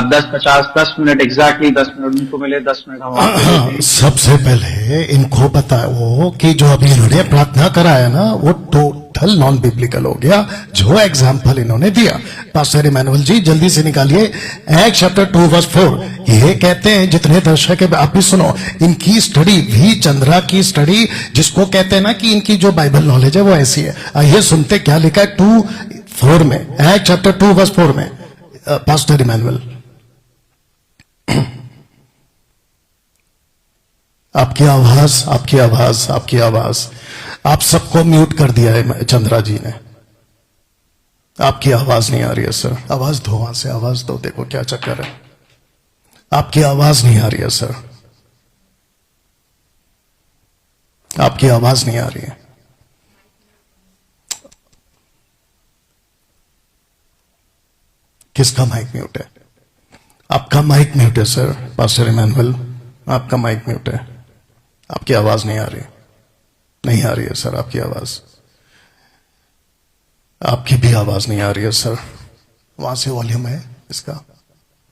10 minute exactly 10 minute उनको मिले, 10 मिनट हम। सबसे पहले इनको पता वो कि जो अभी इन्होंने प्रार्थना कराया ना, वो टोटल नॉन बिब्लिकल हो गया, जो एग्जाम्पल इन्होंने दिया। पास्टर इमैनुअल जी जल्दी से निकालिए एक्ट्स चैप्टर 2:4। ये कहते हैं, जितने दर्शक है आप भी सुनो, इनकी स्टडी भी चंद्रा की स्टडी, जिसको कहते हैं ना कि इनकी जो बाइबल नॉलेज है वो ऐसी है। आइए सुनते क्या लिखा है 2:4 में, एक्ट्स चैप्टर 2:4 में। पास्टर इमैनुअल, आपकी आवाज आप सबको म्यूट कर दिया है चंद्रा जी ने, आपकी आवाज नहीं आ रही है सर। आवाज दो, वहां से आवाज दो, देखो क्या चक्कर है, आपकी आवाज नहीं आ रही है सर, आपकी आवाज नहीं आ रही है। किसका माइक म्यूट है? आपका माइक म्यूट है सर। पास्टर इमैनुअल, आपका माइक म्यूट है, आपकी आवाज नहीं आ रही। नहीं आ रही है सर आपकी आवाज, आपकी भी आवाज नहीं आ रही है सर। वहां से वॉल्यूम है इसका,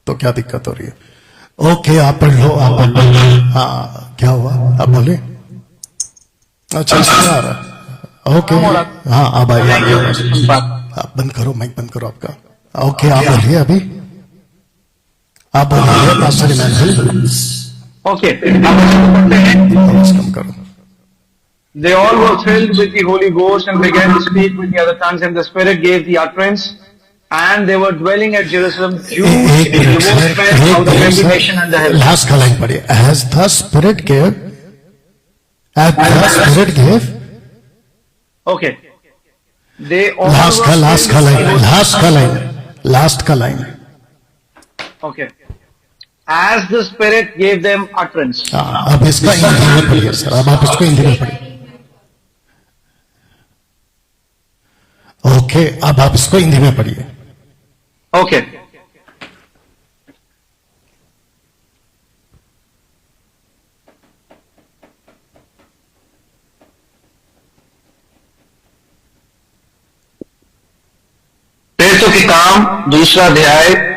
तो क्या दिक्कत हो रही है? ओके आप पढ़ लो, आप पढ़ लो। हाँ क्या हुआ आप बोले? अच्छा इसमें आ रहा है, ओके हाँ अब आइए आप बंद करो, माइक बंद करो आपका। ओके आप बोलिए, अभी आप बोलिए पास्टर इमैनुअल। ओके, आवाज कम करो। They all were filled with the Holy Ghost and began to speak with the other tongues, and the Spirit gave the utterance. And they were dwelling at Jerusalem, Jews in the most of the congregation and the heaven. Last का line पढ़िए। As the Spirit gave, as the Spirit gave, Okay. They all last का were last का filled line, with the last का line, last का line. Okay. As the Spirit gave them utterance. अब इसका हिंदी में पढ़िए सर, अब आप इसको हिंदी में पढ़िए। ओके अब आप इसको हिंदी में पढ़िए। Okay. प्रेरितों के काम दूसरा अध्याय।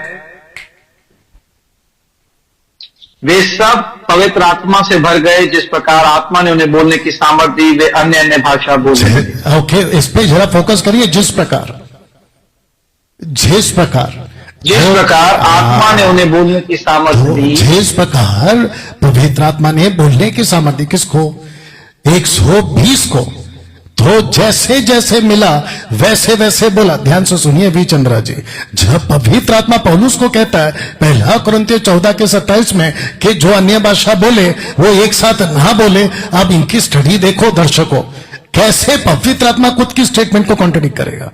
वे सब पवित्र आत्मा से भर गए, जिस प्रकार आत्मा ने उन्हें बोलने की सामर्थ दी, वे अन्य अन्य भाषा बोलने लगे। ओके इस पे जरा फोकस करिए। जिस प्रकार आत्मा ने उन्हें बोलने की सामर्थ दी, जिस प्रकार पवित्र आत्मा ने बोलने की सामर्थ दी। किसको? 120 को। तो जैसे जैसे मिला वैसे वैसे बोला। ध्यान से सुनिए वी चंद्रा जी, जब पवित्र आत्मा पौलुस को कहता है पहला कुरिन्थियों 14:27 में कि जो अन्य भाषा बोले वो एक साथ ना बोले। अब इनकी स्टडी देखो दर्शकों, कैसे पवित्र आत्मा खुद की स्टेटमेंट को कॉन्ट्रडिक्ट करेगा।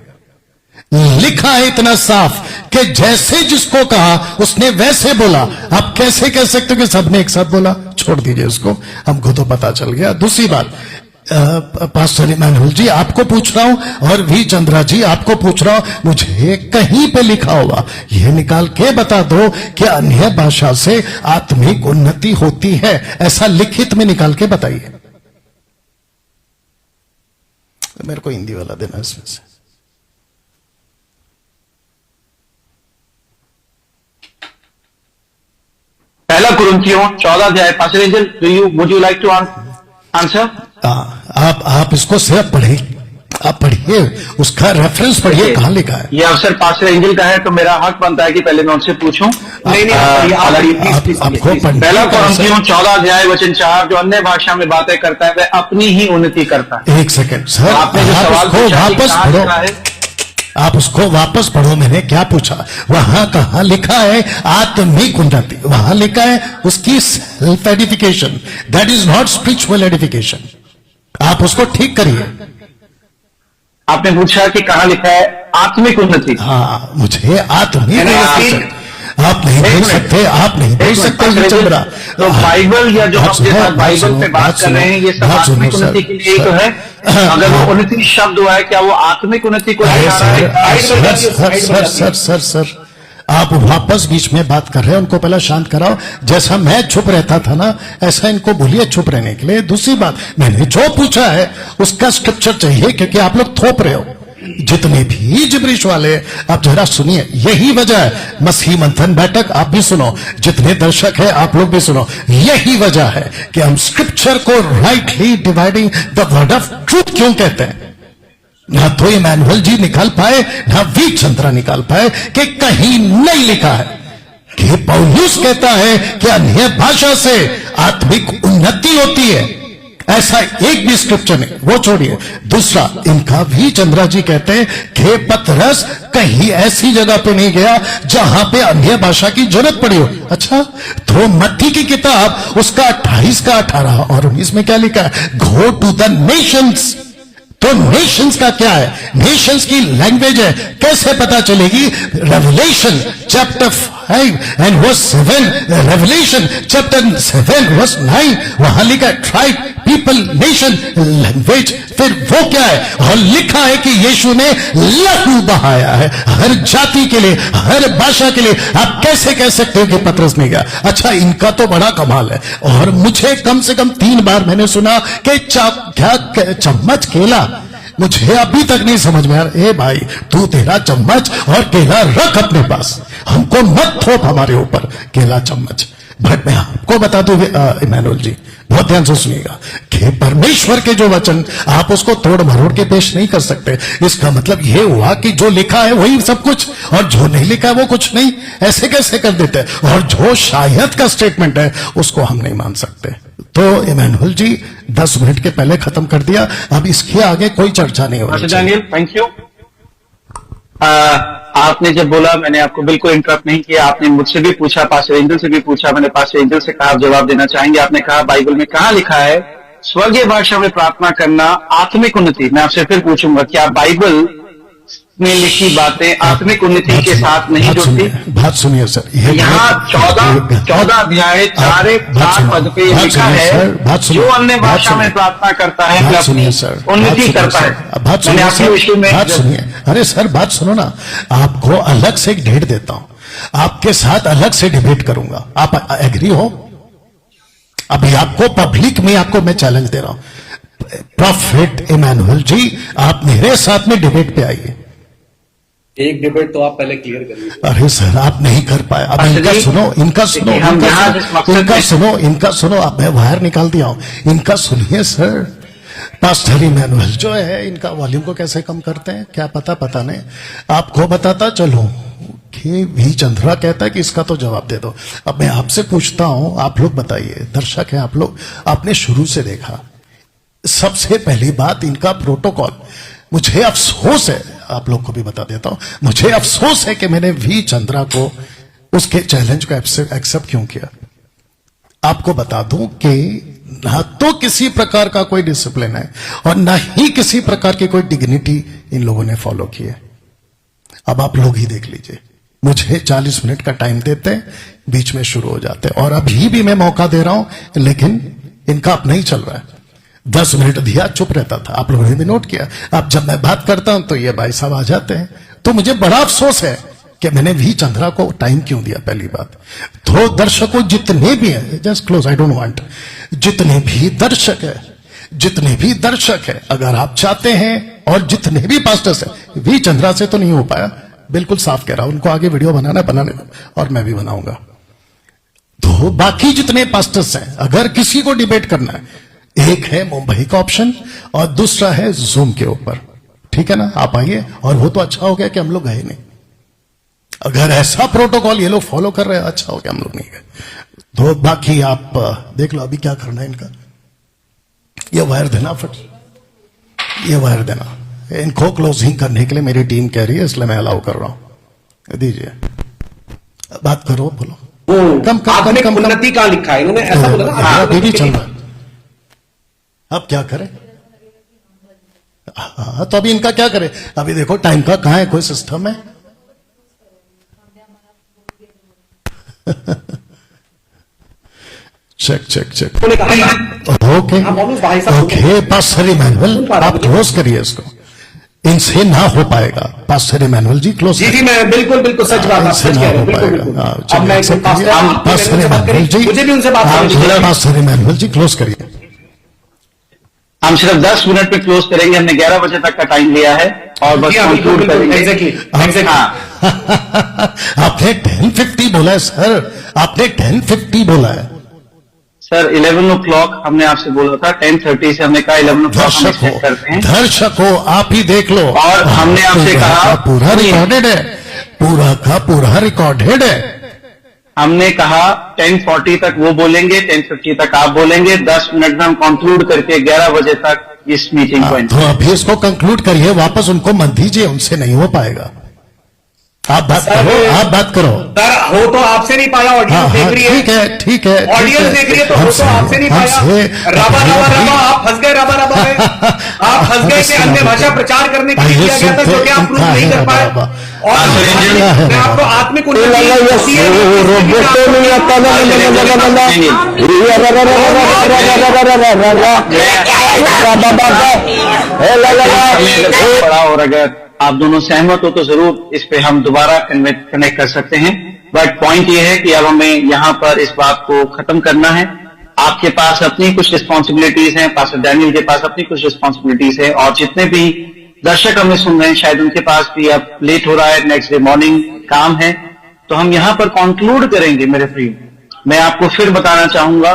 लिखा है इतना साफ कि जैसे जिसको कहा उसने वैसे बोला। आप कैसे कह सकते हो कि सबने एक साथ बोला? छोड़ दीजिए उसको, हमको तो पता चल गया। दूसरी बात, पास्टर इमैनुअल जी आपको पूछ रहा हूं और वी चंद्रा जी आपको पूछ रहा हूं, मुझे कहीं पे लिखा हुआ यह निकाल के बता दो कि अन्य भाषा से आत्मिक उन्नति होती है। ऐसा लिखित में निकाल के बताइए। मेरे को हिंदी वाला देना इसमें से। पहला कुरिन्थियों 14 pastor Angel, would you like to answer? आप इसको सिर्फ पढ़िए, आप पढ़िए, उसका रेफरेंस पढ़िए कहां लिखा है। ये अवसर पास्टर एंजल का है, तो मेरा हक बनता है कि पहले मैं उनसे पूछूं। आपको पहला कुरिन्थियों 14:4, जो अन्य भाषा में बातें करता है वह अपनी ही उन्नति करता है। एक सेकंड सर, आपने जो सवाल पूछा वापस पढ़ो, आप उसको वापस पढ़ो। मैंने क्या पूछा? वहां कहां लिखा है आत्मिक उन्नति? वहां लिखा है उसकी self edification. That is not spiritual edification. आप उसको ठीक करिए। आपने पूछा कि कहां लिखा है आत्मिक उन्नति? हाँ, मुझे आत्मिक उन्नति आप नहीं बोल सकते, आप नहीं बोल सकते चंद्रा। तो बाइबल या जो आपके साथ बाइबल पे बात कर रहे हैं ये सब आत्मिक उन्नति के लिए तो है। अगर वो उन्नति शब्द हुआ है, क्या वो आत्मिक उन्नति को सर आप वापस बीच में बात कर रहे हैं, उनको पहले शांत कराओ। जैसा मैं चुप रहता था ना, ऐसा इनको बोलिए चुप रहने के लिए। दूसरी बात, मैंने जो पूछा है उसका स्क्रिप्चर चाहिए, क्योंकि आप लोग थोप रहे हो जितने भी जिब्रिश वाले। आप जरा सुनिए, यही वजह है मसीह मंथन बैठक, आप भी सुनो, जितने दर्शक है आप लोग भी सुनो। यही वजह है कि हम स्क्रिप्चर को rightly dividing the word of truth क्यों कहते हैं। ना तो इमैनुअल जी निकाल पाए, ना वी चंद्रा निकाल पाए कि कहीं नहीं लिखा है कि पौलुस कहता है कि अन्य भाषा से आत्मिक उन्नति होती है। ऐसा एक भी स्क्रिप्चर नहीं, वो छोड़िए। दूसरा, इनका भी चंद्रा जी कहते हैं कि पतरस कहीं ऐसी जगह पे नहीं गया जहां पे अन्य भाषा की जरूरत पड़ी हो। अच्छा, तो मत्ती की किताब उसका 28 का 18 और 19 में क्या लिखा है? Go to the nations. तो नेशंस का क्या है? नेशंस की लैंग्वेज है, कैसे पता चलेगी? Revelation chapter 5 and verse 7, Revelation chapter 7 verse 9, वहां लिखा ट्राइब पीपल, नेशन, लैंग्वेज, फिर वो क्या है? और लिखा है कि यीशु ने लहू बहाया है हर जाति के लिए, हर भाषा के लिए। आप कैसे कह सकते हो कि पतरस नहीं गया? अच्छा, इनका तो बड़ा कमाल है। और मुझे कम से कम 3 बार मैंने सुना कि चम्मच केला, मुझे अभी तक नहीं समझ में आ रहा। ए भाई, तू तेरा चम्मच और केला रख अपने पास, हमको मत थोप हमारे ऊपर केला चम्मच। बट मैं आपको बता दूं इमैनुअल जी, बहुत ध्यान से सुनिएगा कि परमेश्वर के जो वचन आप उसको तोड़ मरोड़ के पेश नहीं कर सकते। इसका मतलब यह हुआ कि जो लिखा है वही सब कुछ, और जो नहीं लिखा है वो कुछ नहीं। ऐसे कैसे कर देते हैं? और जो शायद का स्टेटमेंट है उसको हम नहीं मान सकते। तो इमैनुअल जी 10 मिनट के पहले खत्म कर दिया, अब इसके आगे कोई चर्चा नहीं होनी चाहिए। Daniel, thank you. आपने जब बोला, मैंने आपको बिल्कुल इंटरप्ट नहीं किया। आपने मुझसे भी पूछा, पास्टर एंजल से भी पूछा, मैंने पास्टर एंजल से कहा आप जवाब देना चाहेंगे। आपने कहा बाइबल में कहां लिखा है स्वर्गीय भाषा में प्रार्थना करना आत्मिक उन्नति? मैं आपसे फिर पूछूंगा, क्या बाइबल में लिखी बातें आत्मिक उन्नति के साथ नहीं जुड़ती? बात सुनिए सर, यहाँ 14 अध्याय 4 पद पे लिखा है जो अन्य भाषा में प्रार्थना करता है बात सुनिए सर, उन्नति करता है। बात सुनिए सर, बात सुनिए। अरे सर बात सुनो ना, आपको अलग से एक डेट देता हूं, आपके साथ अलग से डिबेट करूंगा। आप एग्री हो? अभी आपको पब्लिक में आपको मैं चैलेंज दे रहा हूं, प्रॉफेट इमैनुअल जी आप मेरे साथ में डिबेट पे आइए। एक डिबेट तो आप पहले क्लियर करिए। अरे सर आप नहीं कर पाए। अब इनका सुनो, इनका सुनो, इनका सुनो। अब मैं बाहर निकाल दिया हूं, इनका सुनिए सर। पास्टर इमैनुअल जो है, इनका वॉल्यूम को कैसे कम करते हैं क्या पता नहीं। आपको बताता चलो कि भी चंद्रा कहता है कि इसका तो जवाब दे दो। अब मैं आपसे पूछता हूं, आप लोग बताइए, दर्शक हैं आप लोग, आपने शुरू से देखा। सबसे पहली बात, इनका प्रोटोकॉल, मुझे अफसोस है, आप लोग को भी बता देता हूं, मुझे अफसोस है कि मैंने वी चंद्रा को उसके चैलेंज को एक्सेप्ट क्यों किया। आपको बता दूं कि ना तो किसी प्रकार का कोई डिसिप्लिन है और ना ही किसी प्रकार की कोई डिग्निटी इन लोगों ने फॉलो की है। अब आप लोग ही देख लीजिए, मुझे 40 मिनट का टाइम देते हैं, बीच में शुरू हो जाते हैं, और अभी भी मैं मौका दे रहा हूं, लेकिन इनका अब नहीं चल रहा है। 10 मिनट दिया, चुप रहता था, आप लोगों ने भी नोट किया। अब जब मैं बात करता हूं तो ये भाई साहब आ जाते हैं। तो मुझे बड़ा अफसोस है कि मैंने वी चंद्रा को टाइम क्यों दिया। पहली बात तो दर्शकों जितने भी हैं, just close, I don't want, जितने भी दर्शक है, अगर आप चाहते हैं, और जितने भी पास्टर्स हैं, वी चंद्रा से तो नहीं हो पाया, बिल्कुल साफ कह रहा हूं, उनको आगे वीडियो बनाने दो, और मैं भी बनाऊंगा। तो बाकी जितने पास्टर्स हैं, अगर किसी को डिबेट करना है, एक है मुंबई का ऑप्शन और दूसरा है जूम के ऊपर, ठीक है ना? आप आइए। और वो तो अच्छा हो गया कि हम लोग गए नहीं। अगर ऐसा प्रोटोकॉल ये लोग फॉलो कर रहे हैं, अच्छा हो गया हम लोग नहीं गए। तो बाकी आप देख लो अभी क्या करना है इनका। ये वायर देना, फट ये वायर देना। इनको क्लोजिंग करने के लिए मेरी टीम कह रही है, इसलिए मैं अलाउ कर रहा हूं। दीजिए, बात करो, बोलो। कम उन्नति का लिखा है इन्होंने, ऐसा बोला ना। अभी भी चल रहा है, अब क्या करें? हाँ, तो अभी इनका क्या करें? अभी देखो टाइम का कहां है, कोई सिस्टम है? चेक। ओके पास्टर इमैनुअल आप क्लोज करिए इसको, इनसे ना हो पाएगा। पास्टर इमैनुअल जी क्लोज। जी मैं बिल्कुल सच बात इनसे ना हो पाएगा। पास्टर इमैनुअल जी, मुझे भी उनसे बात करनी। पास्टर इमैनुअल जी क्लोज करिए। हम सिर्फ 10 मिनट पे क्लोज करेंगे, हमने 11 बजे तक का टाइम लिया है और बस कंक्लूड करेंगे। एग्जैक्टली। आपने 10:50 बोला है सर, आपने 10:50 बोला है सर। 11 o'clock हमने आपसे बोला था, 10:30 से हमने कहा 11 o'clock हम सेट करते हैं। दर्शक हो, आप ही देख लो। और हमने आपसे कहा पूरा रिकॉर्डेड है, पूरा का पूरा रिकॉर्डेड है। हमने कहा 10:40 तक वो बोलेंगे, 10:50 तक आप बोलेंगे, 10 मिनट में हम कंक्लूड करके 11 बजे तक इस मीटिंग को। तो अभी इसको कंक्लूड करिए, वापस उनको मत दीजिए, उनसे नहीं हो पाएगा। आप बात करो, आप बात करो। सर हो तो आपसे नहीं पाया, हाँ ऑडियंस देख हाँ रही है, ठीक है ठीक है ऑडियंस देख रही है, तो हो तो आपसे नहीं पाया। रबा रबा रबा, आप फंस गए रबा रबा में, आप फंस गए कि अन्य भाषा प्रचार करने के लिए किया गया था, जो कि आप प्रूव नहीं कर पाए। और मैं आपको आत्मिक पड़ा, और अगर आप दोनों सहमत हो तो जरूर इस पे हम दोबारा कनेक्ट कर सकते हैं। बट पॉइंट ये है कि अब हमें यहाँ पर इस बात को खत्म करना है। आपके पास अपनी कुछ रिस्पॉन्सिबिलिटीज हैं, पास्टर डैनियल के पास अपनी कुछ रिस्पॉन्सिबिलिटीज है, और जितने भी दर्शक हमें सुन रहे हैं शायद उनके पास भी अब लेट हो रहा है, नेक्स्ट डे मॉर्निंग काम है। तो हम यहाँ पर कंक्लूड करेंगे मेरे प्रिय। मैं आपको फिर बताना चाहूंगा,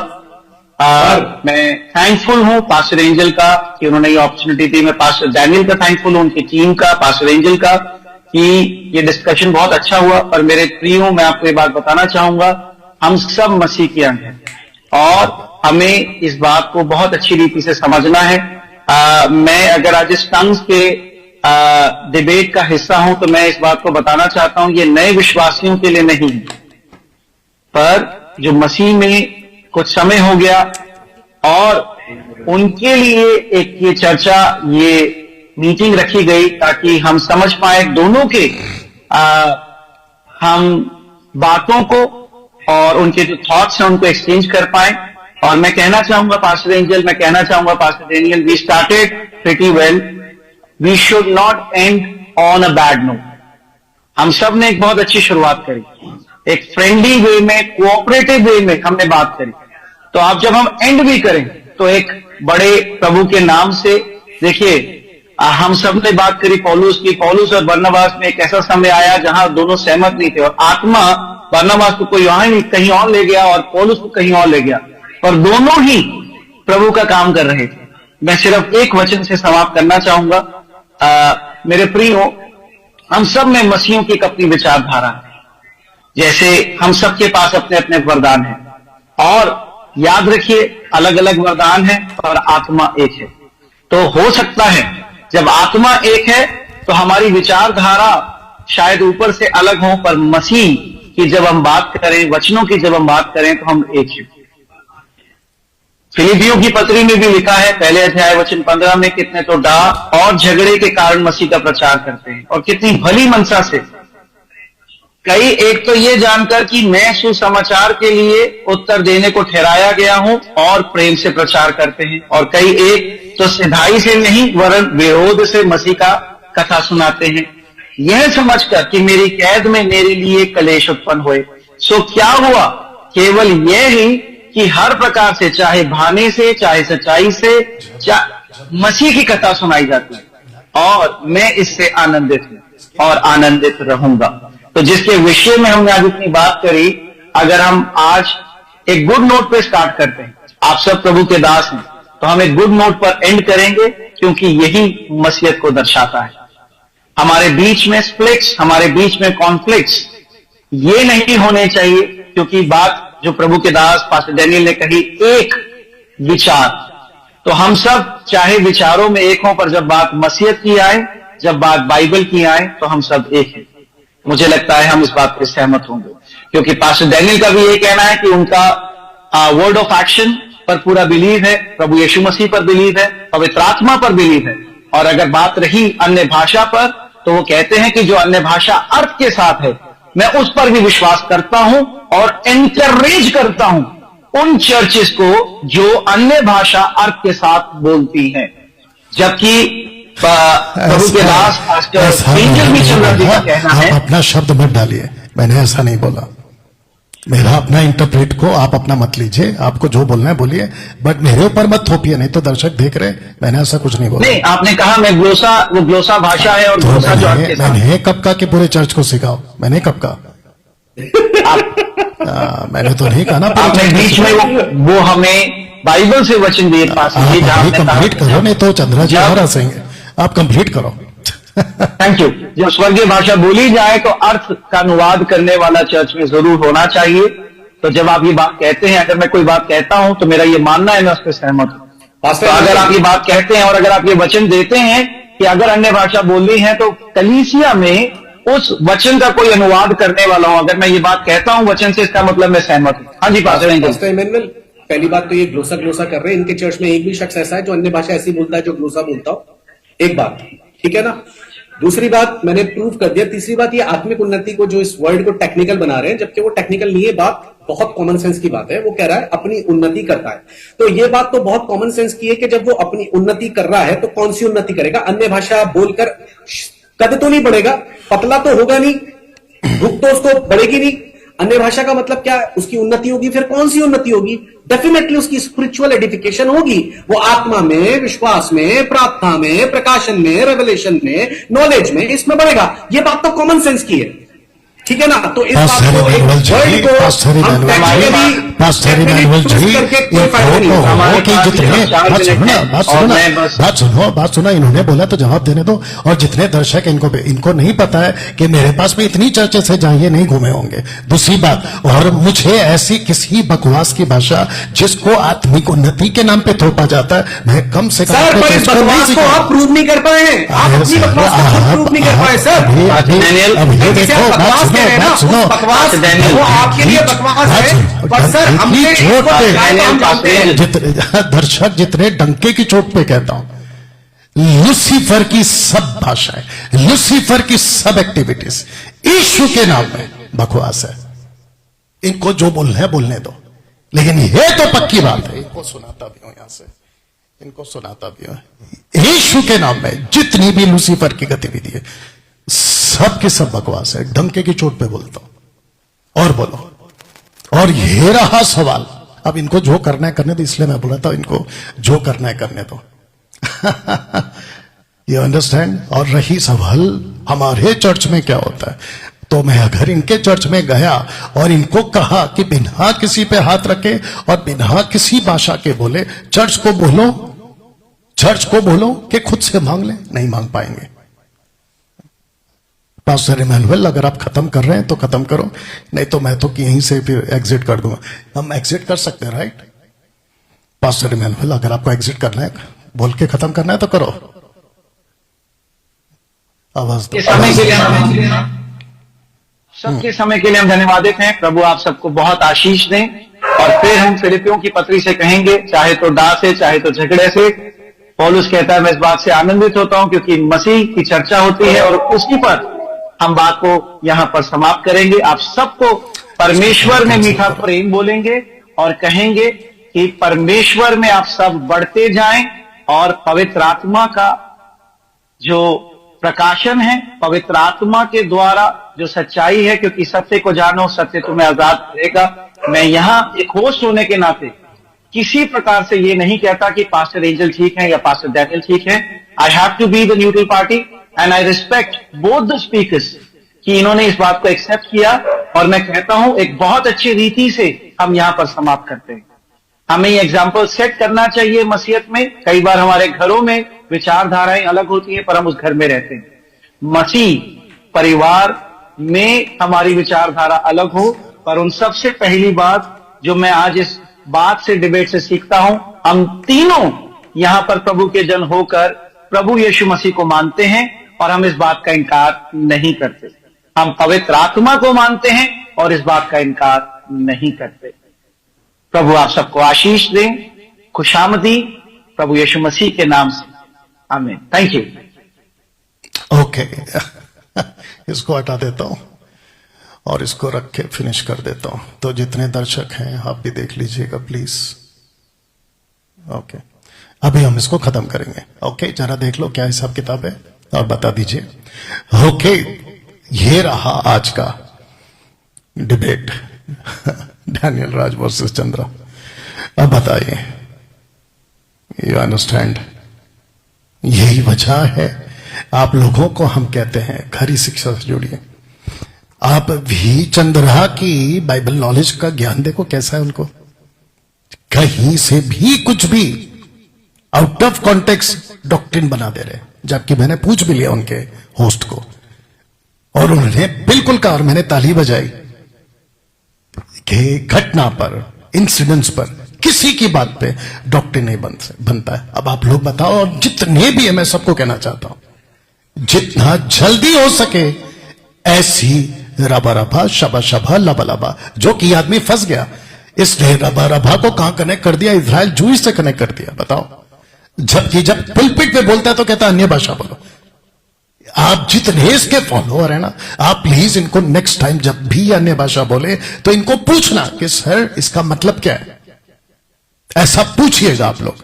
मैं थैंकफुल हूं पास्टर एंजल का कि उन्होंने ये अपॉर्चुनिटी दी। मैं पास्टर डैनियल का थैंकफुल हूं, उनकी टीम का, पास्टर एंजल का, कि ये डिस्कशन बहुत अच्छा हुआ। पर मेरे प्रियो, मैं आपको ये बात बताना चाहूंगा, हम सब मसीह के अंग हैं और हमें इस बात को बहुत अच्छी रीति से समझना है। मैं अगर आज इस टंग्स के डिबेट का हिस्सा हूं तो मैं इस बात को बताना चाहता हूं, ये नए विश्वासियों के लिए नहीं, पर जो मसीह में कुछ समय हो गया और उनके लिए एक ये चर्चा, ये मीटिंग रखी गई ताकि हम समझ पाए दोनों के हम बातों को और उनके जो थॉट्स हैं उनको एक्सचेंज कर पाए। और मैं कहना चाहूंगा पास्टर एंजल, मैं कहना चाहूंगा pastor Daniel, we started pretty well, we should not end on a bad note. हम सब ने एक बहुत अच्छी शुरुआत करी, एक फ्रेंडली वे में, कोऑपरेटिव वे में हमने बात करी। तो आप जब हम एंड भी करें तो एक बड़े प्रभु के नाम से, देखिए हम सब ने बात करी पौलुस की। पौलुस और बरनबास में एक ऐसा समय आया जहां दोनों सहमत नहीं थे और आत्मा बरनबास को कोई वहां नहीं कहीं और ले गया और पौलुस को कहीं और ले गया, और दोनों ही प्रभु का काम कर रहे थे। मैं सिर्फ एक वचन से समाप्त करना चाहूंगा, मेरे प्रियो, हम सब में मसीहों की अपनी विचारधारा है, जैसे हम सबके पास अपने अपने वरदान हैं, और याद रखिए अलग अलग वरदान है और आत्मा एक है। तो हो सकता है जब आत्मा एक है तो हमारी विचारधारा शायद ऊपर से अलग हो, पर मसीह की जब हम बात करें, वचनों की जब हम बात करें तो हम एक हैं। फिलिपियों की पत्री में भी लिखा है, पहले अध्याय वचन 15 में, कितने तो डाह और झगड़े के कारण मसीह का प्रचार करते हैं, और कितनी भली मनसा से। कई एक तो ये जानकर कि मैं सुसमाचार के लिए उत्तर देने को ठहराया गया हूं और प्रेम से प्रचार करते हैं, और कई एक तो सिधाई से नहीं वरन विरोध से मसीह का कथा सुनाते हैं, यह समझकर कि मेरी कैद में मेरे लिए कलेश उत्पन्न हुए। सो क्या हुआ? केवल यह ही कि हर प्रकार से, चाहे भाने से, चाहे सच्चाई से, मसीह की कथा सुनाई जाती है, और मैं इससे आनंदित हूं और आनंदित रहूंगा। तो जिसके विषय में हमने आज इतनी बात करी, अगर हम आज एक गुड नोट पे स्टार्ट करते हैं, आप सब प्रभु के दास हैं, तो हम एक गुड नोट पर एंड करेंगे, क्योंकि यही मसीहत को दर्शाता है। हमारे बीच में स्प्लिट्स, हमारे बीच में कॉन्फ्लिक्ट्स ये नहीं होने चाहिए, क्योंकि बात जो प्रभु के दास पास्टर डैनियल ने कही, एक विचार, तो हम सब चाहे विचारों में एक हों, पर जब बात मसीहत की आए, जब बात बाइबल की आए, तो हम सब एक हैं। मुझे लगता है हम इस बात पर सहमत होंगे, क्योंकि पास्टर डैनियल का भी ये कहना है कि उनका वर्ड ऑफ एक्शन पर पूरा बिलीव है, प्रभु यीशु मसीह पर बिलीव है, पवित्र आत्मा पर बिलीव है। और अगर बात रही अन्य भाषा पर, तो वो कहते हैं कि जो अन्य भाषा अर्थ के साथ है, मैं उस पर भी विश्वास करता हूं और एनकरेज करता हूं उन चर्चेस को जो अन्य भाषा अर्थ के साथ बोलती हैं। जबकि प्रभु के दास पास्टर एंजल भी चंद्र जी का कहना है, अपना शब्द मत डालिए, मैंने ऐसा नहीं बोला। मेरा अपना इंटरप्रेट को आप अपना मत लीजिए, आपको जो बोलना है बोलिए, बट मेरे ऊपर मत थोपिए, नहीं तो दर्शक देख रहे। मैंने ऐसा कुछ नहीं बोला। नहीं, आपने कहा मैं वो ग्लोसा भाषा है, और तो ग्लोसा जो आपके साथ। मैंने कब कहा कि पूरे चर्च को सिखाओ? मैंने कब कहा? मैंने तो नहीं कहा ना। आपने बीच में वो हमें बाइबल से वचन दिए, कंप्लीट करो, नहीं तो चंद्रा जी और हंसेंगे। आप कंप्लीट करो। Thank you. जब स्वर्गीय भाषा बोली जाए तो अर्थ का अनुवाद करने वाला चर्च में जरूर होना चाहिए। तो जब आप ये बात कहते हैं, अगर मैं कोई बात कहता हूं तो मेरा ये मानना है, मैं उस पर सहमत हूं। तो अगर आप ये बात कहते हैं और अगर आप ये वचन देते हैं कि अगर अन्य भाषा बोली है, तो कलीसिया में उस वचन का कोई अनुवाद करने वाला हूं। अगर मैं ये बात कहता हूं वचन से, इसका मतलब मैं सहमत हूं। हाँ जी पास्टर एंजल। पास्टर इमैनुअल, पहली बात तो ये ग्लोसा कर रहे हैं। इनके चर्च में एक भी शख्स ऐसा है जो अन्य भाषा ऐसी बोलता है जो ग्लोसा बोलता हो? एक बात, ठीक है ना। दूसरी बात मैंने प्रूव कर दिया। तीसरी बात, ये आत्मिक उन्नति को जो इस वर्ड को टेक्निकल बना रहे हैं, जबकि वो टेक्निकल नहीं है। बात बहुत कॉमन सेंस की बात है। वो कह रहा है अपनी उन्नति करता है, तो ये बात तो बहुत कॉमन सेंस की है कि जब वो अपनी उन्नति कर रहा है तो कौन सी उन्नति करेगा? अन्य भाषा बोलकर कद तो नहीं बढ़ेगा, पतला तो होगा नहीं, भूख तो उसको बढ़ेगी नहीं। अन्य भाषा का मतलब क्या है? उसकी उन्नति होगी। फिर कौन सी उन्नति होगी? डेफिनेटली उसकी स्पिरिचुअल एडिफिकेशन होगी। वो आत्मा में, विश्वास में, प्रार्थना में, प्रकाशन में, रेवलेशन में, नॉलेज में, इसमें बढ़ेगा। ये बात तो कॉमन सेंस की है, ठीक है ना। तो इस बात को एक वर्ड को हम टेक्निकली करके कोई फायदा नहीं होगा। बात सुना इन्होंने बोला तो जवाब देने दो। और जितने दर्शक इनको नहीं पता है कि मेरे पास में इतनी चर्चेस है जहां ये नहीं घूमे होंगे। दूसरी बात, और मुझे ऐसी किसी बकवास की भाषा जिसको आत्मिक उन्नति के नाम पे थोपा जाता है, मैं कम से कम सर पर इस बकवास को आप प्रूव नहीं कर पाए हैं। आप अपनी बकवास को खुद प्रूव नहीं कर पाए सर। अब ये देखो, बात सुनो, बकवास वो आपके लिए बकवास है, पर सर हमने चोट पे दर्शक जितने डंके की चोट पे कहता हूं, लूसीफर की सब भाषाएं, लूसीफर की सब एक्टिविटीज यीशु के नाम में बकवास है। इनको जो बोलना है बोलने दो, लेकिन ये तो पक्की बात है। इनको सुनाता भी हूं, यहां से इनको सुनाता भी हूं। यीशु के नाम में जितनी भी लूसीफर की गतिविधि है सब की सब बकवास है। डंके की चोट पे बोलता हूं। और बोलो, और ये रहा सवाल। अब इनको जो करना है करने दो, इसलिए मैं बोला था इनको जो करना है करने दो। You understand. और रही सवाल हमारे चर्च में क्या होता है, तो मैं अगर इनके चर्च में गया और इनको कहा कि बिना किसी पे हाथ रखे और बिना किसी भाषा के बोले चर्च को बोलो कि खुद से मांग ले, नहीं मांग पाएंगे। पास्टर इमैनुअल, अगर आप खत्म कर रहे हैं तो खत्म करो, नहीं तो मैं तो यहीं से फिर एग्जिट कर दूंगा। हम एग्जिट कर सकते हैं, राइट? पास्टर इमैनुअल, अगर आपको एग्जिट करना है, बोल के खत्म करना है तो करो। आवाज दो। सबके समय के लिए हम धन्यवादित हैं। प्रभु आप सबको बहुत आशीष दें। और फिर हम फिलिपियों की पत्री से कहेंगे, चाहे तो डा से, चाहे तो झगड़े से। पौलुस कहता है, मैं इस बात से आनंदित होता हूं क्योंकि मसीह की चर्चा होती है और उसी पर हम बात को यहां पर समाप्त करेंगे। आप सबको परमेश्वर में मीठा प्रेम बोलेंगे और कहेंगे कि परमेश्वर में आप सब बढ़ते जाएं और पवित्र आत्मा का जो प्रकाशन है, पवित्र आत्मा के द्वारा जो सच्चाई है, क्योंकि सत्य को जानो, सत्य तुम्हें आजाद करेगा। मैं यहां एक होस्ट होने के नाते किसी प्रकार से ये नहीं कहता कि पास्टर एंजल ठीक है या पास्टर डैनियल ठीक है। I have to be the neutral party and I respect both the speakers कि इन्होंने इस बात को एक्सेप्ट किया। और मैं कहता हूं एक बहुत अच्छी रीति से हम यहां पर समाप्त करते हैं। हमें ये एग्जाम्पल सेट करना चाहिए मसीहत में। कई बार हमारे घरों में विचारधाराएं अलग होती हैं, पर हम उस घर में रहते हैं। मसीह परिवार में हमारी विचारधारा अलग हो, पर उन सबसे पहली बात जो मैं आज इस बात से, डिबेट से सीखता हूं, हम तीनों यहां पर प्रभु के जन होकर प्रभु यीशु मसीह को मानते हैं और हम इस बात का इनकार नहीं करते। हम पवित्र आत्मा को मानते हैं और इस बात का इनकार नहीं करते। प्रभु आप सबको आशीष दें, खुशामदी प्रभु यीशु मसीह के नाम से, आमीन। Thank you. ओके, इसको हटा देता हूं और इसको रख के फिनिश कर देता हूं। तो जितने दर्शक हैं आप भी देख लीजिएगा प्लीज। ओके, अभी हम इसको खत्म करेंगे। ओके, जरा देख लो क्या हिसाब किताब है और बता दीजिए। ओके, ये रहा आज का डिबेट, डैनियल राज वर्सेस चंद्रा। अब बताइए, यू अंडरस्टैंड? यही वजह है आप लोगों को हम कहते हैं खरी शिक्षा से जुड़िए। आप भी चंद्रा की बाइबल नॉलेज का ज्ञान देखो कैसा है उनको। कहीं से भी कुछ भी आउट ऑफ कॉन्टेक्स्ट डॉक्ट्रिन बना दे रहे, जबकि मैंने पूछ भी लिया उनके होस्ट को और उन्होंने बिल्कुल कहा और मैंने ताली बजाई कि घटना पर, इंसिडेंट्स पर, किसी की बात पे डॉक्ट्रिन नहीं बनता है। अब आप लोग बताओ, और जितने भी है मैं सबको कहना चाहता हूं, जितना जल्दी हो सके ऐसी रबा रबा शबा शबा लबा लबा, जो कि आदमी फंस गया। इसने रबा रबा को कहां कनेक्ट कर दिया? इजराइल जूई से कनेक्ट कर दिया। बताओ, जबकि जब पुलपिट पे बोलता है तो कहता है अन्य भाषा बोलो। आप जितने इसके फॉलोअर है ना, आप प्लीज इनको नेक्स्ट टाइम जब भी अन्य भाषा बोले तो इनको पूछना कि सर इसका मतलब क्या है, ऐसा पूछिएगा आप लोग।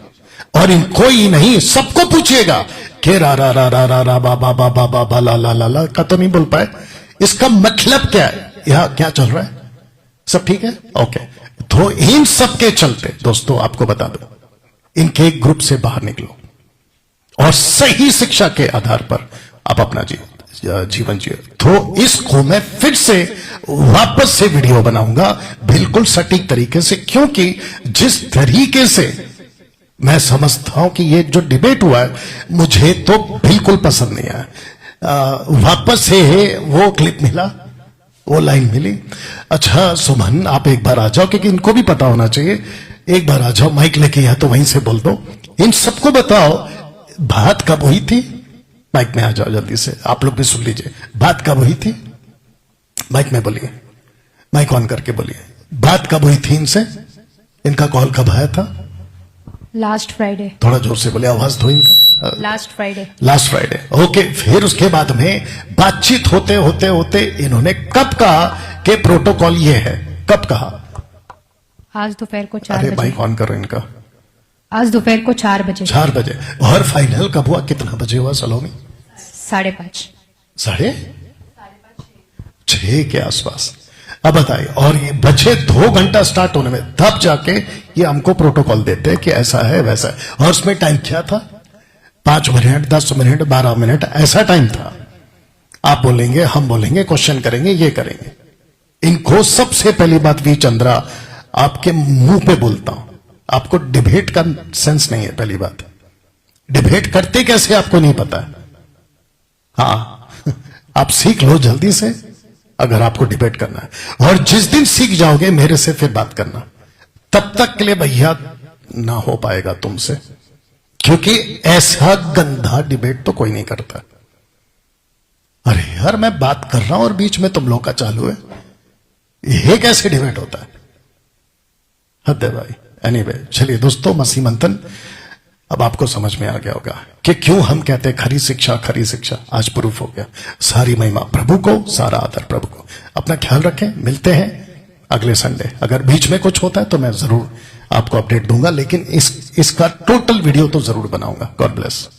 और इनको ही नहीं, सबको पूछिएगा कि रा रा रा रा रा रा बा बा बा बा बा बा ला ला ला ला का तो नहीं बोल पाए, इसका मतलब क्या है, यहां क्या चल रहा है, सब ठीक है? ओके। तो इन सब के चलते दोस्तों आपको बता दो, इनके एक ग्रुप से बाहर निकलो और सही शिक्षा के आधार पर आप अपना जीवन जिए। तो इसको मैं फिर से वापस से वीडियो बनाऊंगा बिल्कुल सटीक तरीके से, क्योंकि जिस तरीके से मैं समझता हूं कि ये जो डिबेट हुआ है मुझे तो बिल्कुल पसंद नहीं आया। वापस से वो क्लिप मिला, वो लाइन मिली। अच्छा सुमन, आप एक बार आ जाओ, क्योंकि इनको भी पता होना चाहिए। एक बार आ जाओ, माइक लेके या तो वहीं से बोल दो। इन सबको बताओ बात कब हुई थी। माइक में आ जाओ जल्दी से, आप लोग भी सुन लीजिए। बात कब हुई थी, माइक में बोलिए, माइक ऑन करके बोलिए। बात कब हुई थी इनसे, इनका कॉल कब आया था? Last Friday. थोड़ा जोर से बोले, आवाज दो इनका। Last Friday. Last Friday, okay. फिर उसके बाद में बातचीत होते होते होते इन्होंने कब कहा कि प्रोटोकॉल ये है? कब कहा? आज दोपहर को 4 अरे बजे। माइक ऑन करो इनका। आज दोपहर को 4 बजे। 4 बजे। और फाइनल कब हुआ, कितना बजे हुआ सलोनी? 5:30। 6:30 के आसपास। अब बताइए, और ये बचे 2 घंटा स्टार्ट होने में, तब जाके ये हमको प्रोटोकॉल देते कि ऐसा है वैसा है। और उसमें टाइम क्या था? 5 मिनट, 10 मिनट, 12 मिनट, ऐसा टाइम था। आप बोलेंगे, हम बोलेंगे, क्वेश्चन करेंगे, ये करेंगे। इनको सबसे पहली बात, वी चंद्रा आपके मुंह पे बोलता हूं, आपको डिबेट का सेंस नहीं है। पहली बात, डिबेट करते कैसे आपको नहीं पता है। हाँ आप सीख लो जल्दी से अगर आपको डिबेट करना है। और जिस दिन सीख जाओगे मेरे से फिर बात करना, तब तक के लिए भैया ना हो पाएगा तुमसे, क्योंकि ऐसा गंदा डिबेट तो कोई नहीं करता। अरे यार मैं बात कर रहा हूं और बीच में तुम लोग का चालू है, ये कैसे डिबेट होता है? हद है भाई। एनीवे, चलिए दोस्तों, मसीह मंथन अब आपको समझ में आ गया होगा कि क्यों हम कहते हैं खरी शिक्षा, खरी शिक्षा। आज प्रूफ हो गया। सारी महिमा प्रभु को, सारा आदर प्रभु को। अपना ख्याल रखें, मिलते हैं अगले संडे। अगर बीच में कुछ होता है तो मैं जरूर आपको अपडेट दूंगा, लेकिन इसका टोटल वीडियो तो जरूर बनाऊंगा। God bless.